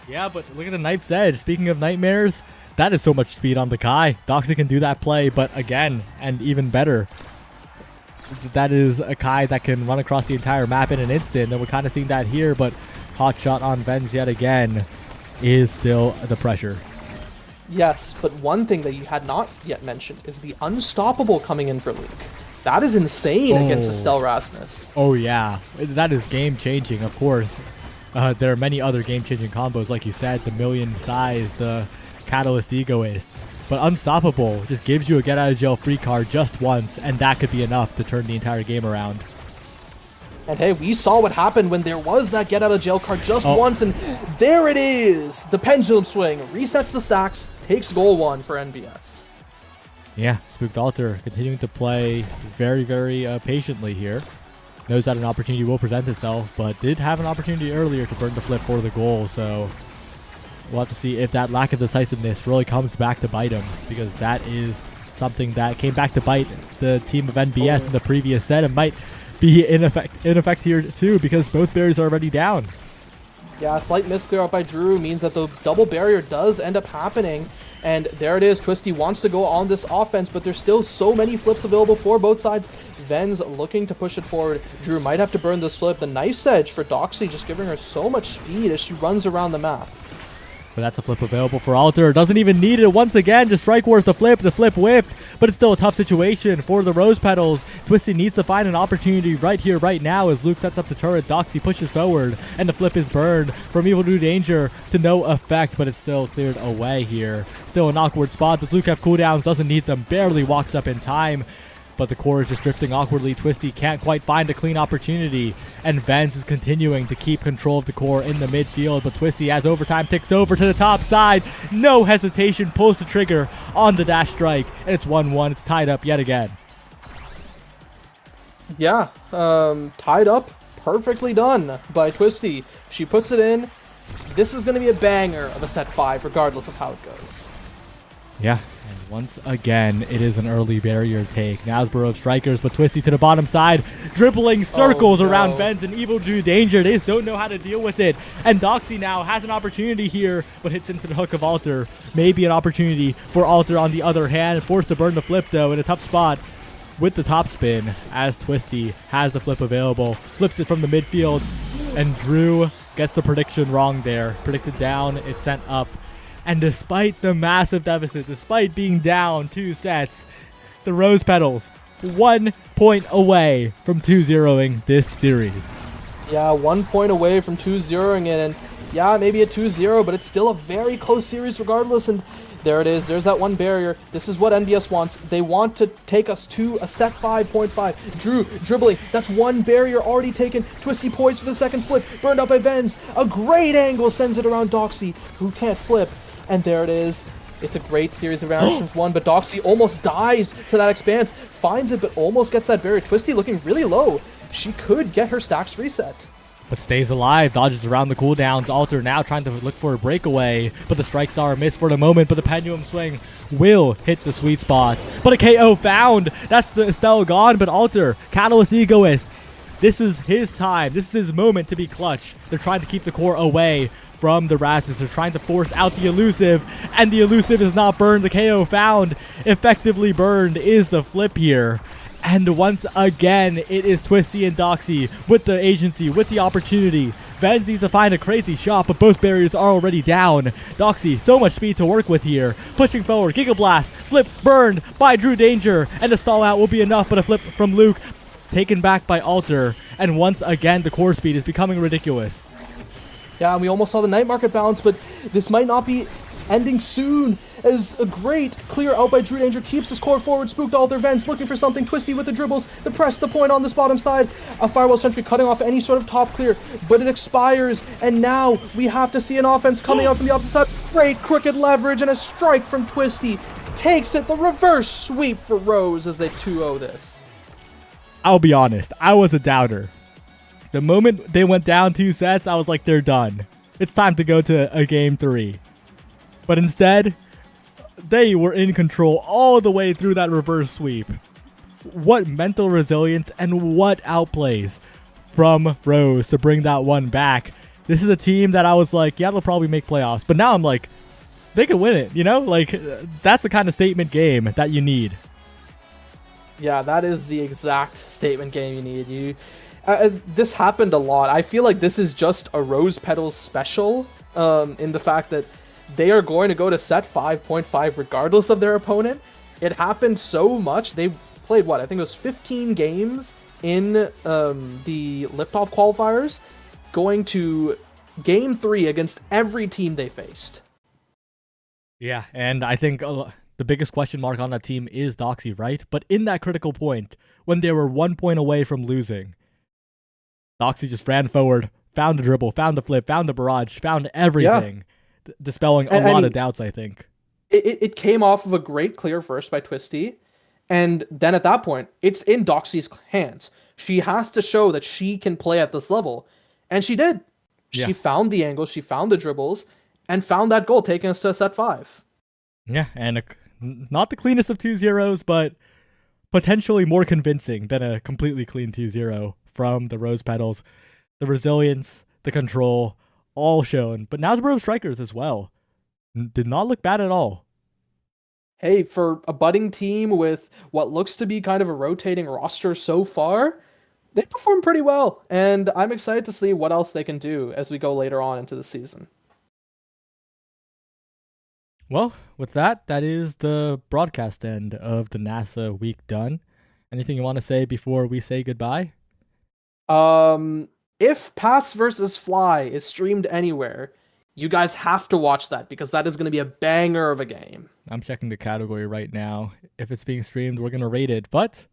Yeah, but look at the Knife's Edge. Speaking of nightmares, that is so much speed on the Kai. Doxy can do that play, but again, and even better, that is a Kai that can run across the entire map in an instant, and we're kind of seeing that here, but hot shot on Venz yet again is still the pressure. Yes, but one thing that you had not yet mentioned is the Unstoppable coming in for Luke. That is insane against Estelle Rasmus. Oh yeah, that is game-changing, of course. There are many other game-changing combos, like you said, the million size, the Catalyst Egoist. But Unstoppable just gives you a get-out-of-jail-free card just once, and that could be enough to turn the entire game around. And hey, we saw what happened when there was that get out of jail card just Oh. once, and there it is! The pendulum swing resets the stacks, takes goal 1 for NBS. Yeah, Spooked Alter continuing to play very, very patiently here. Knows that an opportunity will present itself, but did have an opportunity earlier to burn the flip for the goal, so we'll have to see if that lack of decisiveness really comes back to bite him, because that is something that came back to bite the team of NBS in the previous set and might be in effect here too, because both barriers are already down. Yeah, a slight misclear out by Drew means that the double barrier does end up happening. And there it is. Twisty wants to go on this offense, but there's still so many flips available for both sides. Ven's looking to push it forward. Drew might have to burn this flip. The nice edge for Doxy, just giving her so much speed as she runs around the map. But that's a flip available for Alter. Doesn't even need it once again. Just Strike Wars the flip whiffed. But it's still a tough situation for the Rose Petals. Twisty needs to find an opportunity right here, right now, as Luke sets up the turret. Doxy pushes forward, and the flip is burned from Evil Drew Danger to no effect, but it's still cleared away here. Still an awkward spot. Does Luke have cooldowns? Doesn't need them. Barely walks up in time. But the core is just drifting awkwardly. Twisty can't quite find a clean opportunity. And Vance is continuing to keep control of the core in the midfield. But Twisty, as overtime ticks over to the top side, no hesitation, pulls the trigger on the dash strike. And it's 1-1. It's tied up yet again. Yeah, tied up. Perfectly done by Twisty. She puts it in. This is going to be a banger of a set 5, regardless of how it goes. Yeah. And once again, it is an early barrier take. Nasborough of strikers, but Twisty to the bottom side, dribbling circles around Vens, and Evil Drew Danger. They just don't know how to deal with it. And Doxy now has an opportunity here, but hits into the hook of Alter. Maybe an opportunity for Alter on the other hand. Forced to burn the flip, though, in a tough spot with the top spin, as Twisty has the flip available. Flips it from the midfield, and Drew gets the prediction wrong there. Predicted down, it's sent up. And despite the massive deficit, despite being down 2 sets, the Rose Petals 1 point away from 2-0ing this series. Yeah, 1 point away from 2-0ing it, and yeah, maybe a 2-0, but it's still a very close series regardless, and there it is. There's that one barrier. This is what NBS wants. They want to take us to a set 5.5. Drew dribbling. That's one barrier already taken. Twisty poised for the second flip. Burned up by Vens. A great angle sends it around Doxy, who can't flip. And there it is. It's a great series of interactions won, but Doxy almost dies to that expanse. Finds it, but almost gets that barrier. Twisty looking really low. She could get her stacks reset. But stays alive, dodges around the cooldowns. Alter now trying to look for a breakaway, but the strikes are a miss for the moment, but the pendulum swing will hit the sweet spot. But a KO found. That's the Estelle gone, but Alter, Catalyst Egoist. This is his time. This is his moment to be clutch. They're trying to keep the core away from the Rasmus. They're trying to force out the elusive, and the elusive is not burned. The KO found, effectively burned, is the flip here. And once again, it is Twisty and Doxy with the agency, with the opportunity. Vens needs to find a crazy shot, but both barriers are already down. Doxy, so much speed to work with here. Pushing forward, Giga Blast, flip burned by Drew Danger, and the stall out will be enough, but a flip from Luke taken back by Alter. And once again, the core speed is becoming ridiculous. Yeah, and we almost saw the night market bounce, but this might not be ending soon, as a great clear out by Drew Danger keeps his core forward. Spooked Alter Vents looking for something. Twisty with the dribbles, the press, the point on this bottom side. A Firewall Sentry cutting off any sort of top clear, but it expires, and now we have to see an offense coming out from the opposite side. Great crooked leverage and a strike from Twisty. Takes it, the reverse sweep for Rose as they 2-0 this. I'll be honest, I was a doubter. The moment they went down 2 sets, I was like, they're done. It's time to go to a game 3. But instead, they were in control all the way through that reverse sweep. What mental resilience and what outplays from Rose to bring that one back. This is a team that I was like, yeah, they'll probably make playoffs. But now I'm like, they could win it, you know? Like, that's the kind of statement game that you need. Yeah, that is the exact statement game you need. This happened a lot. I feel like this is just a Rose Petals special, in the fact that they are going to go to set 5.5 regardless of their opponent. It happened so much. They played, what, I think it was 15 games in the liftoff qualifiers, going to game 3 against every team they faced. Yeah, and I think the biggest question mark on that team is Doxy, right? But in that critical point, when they were 1 point away from losing, Doxy just ran forward, found the dribble, found the flip, found the barrage, found everything, dispelling a lot of doubts, I think. It came off of a great clear first by Twisty, and then at that point, it's in Doxy's hands. She has to show that she can play at this level, and she did. Yeah. She found the angle, she found the dribbles, and found that goal, taking us to set 5. Yeah, and not the cleanest of 2-0s, but potentially more convincing than a completely clean 2-0 from the Rose Petals. The resilience, the control, all shown. But Knaresborough strikers as well did not look bad at all. Hey, for a budding team with what looks to be kind of a rotating roster so far, they performed pretty well, and I'm excited to see what else they can do as we go later on into the season. Well, with that is the broadcast end of the NASA week done. Anything you want to say before we say goodbye? If Pass versus Fly is streamed anywhere, you guys have to watch that because that is going to be a banger of a game. I'm checking the category right now. If it's being streamed, we're going to rate it. But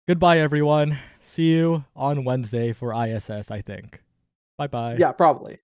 goodbye, everyone. See you on Wednesday for ISS, I think. Bye-bye. Yeah, probably.